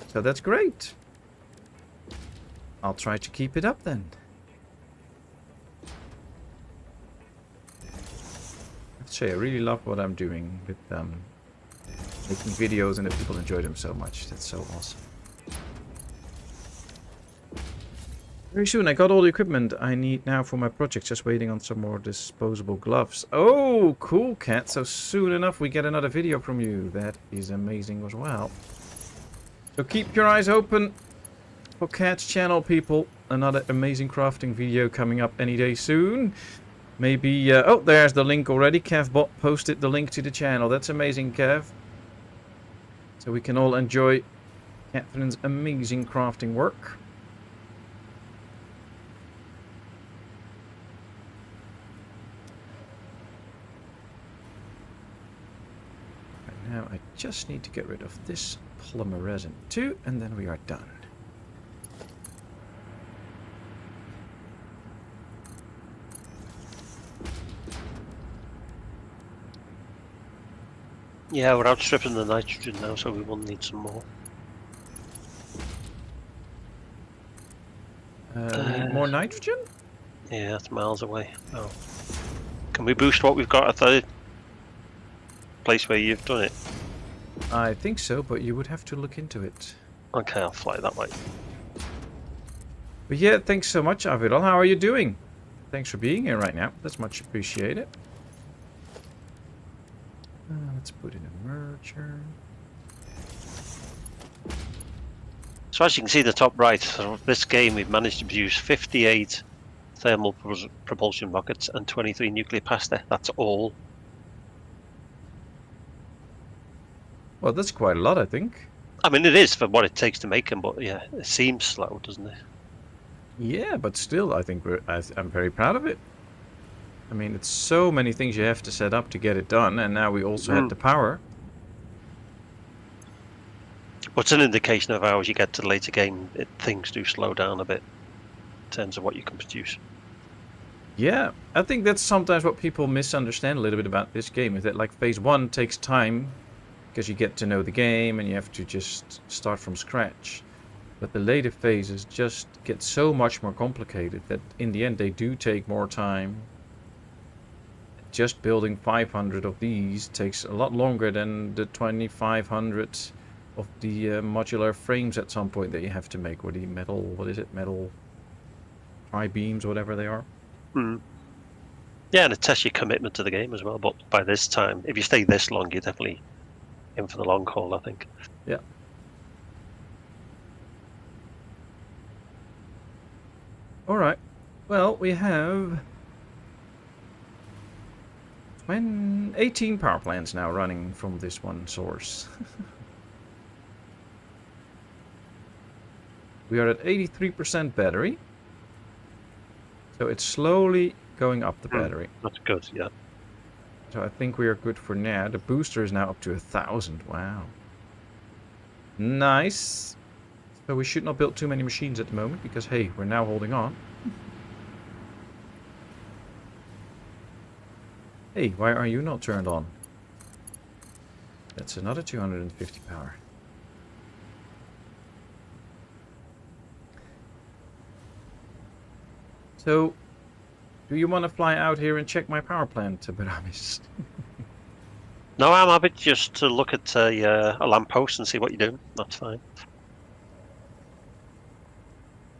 So that's great. I'll try to keep it up then. I really love what I'm doing with making videos and that people enjoy them so much. That's so awesome. Very soon I got all the equipment I need now for my project. Just waiting on some more disposable gloves. Oh, cool, Cat. So soon enough we get another video from you. That is amazing as well. So keep your eyes open for Cat's channel, people. Another amazing crafting video coming up any day soon. Maybe, oh, there's the link already. KevBot posted the link to the channel. That's amazing, Kev. So we can all enjoy Catherine's amazing crafting work. Right now I just need to get rid of this polymer resin too, and then we are done. Yeah, we're outstripping the nitrogen now, so we will need some more. We need more nitrogen? Yeah, that's miles away. Oh. Can we boost what we've got at the place where you've done it? I think so, but you would have to look into it. Okay, I'll fly that way. But yeah, thanks so much, Aviral. How are you doing? Thanks for being here right now. That's much appreciated. Let's put in a merger. So as you can see in the top right, for this game we've managed to produce 58 thermal propulsion rockets and 23 nuclear pasta. That's all. Well, that's quite a lot, I think. I mean, it is for what it takes to make them, but yeah, it seems slow, doesn't it? Yeah, but still, I think I'm very proud of it. I mean, it's so many things you have to set up to get it done, and now we also had the power. What's an indication of how, as you get to the later game, things do slow down a bit in terms of what you can produce. Yeah, I think that's sometimes what people misunderstand a little bit about this game, is that like phase 1 takes time because you get to know the game and you have to just start from scratch. But the later phases just get so much more complicated that in the end they do take more time. Just building 500 of these takes a lot longer than the 2500 of the modular frames at some point that you have to make, or the metal, what is it, metal tri-beams, whatever they are. Yeah, and it tests your commitment to the game as well. But by this time, if you stay this long, you're definitely in for the long haul, I think. Yeah. Alright. Well, we have 18 power plants now running from this one source. We are at 83% battery. So it's slowly going up the battery. That's good, yeah. So I think we are good for now. The booster is now up to 1,000. Wow. Nice. So we should not build too many machines at the moment because, hey, we're now holding on. Hey, why are you not turned on? That's another 250 power. So, do you want to fly out here and check my power plant, Burramys? No, I'm happy just to look at a lamppost and see what you're doing. That's fine.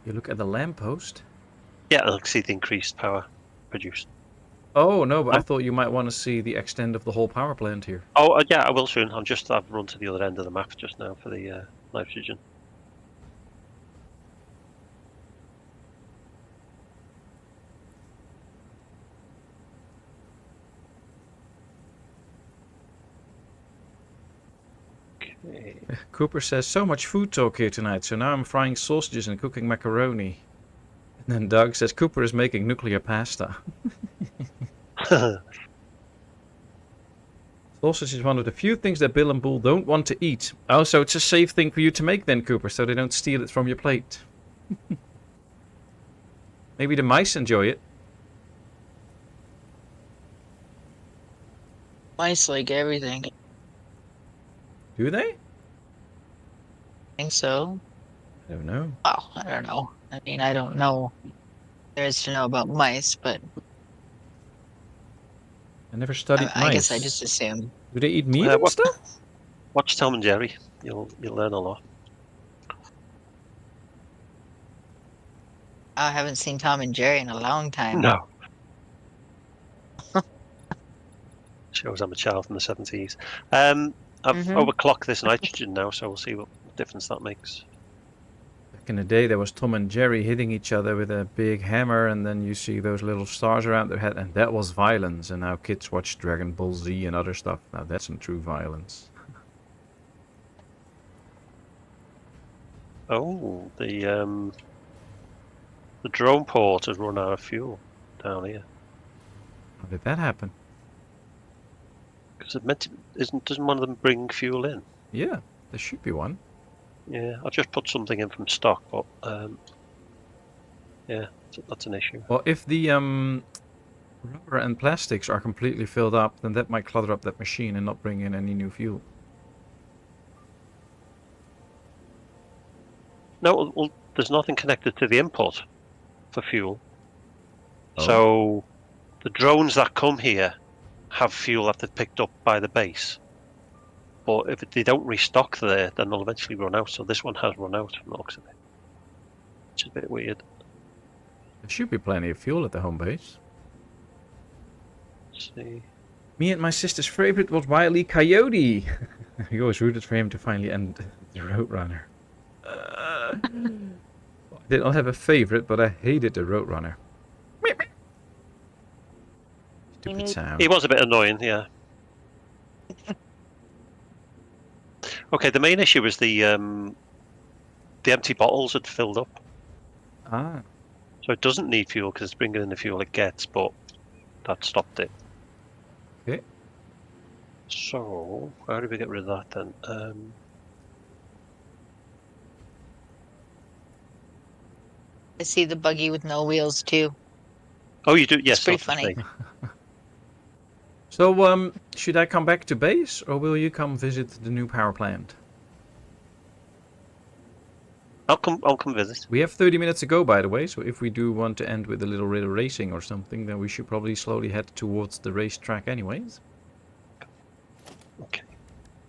You look at the lamppost? Yeah, and I can see the increased power produced. Oh, no, but I thought you might want to see the extent of the whole power plant here. Oh, yeah, I will soon. I've run to the other end of the map just now for the nitrogen. Okay. Cooper says, so much food talk here tonight, so now I'm frying sausages and cooking macaroni. And then Doug says, Cooper is making nuclear pasta. Sausage is one of the few things that Bill and Bull don't want to eat. Oh, so it's a safe thing for you to make then, Cooper, so they don't steal it from your plate. Maybe the mice enjoy it. Mice like everything. Do they? I think so. I don't know. Well, I don't know. I mean, I don't know. There is to know about mice, but I never studied mice. I guess I just assume. Do they eat meat and stuff? Watch Tom and Jerry. You'll learn a lot. I haven't seen Tom and Jerry in a long time. No. Shows I'm a child from the 70s. I've overclocked this nitrogen now, so we'll see what difference that makes. Back in the day, there was Tom and Jerry hitting each other with a big hammer, and then you see those little stars around their head, and that was violence. And now kids watch Dragon Ball Z and other stuff. Now that's some true violence. Oh, the drone port has run out of fuel down here. How did that happen? Because it meant to, doesn't one of them bring fuel in? Yeah, there should be one. Yeah, I just put something in from stock, but yeah, that's an issue. Well, if the rubber and plastics are completely filled up, then that might clutter up that machine and not bring in any new fuel. No, well, there's nothing connected to the input for fuel. Oh. So the drones that come here have fuel that they've picked up by the base. But if they don't restock there, then they'll eventually run out. So this one has run out from the looks of it. Which is a bit weird. There should be plenty of fuel at the home base. Let's see. Me and my sister's favorite was Wile E. Coyote. We always rooted for him to finally end the Roadrunner. I did not have a favorite, but I hated the Roadrunner. Stupid sound. He was a bit annoying, yeah. Okay, the main issue was the empty bottles had filled up. Ah. So it doesn't need fuel because it's bringing in the fuel it gets, but that stopped it. Okay. So, how do we get rid of that then? I see the buggy with no wheels too. Oh, you do? Yes. It's pretty that's funny. me. So, should I come back to base, or will you come visit the new power plant? I'll come visit. We have 30 minutes to go, by the way, so if we do want to end with a little bit of racing or something, then we should probably slowly head towards the racetrack anyways. Okay.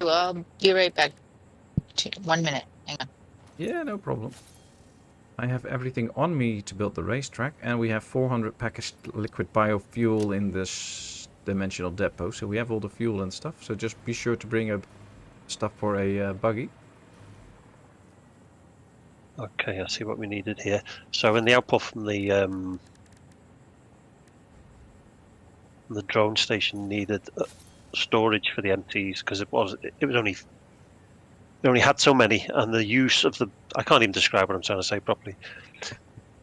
Well, I'll be right back. 1 minute. Hang on. Yeah, no problem. I have everything on me to build the racetrack, and we have 400 packaged liquid biofuel in this dimensional depot, so we have all the fuel and stuff, so just be sure to bring up stuff for a buggy. Okay, I see what we needed here. So in the output from the drone station needed storage for the MTs because it was only they only had so many, and the use of I can't even describe what I'm trying to say properly.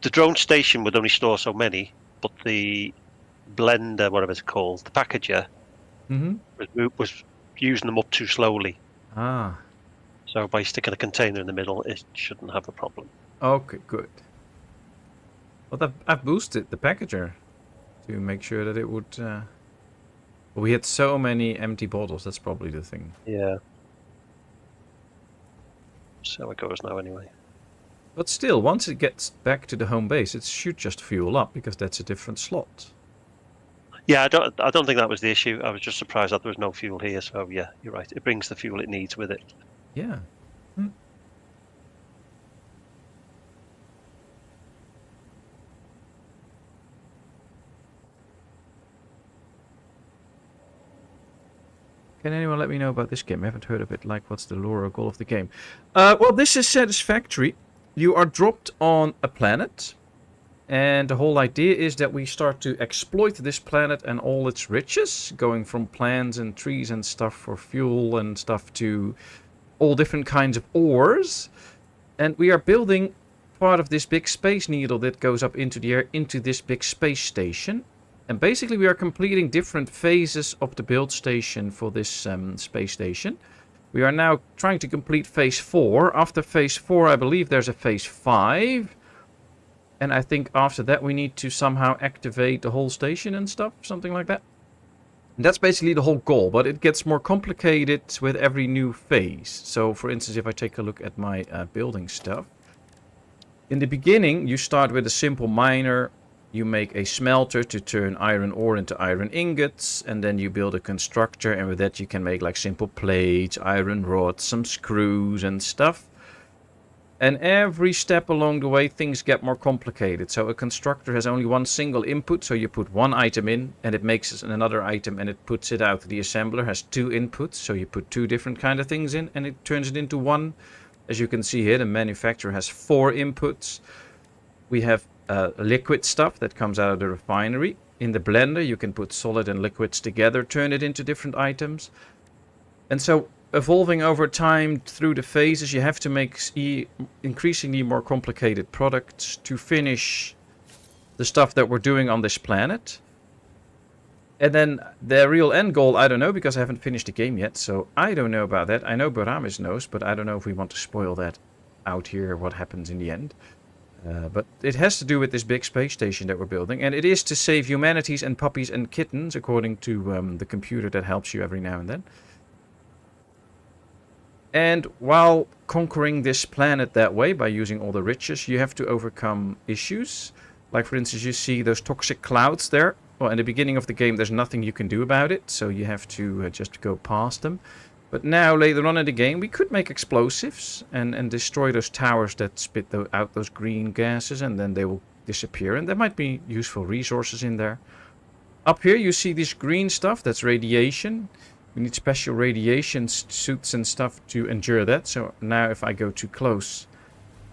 The drone station would only store so many, but the blender, whatever it's called, the packager, was using them up too slowly. Ah. So by sticking a container in the middle, it shouldn't have a problem. Okay, good. Well, I've boosted the packager to make sure that it would... We had so many empty bottles, that's probably the thing. Yeah. So it goes now anyway. But still, once it gets back to the home base, it should just fuel up, because that's a different slot. Yeah, I don't think that was the issue. I was just surprised that there was no fuel here. So yeah, you're right. It brings the fuel it needs with it. Yeah. Can anyone let me know about this game? I haven't heard of it. Like, what's the lore or goal of the game? Well, this is Satisfactory. You are dropped on a planet. And the whole idea is that we start to exploit this planet and all its riches. Going from plants and trees and stuff for fuel and stuff to all different kinds of ores. And we are building part of this big space needle that goes up into the air into this big space station. And basically we are completing different phases of the build station for this space station. We are now trying to complete phase 4. After phase 4 I believe there's a phase 5. And I think after that we need to somehow activate the whole station and stuff. Something like that. And that's basically the whole goal. But it gets more complicated with every new phase. So for instance, if I take a look at my building stuff. In the beginning you start with a simple miner. You make a smelter to turn iron ore into iron ingots. And then you build a constructor. And with that you can make like simple plates, iron rods, some screws and stuff. And every step along the way things get more complicated. So a constructor has only one single input. So you put one item in and it makes another item and it puts it out. The assembler has 2 inputs. So you put 2 different kind of things in and it turns it into one. As you can see here, the manufacturer has 4 inputs. We have liquid stuff that comes out of the refinery. In the blender you can put solid and liquids together, turn it into different items. And so evolving over time through the phases, you have to make increasingly more complicated products to finish the stuff that we're doing on this planet. And then the real end goal, I don't know, because I haven't finished the game yet, so I don't know about that. I know Burramys knows, but I don't know if we want to spoil that out here, what happens in the end. But it has to do with this big space station that we're building, and it is to save humanities and puppies and kittens, according to the computer that helps you every now and then. And while conquering this planet that way, by using all the riches, you have to overcome issues. Like, for instance, you see those toxic clouds there. Well, in the beginning of the game, there's nothing you can do about it, so you have to just go past them. But now, later on in the game, we could make explosives and destroy those towers that spit out those green gases, and then they will disappear. And there might be useful resources in there. Up here, you see this green stuff, that's radiation. We need special radiation suits and stuff to endure that. So now if I go too close,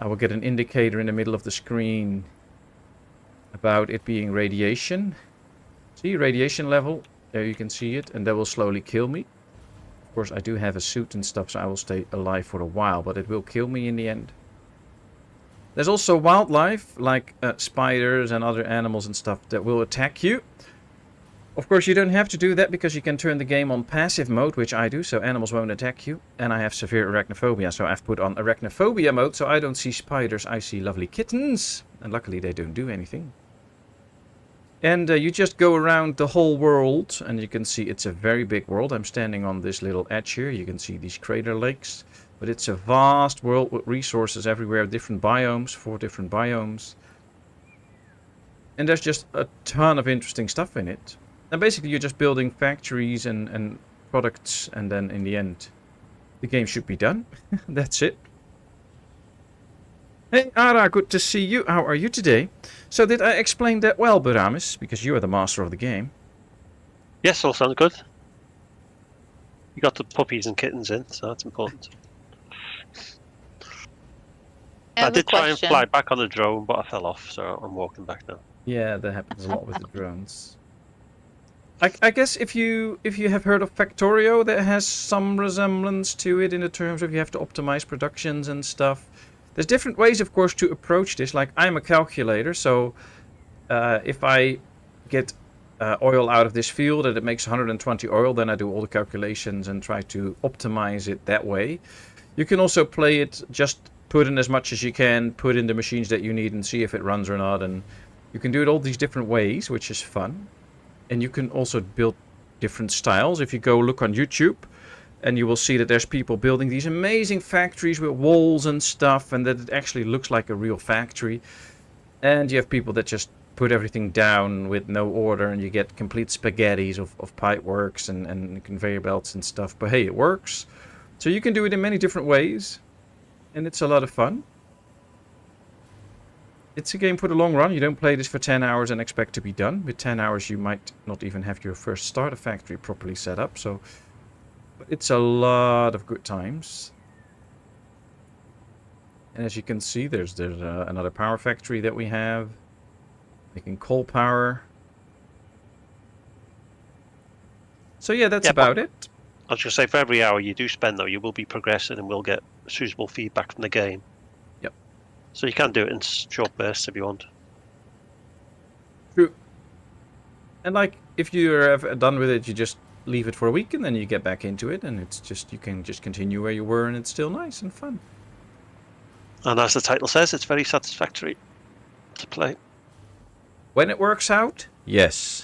I will get an indicator in the middle of the screen about it being radiation. See, radiation level. There you can see it, and that will slowly kill me. Of course, I do have a suit and stuff, so I will stay alive for a while, but it will kill me in the end. There's also wildlife, like spiders and other animals and stuff that will attack you. Of course, you don't have to do that because you can turn the game on passive mode, which I do, so animals won't attack you. And I have severe arachnophobia, so I've put on arachnophobia mode, so I don't see spiders, I see lovely kittens. And luckily they don't do anything. And you just go around the whole world, and you can see it's a very big world. I'm standing on this little edge here. You can see these crater lakes. But it's a vast world with resources everywhere, different biomes, 4 different biomes. And there's just a ton of interesting stuff in it. And basically you're just building factories and products, and then in the end, the game should be done. That's it. Hey Ara, good to see you. How are you today? So did I explain that well, Burramys? Because you are the master of the game. Yes, all sounds good. You got the puppies and kittens in, so that's important. I did try and fly back on the drone, but I fell off, so I'm walking back now. Yeah, that happens a lot with the drones. I guess if you have heard of Factorio, that has some resemblance to it in the terms of you have to optimize productions and stuff. There's different ways, of course, to approach this. Like, I'm a calculator, so if I get oil out of this field and it makes 120 oil, then I do all the calculations and try to optimize it that way. You can also play it, just put in as much as you can, put in the machines that you need and see if it runs or not. And you can do it all these different ways, which is fun. And you can also build different styles. If you go look on YouTube, and you will see that there's people building these amazing factories with walls and stuff, and that it actually looks like a real factory. And you have people that just put everything down with no order, and you get complete spaghettis of pipeworks and conveyor belts and stuff. But hey, it works. So you can do it in many different ways, and it's a lot of fun. It's a game for the long run. You don't play this for 10 hours and expect to be done. With 10 hours you might not even have your first starter factory properly set up, so it's a lot of good times. And as you can see, there's another power factory that we have, making coal power. So yeah, that's about it. I was going to say, for every hour you do spend, though, you will be progressing and will get suitable feedback from the game. Yep. So you can do it in short bursts if you want. True. And like, if you're done with it, you just leave it for a week and then you get back into it, and it's just, you can just continue where you were, and it's still nice and fun. And as the title says, it's very satisfactory to play. When it works out, yes.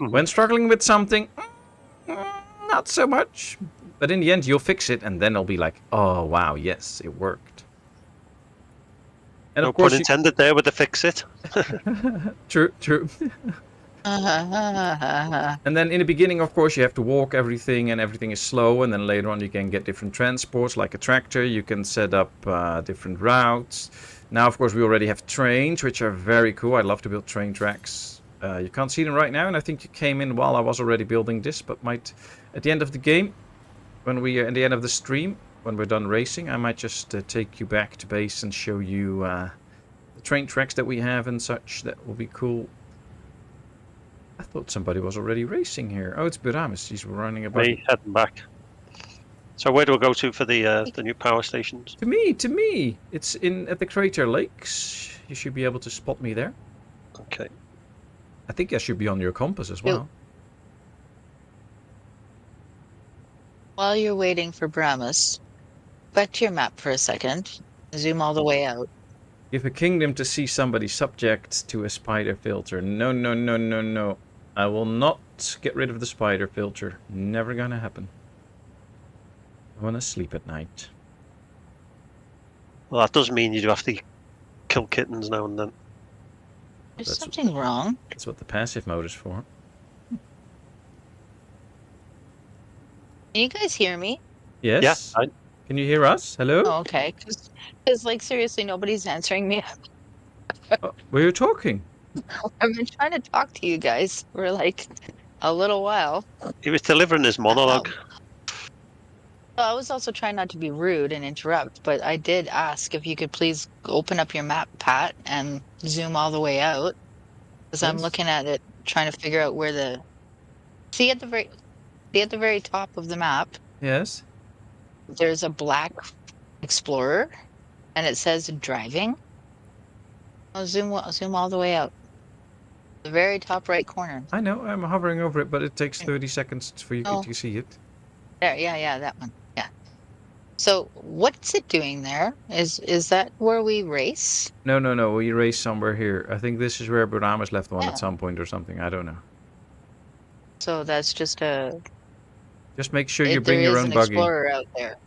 When struggling with something, not so much. But in the end, you'll fix it, and then it'll be like, oh wow, yes, it worked. And no of course, pun intended there with the fix it. True, true. And then in the beginning, of course, you have to walk everything, and everything is slow. And then later on, you can get different transports, like a tractor. You can set up different routes. Now, of course, we already have trains, which are very cool. I love to build train tracks. You can't see them right now, and I think you came in while I was already building this, but might at the end of the game, when we are at the end of the stream, when we're done racing, I might just take you back to base and show you the train tracks that we have and such. That will be cool. I thought somebody was already racing here. Oh, it's Burramys. He's running about. Me heading back. So where do we go to for the new power stations? To me. It's at the Crater Lakes. You should be able to spot me there. Okay. I think I should be on your compass as well. While you're waiting for Burramys, back to your map for a second. Zoom all the way out. Give a kingdom to see somebody subject to a spider filter. No, no, no, no, no. I will not get rid of the spider filter. Never gonna happen. I want to sleep at night. Well, that does mean you do have to kill kittens now and then. There's something wrong. That's what the passive mode is for. Can you guys hear me? Yes. Yeah. Can you hear us? Hello? Oh, okay. Because, like, seriously, nobody's answering me. Were you talking? I've been trying to talk to you guys for, like, a little while. He was delivering his monologue. Well, I was also trying not to be rude and interrupt, but I did ask if you could please open up your map, Pat, and zoom all the way out. Because I'm looking at it, trying to figure out where the... See at the very top of the map? Yes. There's a black Explorer, and it says driving. I'll zoom all the way out. The very top right corner. I know, I'm hovering over it, but it takes 30 seconds for you to see it. There, yeah, that one. Yeah. So what's it doing there? Is that where we race? No, no, no. We race somewhere here. I think this is where Burramys left one Yeah. at some point or something. I don't know. So that's just a. Just make sure you There bring your is own an buggy. explorer out there.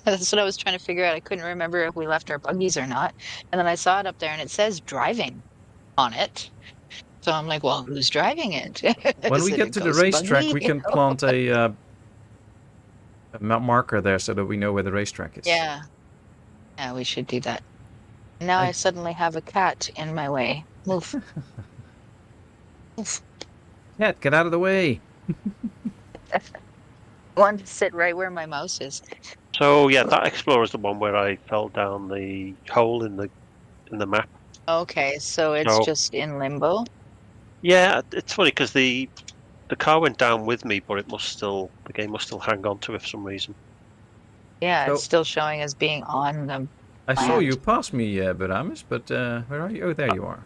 That's what I was trying to figure out. I couldn't remember if we left our buggies or not. And then I saw it up there and it says driving on it. So I'm like, well, who's driving it? When Is we it a get to the ghost racetrack, buggy? we can plant a marker there so that we know where the racetrack is. Yeah. Yeah, we should do that. Now I suddenly have a cat in my way. Move. Move. Cat, get out of the way. Want to sit right where my mouse is. So yeah, that explorer is the one where I fell down the hole in the map. Okay, so it's So- just in limbo. Yeah, it's funny because the car went down with me, but the game must still hang on to it for some reason. Yeah, So- it's still showing as being on the. I saw Plant. you pass me, Burramys, but where are you? Oh, there you are.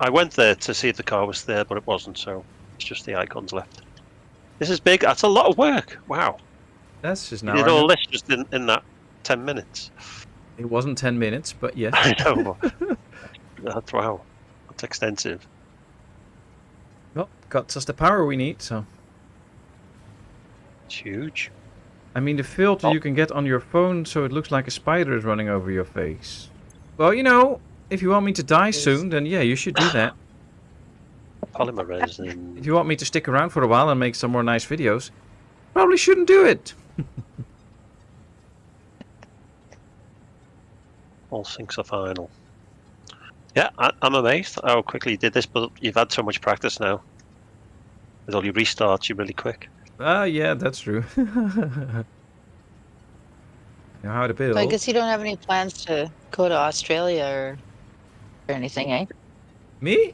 I went there to see if the car was there, but it wasn't. So it's just the icons left. This is big. That's a lot of work. Wow. That's just You now. did all this just in that 10 minutes. It wasn't 10 minutes, but yes. I know. That's wow. That's extensive. Well, got us the power we need, so. It's huge. I mean, the filter you can get on your phone so it looks like a spider is running over your face. Well, you know, if you want me to die soon, then yeah, you should do that. Polymer resin. If you want me to stick around for a while and make some more nice videos, probably shouldn't do it. All syncs are final. Yeah, I'm amazed how quickly you did this, but you've had so much practice now. With all your restarts, you're really quick. Ah, yeah, that's true. Know how to build. I guess you don't have any plans to go to Australia or anything, eh? Me?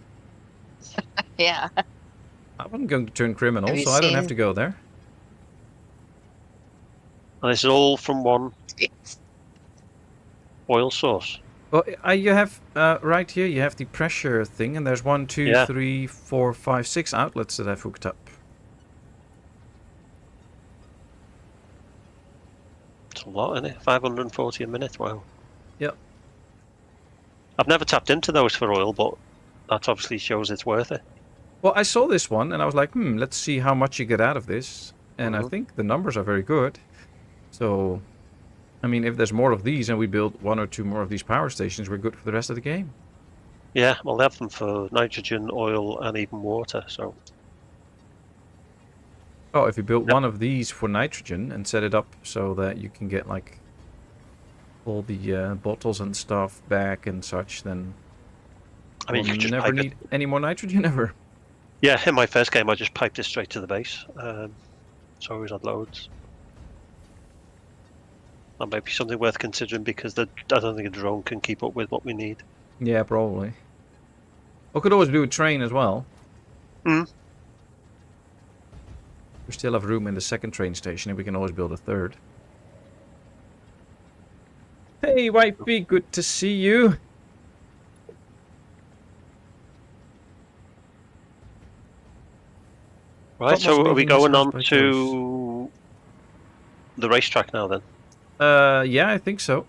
Yeah. I wasn't going to turn criminal, Have you so I don't have seen- to go there. And this is all from one oil source. Well, you have right here. You have the pressure thing, and there's 1, 2, Yeah. 3, 4, 5, 6 outlets that I've hooked up. It's a lot, isn't it? 540 a minute. Wow. Yep. I've never tapped into those for oil, but that obviously shows it's worth it. Well, I saw this one, and I was like, let's see how much you get out of this. And I think the numbers are very good. So, I mean, if there's more of these, and we build 1 or 2 more of these power stations, we're good for the rest of the game. Yeah, well, they have them for nitrogen, oil, and even water. So Oh, if you built Yep. one of these for nitrogen and set it up so that you can get like all the bottles and stuff back and such, then I mean, you we'll could just never pipe need it. any more nitrogen ever. Yeah, in my first game, I just piped it straight to the base. So I always had loads. That might be something worth considering because I don't think a drone can keep up with what we need. Yeah, probably. We could always do a train as well. Hmm. We still have room in the second train station, and we can always build a third. Hey, Wifey, good to see you. Right, Patmos so are we leaving his going house on by to the racetrack now then? Yeah, I think so.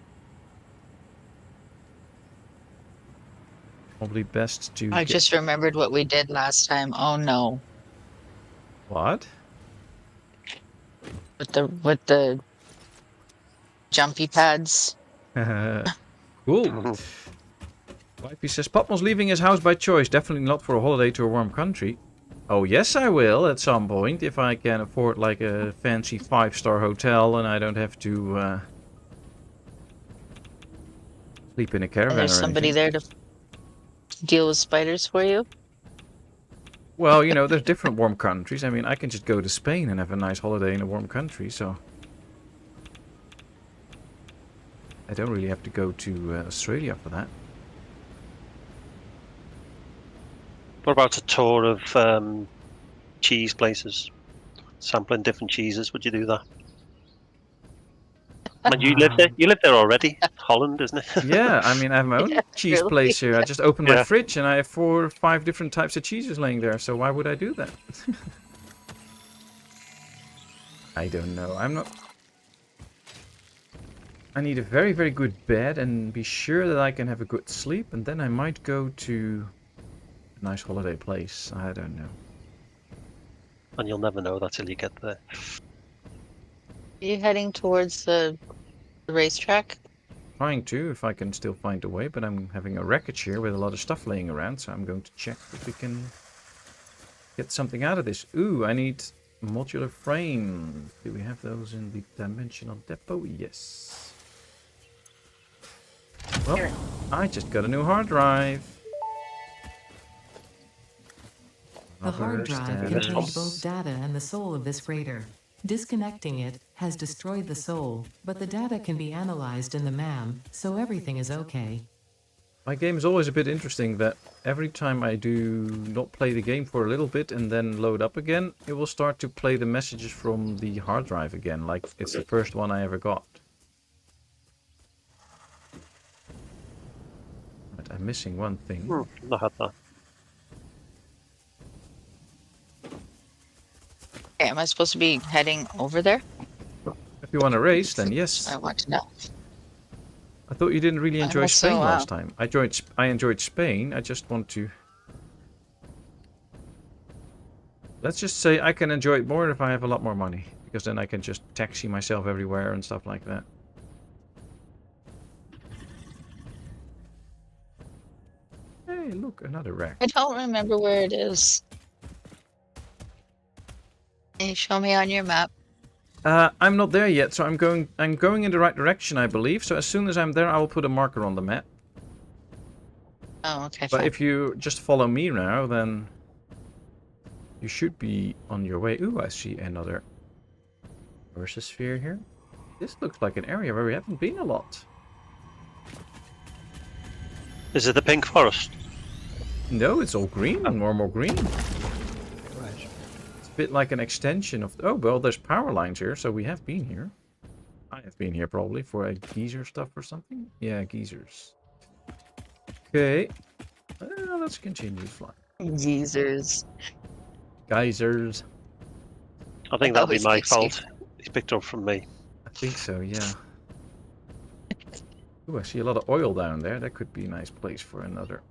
Probably best to I get- just remembered what we did last time. Oh no. What? With the jumpy pads. Cool. Wifey says, Patmos leaving his house by choice. Definitely not for a holiday to a warm country. Oh, yes, I will at some point if I can afford like a fancy 5-star hotel and I don't have to sleep in a caravan And there's or somebody anything. there to deal with spiders for you. Well, you know, there's different warm countries. I mean, I can just go to Spain and have a nice holiday in a warm country, so I don't really have to go to Australia for that. What about a tour of cheese places? Sampling different cheeses, would you do that? And you live there? You live there already? Holland, isn't it? Yeah, I mean, I have my own Yeah, cheese really. place here. I just opened my Yeah. fridge and I have 4 or 5 different types of cheeses laying there, so why would I do that? I don't know. I'm not I need a very, very good bed and be sure that I can have a good sleep, and then I might go to a nice holiday place. I don't know. And you'll never know that till you get there. Are you heading towards the racetrack? Trying to, if I can still find a way, but I'm having a wreckage here with a lot of stuff laying around, so I'm going to check if we can get something out of this. Ooh, I need modular frame. Do we have those in the dimensional depot? Yes. Well, I just got a new hard drive. The hard drive Standard. contained both data and the soul of this freighter. Disconnecting it has destroyed the soul, but the data can be analyzed in the MAM, so everything is okay. My game is always a bit interesting that every time I do not play the game for a little bit and then load up again, it will start to play the messages from the hard drive again, like it's the first one I ever got. But I'm missing one thing. I had that. Okay, am I supposed to be heading over there? If you want to race, then yes. I want to know. I thought you didn't really I enjoy must Spain so, last time. I enjoyed Spain. I just want to... Let's just say I can enjoy it more if I have a lot more money. Because then I can just taxi myself everywhere and stuff like that. Hey, look, another wreck. I don't remember where it is. Can you show me on your map? I'm not there yet, so I'm going in the right direction, I believe. So as soon as I'm there, I will put a marker on the map. Oh, okay. But Fine. if you just follow me now, then you should be on your way. Ooh, I see another Ursa sphere here. This looks like an area where we haven't been a lot. Is it the pink forest? No, it's all green, normal green. It's a bit like an extension of... Oh, well, there's power lines here, so we have been here. I have been here probably for a geyser stuff or something. Yeah, geysers. Okay. Let's continue flying. Geezers. Geysers. I think that'll be Always my makes you- fault. He's picked up from me. I think so, yeah. Ooh, I see a lot of oil down there. That could be a nice place for another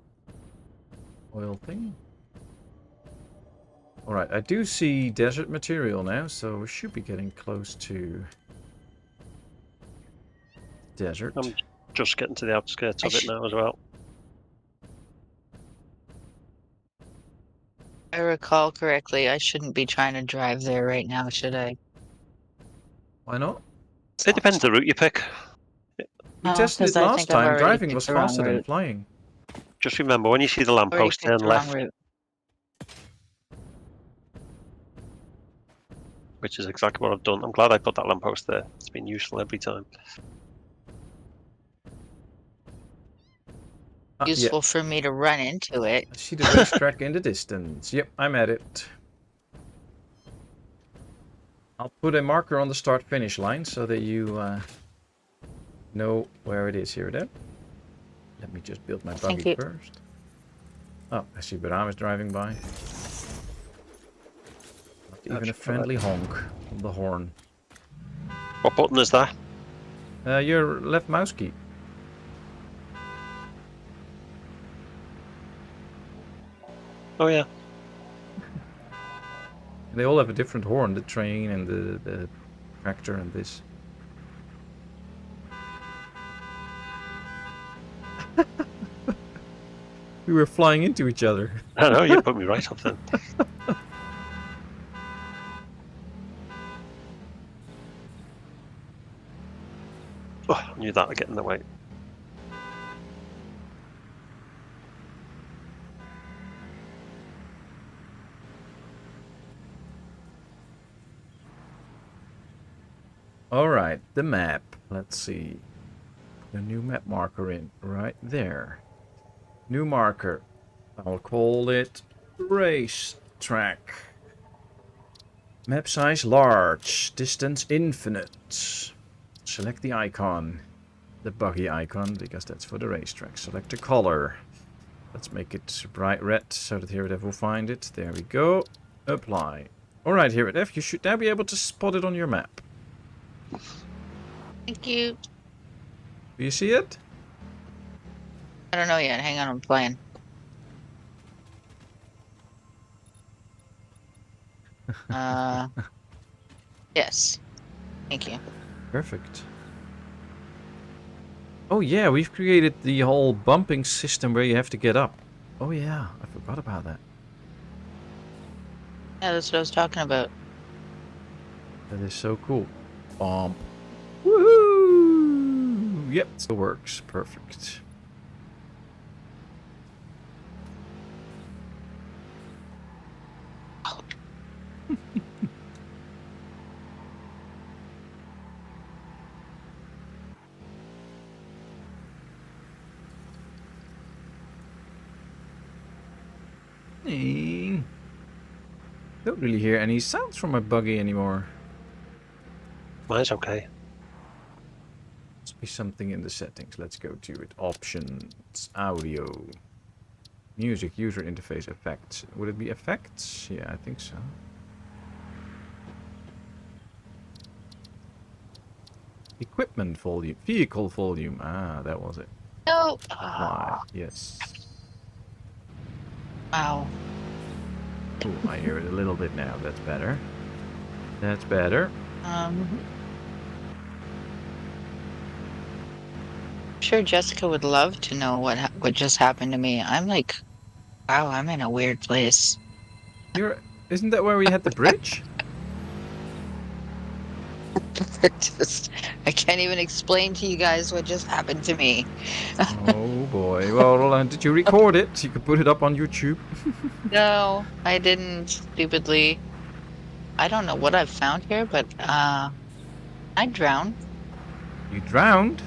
oil thing. Alright, I do see desert material now, so we should be getting close to desert. I'm just getting to the outskirts of it now as well. If I recall correctly, I shouldn't be trying to drive there right now, should I? Why not? It depends the route you pick. We No, tested 'cause it I last think I've time. already Driving picked was the wrong faster than route. flying. Just remember, when you see the Already lamppost, picked turn the wrong left, route. which is exactly what I've done. I'm glad I put that lamppost there. It's been useful every time. Yeah, Useful for me to run into it. I see the racetrack in the distance. Yep, I'm at it. I'll put a marker on the start-finish line so that you know where it is here then. Let me just build my Thank buggy you. first. Oh, I see Burramys driving by. Not even a friendly honk on the horn. What button is that? Your left mouse key. Oh yeah. They all have a different horn, the train and the tractor and this. We were flying into each other. I know, you put me right up then. Oh, I knew that would get in the way. Alright, the map. Let's see. The new map marker in right there. New marker. I'll call it race track. Map size large. Distance infinite. Select the icon. The buggy icon, because that's for the racetrack. Select the color. Let's make it bright red so that Heradev will find it. There we go. Apply. Alright, Heradev, you should now be able to spot it on your map. Thank you. Do you see it? I don't know yet. Hang on, I'm playing. Yes. Thank you. Perfect. Oh yeah, we've created the whole bumping system where you have to get up. Oh yeah, I forgot about that. Yeah, that's what I was talking about. That is so cool. Bump. Woohoo! Yep, still works. Perfect. Don't really hear any sounds from my buggy anymore. Mine's okay. Must be something in the settings. Let's go to it. Options, audio, music, user interface, effects. Would it be effects? Yeah, I think so. Equipment volume, vehicle volume. Ah, that was it. No. Why? Yes. Wow. Ooh, I hear it a little bit now. That's better. That's better. I'm sure Jessica would love to know what just happened to me. I'm like, wow, I'm in a weird place. Isn't that where we had the bridge? I can't even explain to you guys what just happened to me. Oh boy. Well, did you record it? You could put it up on YouTube. No, I didn't. Stupidly. I don't know what I've found here, but I drowned. You drowned?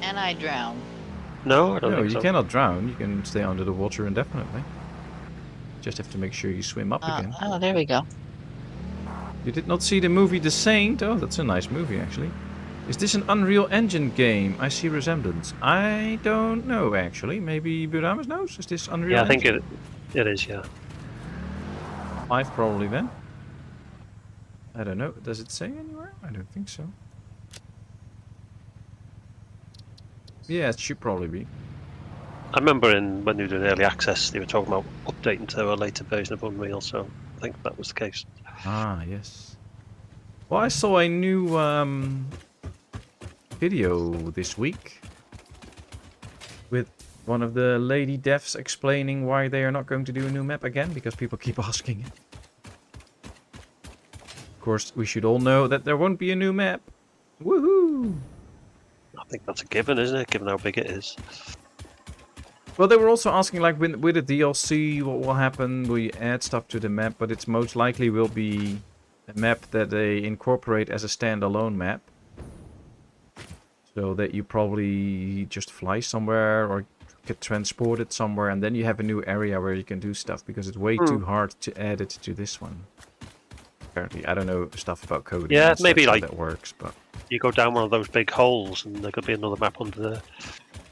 And I drowned. No, I don't No, think you so. cannot drown. You can stay under the water indefinitely. Just have to make sure you swim up again. Oh, there we go. You did not see the movie The Saint? Oh, that's a nice movie, actually. Is this an Unreal Engine game? I see resemblance. I don't know, actually. Maybe Burramys knows? Is this Unreal Yeah, I think Engine? it is, yeah. 5 probably then. I don't know. Does it say anywhere? I don't think so. Yeah, it should probably be. I remember when they were doing early access, they were talking about updating to a later version of Unreal, so I think that was the case. Ah, yes. Well, I saw a new video this week with one of the lady devs explaining why they are not going to do a new map again, because people keep asking it. Of course, we should all know that there won't be a new map. Woohoo! I think that's a given, isn't it? Given how big it is. Well, they were also asking, like, with the DLC, what will happen? Will you add stuff to the map? But it's most likely will be a map that they incorporate as a standalone map. So that you probably just fly somewhere or get transported somewhere, and then you have a new area where you can do stuff, because it's way too hard to add it to this one. Apparently, I don't know stuff about coding. Yeah, and maybe how like that works, but you go down one of those big holes, and there could be another map under there.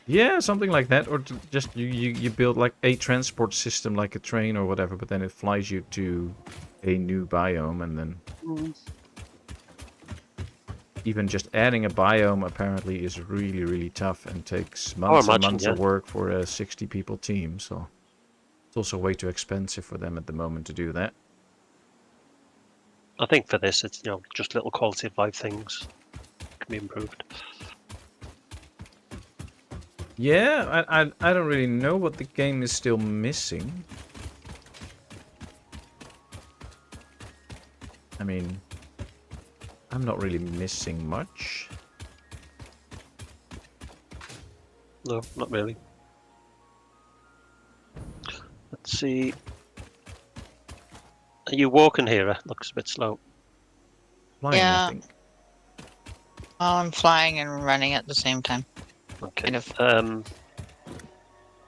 yeah, something like that, or just you build like a transport system, like a train or whatever, but then it flies you to a new biome, and then even just adding a biome apparently is really, really tough and takes months and months of work for a 60 people team. So it's also way too expensive for them at the moment to do that. I think for this, it's just little quality of life things can be improved. Yeah, I don't really know what the game is still missing. I mean, I'm not really missing much. No, not really. Let's see. Are you walking here? It looks a bit slow. Flying, Yeah. I think. Well, I'm flying and running at the same time. Okay. Kind of.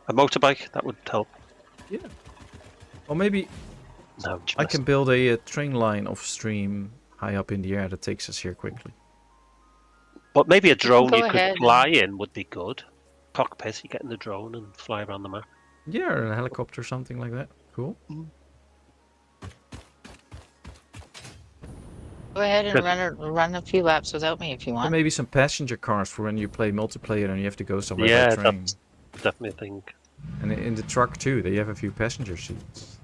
A motorbike, that would help. Yeah. Or maybe No, I can build a train line off stream high up in the air that takes us here quickly. But maybe a drone go you could ahead. fly in would be good. Cockpit, you get in the drone and fly around the map. Yeah, or a helicopter or something like that. Cool. Go Go ahead and Good. run a few laps without me if you Or want. maybe some passenger cars for when you play multiplayer and you have to go somewhere by Yeah, train. that's definitely a thing. And in the truck too, they have a few passenger seats.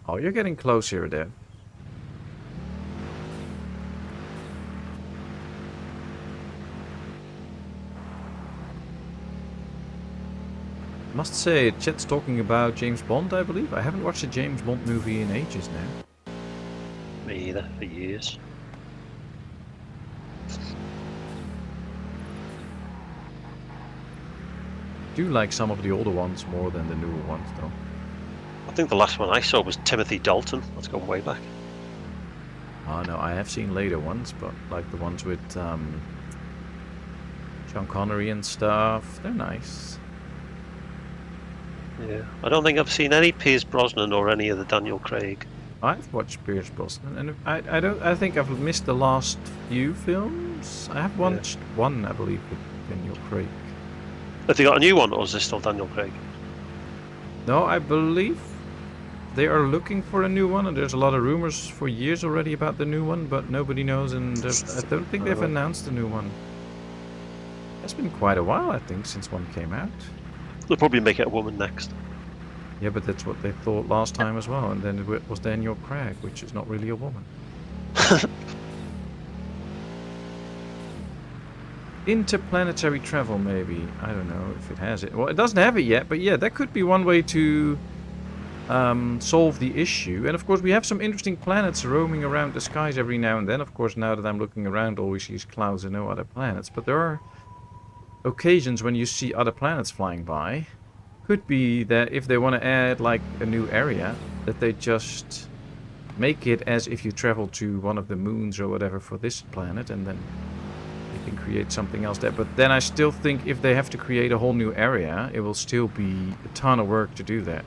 Oh, you're getting close here, Dev. Must say, chat's talking about James Bond, I believe. I haven't watched a James Bond movie in ages now. Me either, for years. Do like some of the older ones more than the newer ones, though. I think the last one I saw was Timothy Dalton. Let's go way back. Oh no, I have seen later ones, but like the ones with Sean Connery and stuff, they're nice. Yeah, I don't think I've seen any Pierce Brosnan or any of the Daniel Craig. I've watched Pierce Brosnan, and I think I've missed the last few films. I have watched one, I believe, with Daniel Craig. Have they got a new one, or is this still Daniel Craig? No, I believe they are looking for a new one, and there's a lot of rumors for years already about the new one, but nobody knows, and I don't think they've announced the new one. It's been quite a while, I think, since one came out. They'll probably make it a woman next. Yeah, but that's what they thought last time as well, and then it was Daniel Craig, which is not really a woman. Interplanetary travel, maybe. I don't know if it has it. Well, it doesn't have it yet, but yeah, that could be one way to solve the issue. And of course, we have some interesting planets roaming around the skies every now and then. Of course, now that I'm looking around, all we see is clouds and no other planets. But there are occasions when you see other planets flying by. Could be that if they want to add like a new area, that they just make it as if you travel to one of the moons or whatever for this planet, and then you can create something else there. But then I still think if they have to create a whole new area, it will still be a ton of work to do that.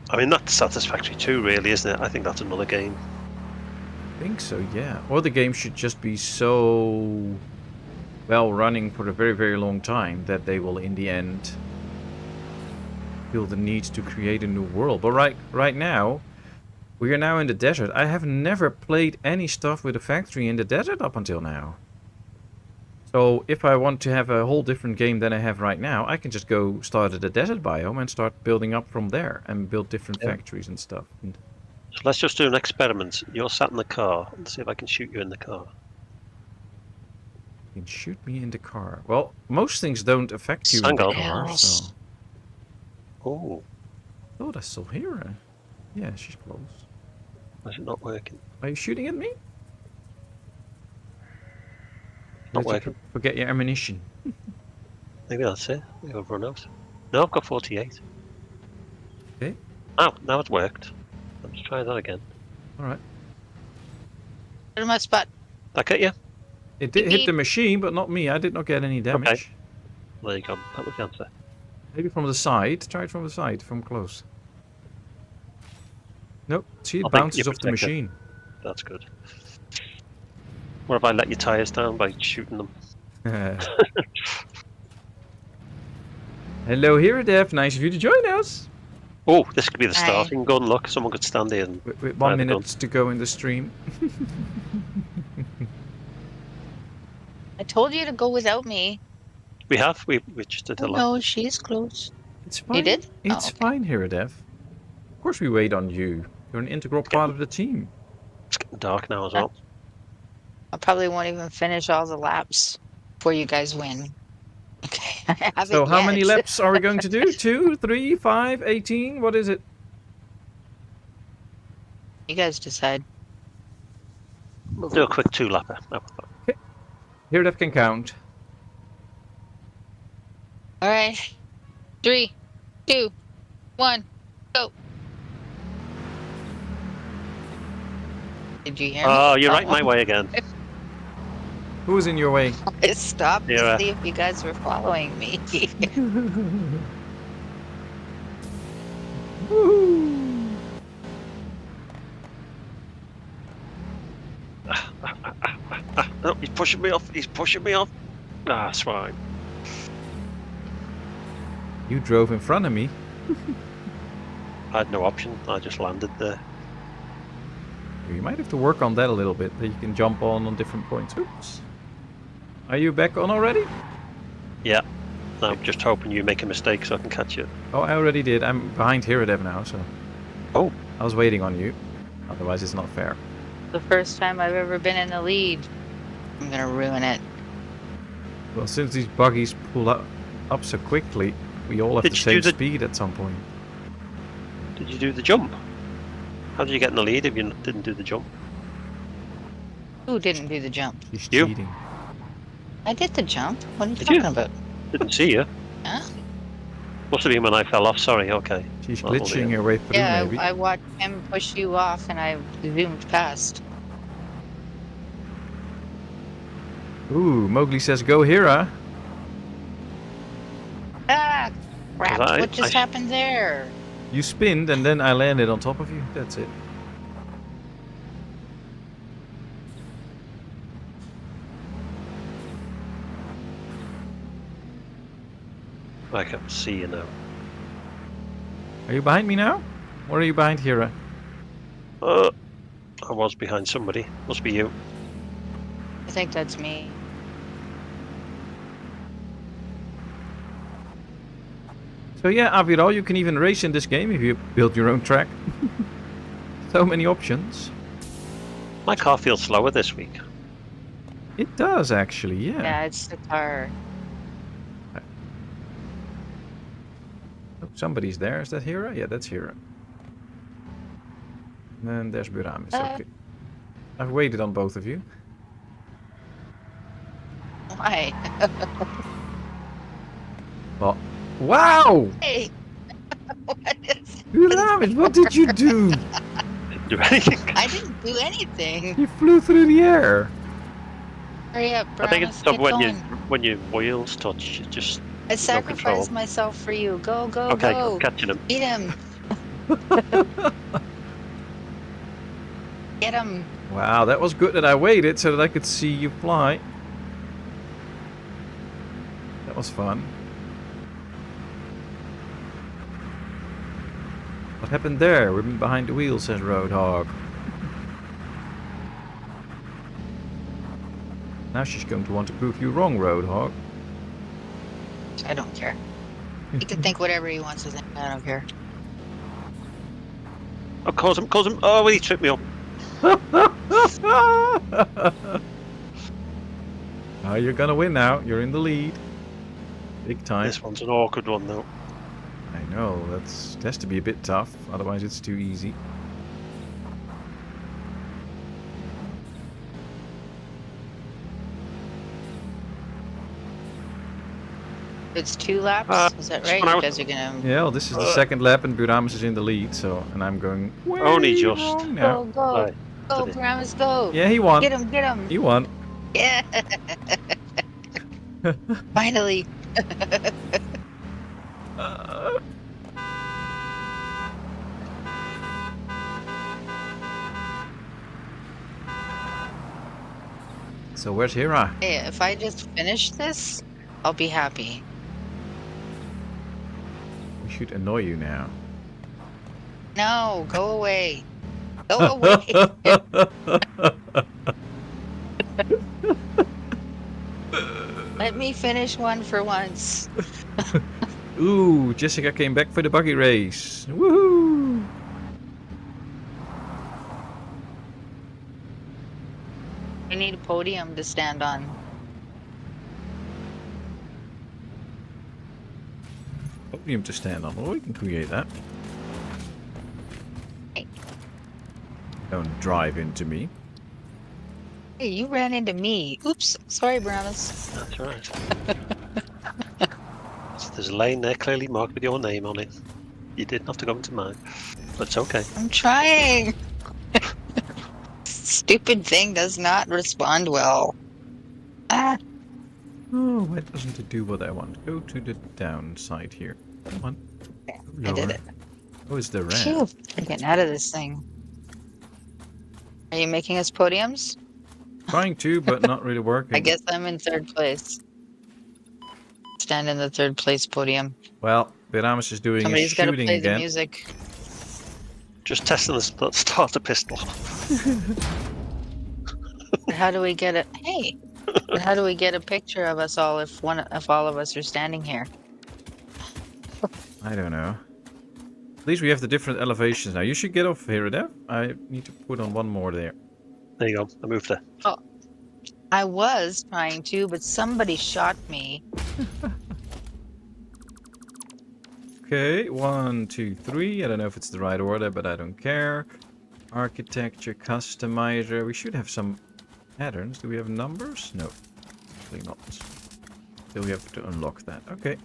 I mean, that's Satisfactory 2, really, isn't it? I think that's another game. I think so, yeah. Or the game should just be so well running for a very, very long time that they will, in the end, feel the need to create a new world. But right now, we are now in the desert. I have never played any stuff with a factory in the desert up until now. So if I want to have a whole different game than I have right now, I can just go start at the desert biome and start building up from there and build different factories and stuff. And So let's just do an experiment. You're sat in the car, and see if I can shoot you in the car. you can shoot me in the car. Well, most things don't affect you in Hang the on. car, so... Oh, Oh, I still hear her. Yeah, she's close. is it not working? Are you shooting at me? Not Did you working. forget your ammunition? Maybe that's it. Maybe I've run out. No, I've got 48. Okay. Oh, now it's worked. Let's try that again. Alright. Put in my spot. That get you? It did hit the machine, but not me. I did not get any damage. Okay. There you go. That was the answer. Maybe from the side. Try it from the side, from close. Nope. See, it I think bounces you're off the protected. machine. That's good. What if I let your tyres down by shooting them? Hello, Heradev. Nice of you to join us. Oh, this could be the Hi. starting gun. Look, someone could stand here and With fire 1 the minute gun. to go in the stream. I told you to go without me. We have. We just did a Oh, lot. no, she's close. It's fine. did? It's Oh, okay. fine, Heradev. Of course we wait on you. You're an integral part of the team. It's getting dark now as well. I probably won't even finish all the laps before you guys win. Okay, I haven't So how many yet. laps are we going to do? 2, 3, 5, 18? What is it? You guys decide. We'll do a quick 2-lapper. Heradev can count. All right. 3, 2, 1, go. Did you hear me? Oh, you're right my way again. Who's in your way? I stopped Yeah. to see if you guys were following me. Woohoo! Oh, he's pushing me off. He's pushing me off. Ah, that's fine. You drove in front of me. I had no option. I just landed there. You might have to work on that a little bit, that you can jump on different points. Oops. Are you back on already? Yeah. I'm just hoping you make a mistake so I can catch you. Oh, I already did. I'm behind Heradev now, so... Oh. I was waiting on you. Otherwise, it's not fair. The first time I've ever been in the lead. I'm gonna ruin it. Well, since these buggies pull up so quickly, we all have Did the you same do the- speed at some point. Did you do the jump? How did you get in the lead if you didn't do the jump? Who didn't do the jump? She's You? cheating. I did the jump. What are you Did talking you? about? Didn't see you. Huh? Must have been when I fell off. Sorry. Okay. She's Well, glitching yeah. her way through, Yeah, maybe. I watched him push you off and I zoomed past. Ooh, Mowgli says, go Hera. Ah, crap. 'Cause What just happened there? You spinned and then I landed on top of you. That's it. I can see you now. Are you behind me now? Or are you behind Hera? I was behind somebody. Must be you. I think that's me. So yeah, Aviral, you can even race in this game if you build your own track. So many options. My car feels slower this week. It does actually, yeah. Yeah, it's the car. Oh, somebody's there. Is that Hera? Yeah, that's Hera. And there's Burramys. Okay. I've waited on both of you. Why? Well, wow! Hey! What is Burramys, what did you do? Didn't do anything. I didn't do anything. You flew through the air. Hurry up, I think it's Burramys, get going. when your wheels touch, you just. I sacrificed control. myself for you. Go, go, Okay, go. I'm catching him. Beat him. Get him. Wow, that was good that I waited so that I could see you fly. That was fun. What happened there? We're behind the wheel, says Roadhog. Now she's going to want to prove you wrong, Roadhog. I don't care. He can think whatever he wants to think. I don't care. Oh, cause him. Oh, he tripped me up. Oh, you're gonna win now. You're in the lead. Big time. This one's an awkward one, though. I know, that has to be a bit tough, otherwise it's too easy. It's 2 laps. Is that this right? one I You was- guys are gonna Yeah, well, this is the second lap and Burramys is in the lead, so, and I'm going way Only just. wrong now. go, go, Right. go, Did it. Burramys, go. Yeah, he won. Get him, get him. He won. Yeah. Finally. So where's Hera? Hey, if I just finish this, I'll be happy. We should annoy you now. No, go away. Go away. Let me finish one for once. Ooh, Jessica came back for the buggy race. Woohoo! I need a podium to stand on. Podium to stand on. Well, we can create that. Hey. Don't drive into me. Hey, you ran into me. Oops. Sorry, Burramys. That's right. So there's a lane there clearly marked with your name on it. You didn't have to go into mine. But it's okay. I'm trying. Stupid thing does not respond well. Ah, Oh, why doesn't it do what I want? Go to the downside here. Come on. I did it. Oh, it's the ramp. Phew, I'm getting out of this thing. Are you making us podiums? Trying to, but not really working. I guess I'm in 3rd place. stand in the third place podium. Well, Burramys is doing his Somebody's got to shooting play the again. music. Just testing the starter pistol. But how do we get it? Hey, but how do we get a picture of us all if all of us are standing here? I don't know. At least we have the different elevations now. You should get off here, Heradev. I need to put on one more there. There you go. I moved there. Oh, I was trying to, but somebody shot me. Okay, 1, 2, 3. I don't know if it's the right order, but I don't care. Architecture, customizer. We should have some patterns. Do we have numbers? No, actually not. So we have to unlock that. Okay.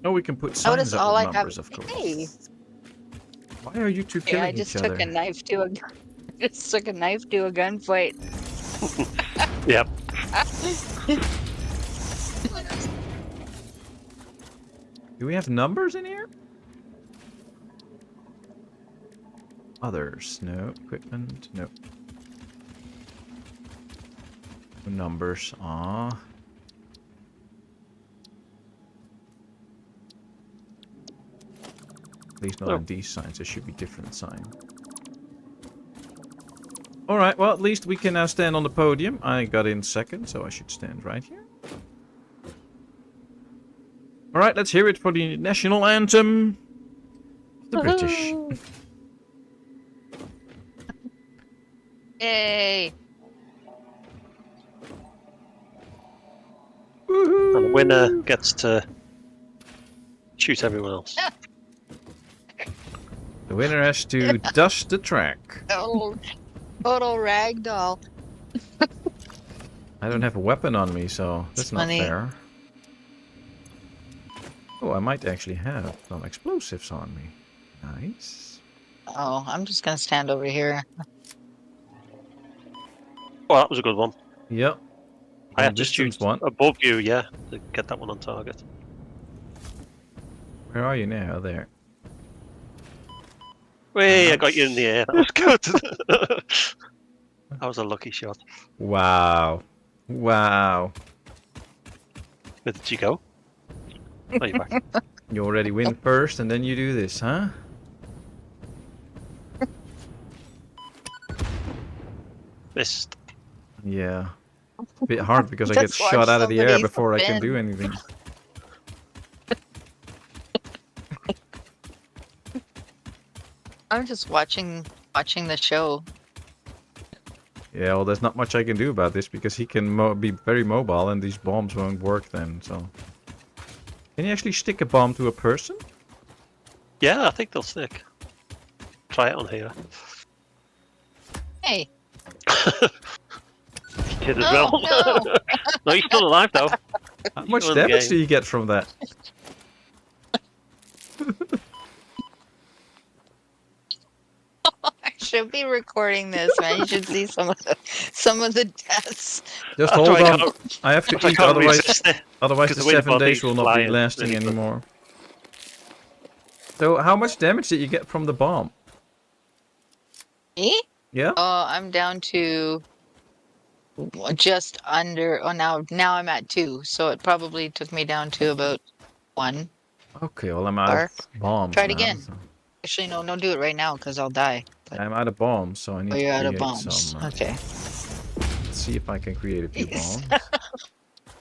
Oh, we can put signs up with numbers, of course. Hey, Why are you two killing I just each other? took a knife to a. Just took a knife to a gunfight. Yep. Do we have numbers in here? Others, no. Equipment, no. No numbers, ah. At least not on these signs, there should be different signs. Alright, well at least we can now stand on the podium. I got in second, so I should stand right here. Alright, let's hear it for the national anthem. The British. Yay! Woohoo! And the winner gets to shoot everyone else. The winner has to dust the track. Total ragdoll. I don't have a weapon on me, so that's not funny. fair. Oh, I might actually have some explosives on me. Nice. Oh, I'm just gonna stand over here. Well, that was a good one. Yep. I And had to distance shoot one. above you, yeah, to get that one on target. Where are you now? There. Wait, I got you in the air. That was good. That was a lucky shot. Wow. Wow. Where did you go? Oh, you're back. You already win first and then you do this, huh? Missed. Yeah. A bit hard because I get Just watch shot out of the air somebody before I can spin. do anything. I'm just watching the show. Yeah, well, there's not much I can do about this because he can be very mobile and these bombs won't work then, so... Can you actually stick a bomb to a person? Yeah, I think they'll stick. Try it on here. Hey. Kid as No, well. no. No, he's still alive though. How much still in the damage game. do you get from that? I should be recording this, man. You should see some of the deaths. Just That's hold why I on. can't- I have to I eat, can't otherwise resist it. the 'Cause the wind 7 bodies days will not be flying lasting really quick. anymore. So how much damage did you get from the bomb? Me? Yeah? Oh, I'm down to just under. Oh, now I'm at 2. So it probably took me down to about 1. Okay, well I'm out of bombs Try it now, again. so- Actually, no, don't do it right now because I'll die. But, I'm out of bombs, so I need oh, to you're out of create bombs. some... Okay. Let's see if I can create a few Yes. bombs.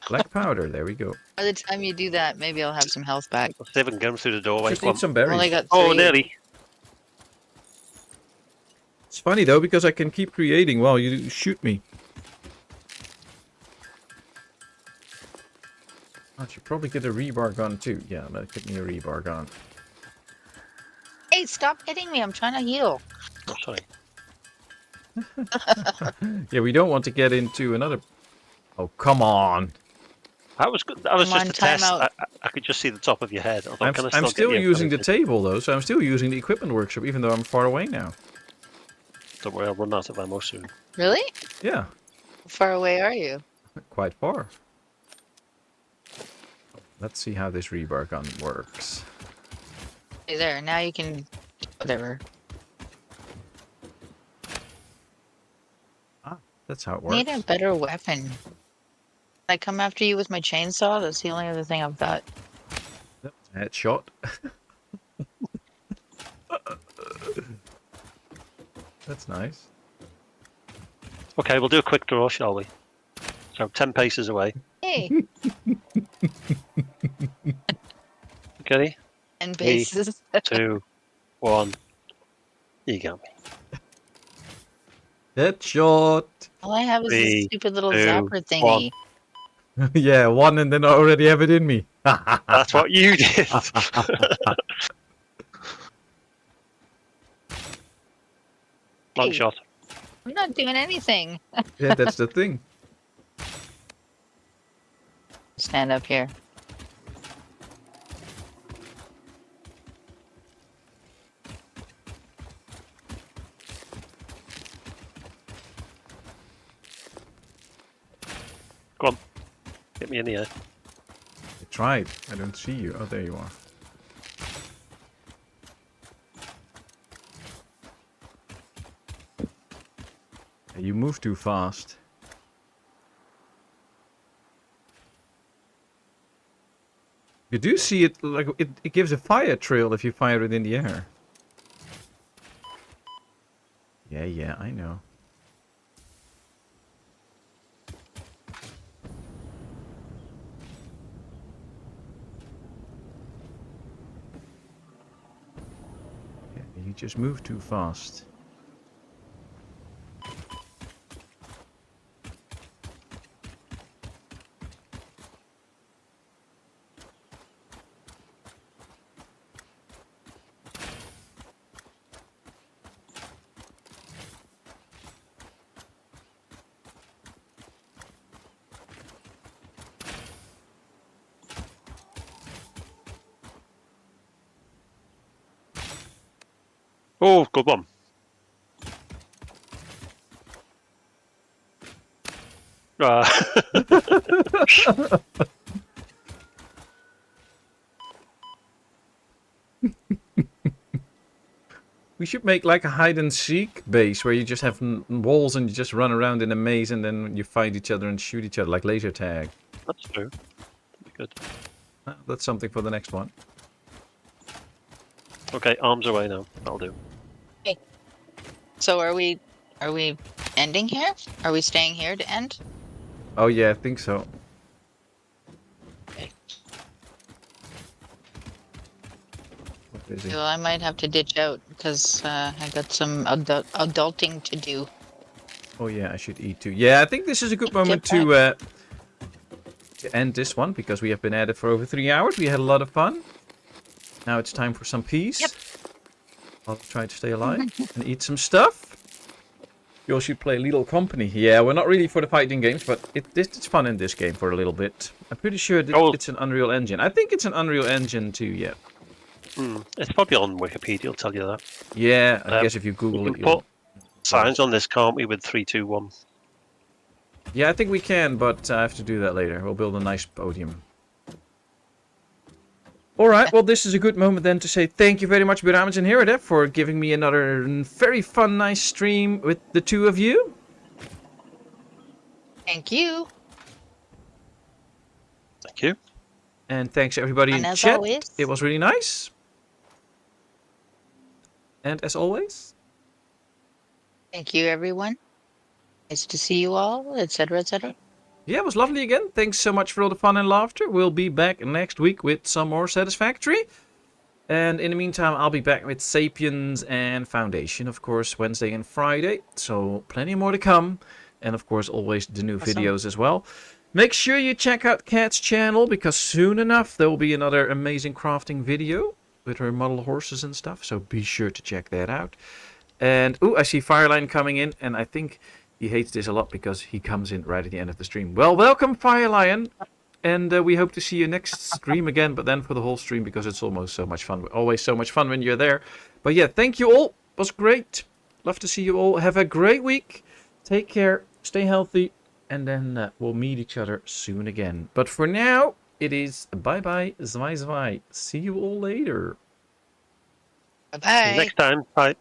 Black powder, there we go. By the time you do that, maybe I'll have some health back. Let's see if we can get him through the doorway. Just Come on. need some I've berries. only got 3. Oh, nearly. It's funny though, because I can keep creating while you shoot me. I should probably get a rebar gun too. Yeah, let's get me a rebar gun. Hey, stop hitting me! I'm trying to heal. Oh, sorry. Yeah, we don't want to get into another... Oh, come on. That was good. That was Come just on, a test. time out. I could just see the top of your head. I thought, I'm can I still get you? using the Can I- table though, so I'm still using the equipment workshop even though I'm far away now. Don't worry, I'll run out of ammo soon. Really? Yeah, How far away are you? quite far. Let's see how this rebar gun works. Hey, there. Now you can. Whatever. That's how it Need works. a better weapon. I come after you with my chainsaw? That's the only other thing I've got. Headshot. That's nice. Okay, we'll do a quick draw, shall we? So 10 paces away. Hey, Okay, and bases. 2, 1. You got me. Headshot. All I have is this 3, stupid little 2, zapper thingy. Yeah, one and then I already have it in me. That's what you did. Long Hey. shot. I'm not doing anything. Yeah, that's the thing. Stand up here. Go on. Get me in here. I tried. I don't see you. Oh, there you are. You move too fast. You do see it, like, it gives a fire trail if you fire it in the air. Yeah, I know. Yeah, you just move too fast. Oh, good one. We should make like a hide and seek base where you just have walls and you just run around in a maze and then you fight each other and shoot each other like laser tag. That's true. That'd be good. That's something for the next one. Okay, arms away now. That'll do. So are we ending here? Are we staying here to end? Oh yeah, I think so. Okay. What is it? Well, I might have to ditch out because I got some adulting to do. Oh yeah, I should eat too. Yeah, I think this is a good moment to end this one because we have been at it for over 3 hours. We had a lot of fun. Now it's time for some peace. Yep. I'll try to stay alive and eat some stuff. You all should play Little Company. Yeah, we're not really for the fighting games, but it's fun in this game for a little bit. I'm pretty sure it's an Unreal Engine. I think it's an Unreal Engine too, yeah. It's probably on Wikipedia, it'll tell you that. Yeah, I guess if you Google We it, can you'll... put signs on this, can't we, with 3, 2, 1? Yeah, I think we can, but I have to do that later. We'll build a nice podium. Alright, well this is a good moment then to say thank you very much, Burramys and Heradev, for giving me another very fun, nice stream with the two of you. Thank you. Thank you. And thanks everybody in And as chat. always. It was really nice. And as always... Thank you, everyone. Nice to see you all, etc., etc. Yeah, it was lovely again. Thanks so much for all the fun and laughter. We'll be back next week with some more Satisfactory. And in the meantime, I'll be back with Sapiens and Foundation, of course, Wednesday and Friday. So plenty more to come. And of course, always the new videos as well. Make sure you check out Kat's channel, because soon enough there will be another amazing crafting video with her model horses and stuff. So be sure to check that out. And, ooh, I see Fireline coming in, and I think... he hates this a lot because he comes in right at the end of the stream. Well, welcome, Fire Lion. And we hope to see you next stream again, but then for the whole stream because it's almost so much fun. Always so much fun when you're there. But yeah, thank you all. It was great. Love to see you all. Have a great week. Take care. Stay healthy. And then we'll meet each other soon again. But for now, it is bye-bye, zwei zwei. See you all later. Bye-bye. Next time. Bye.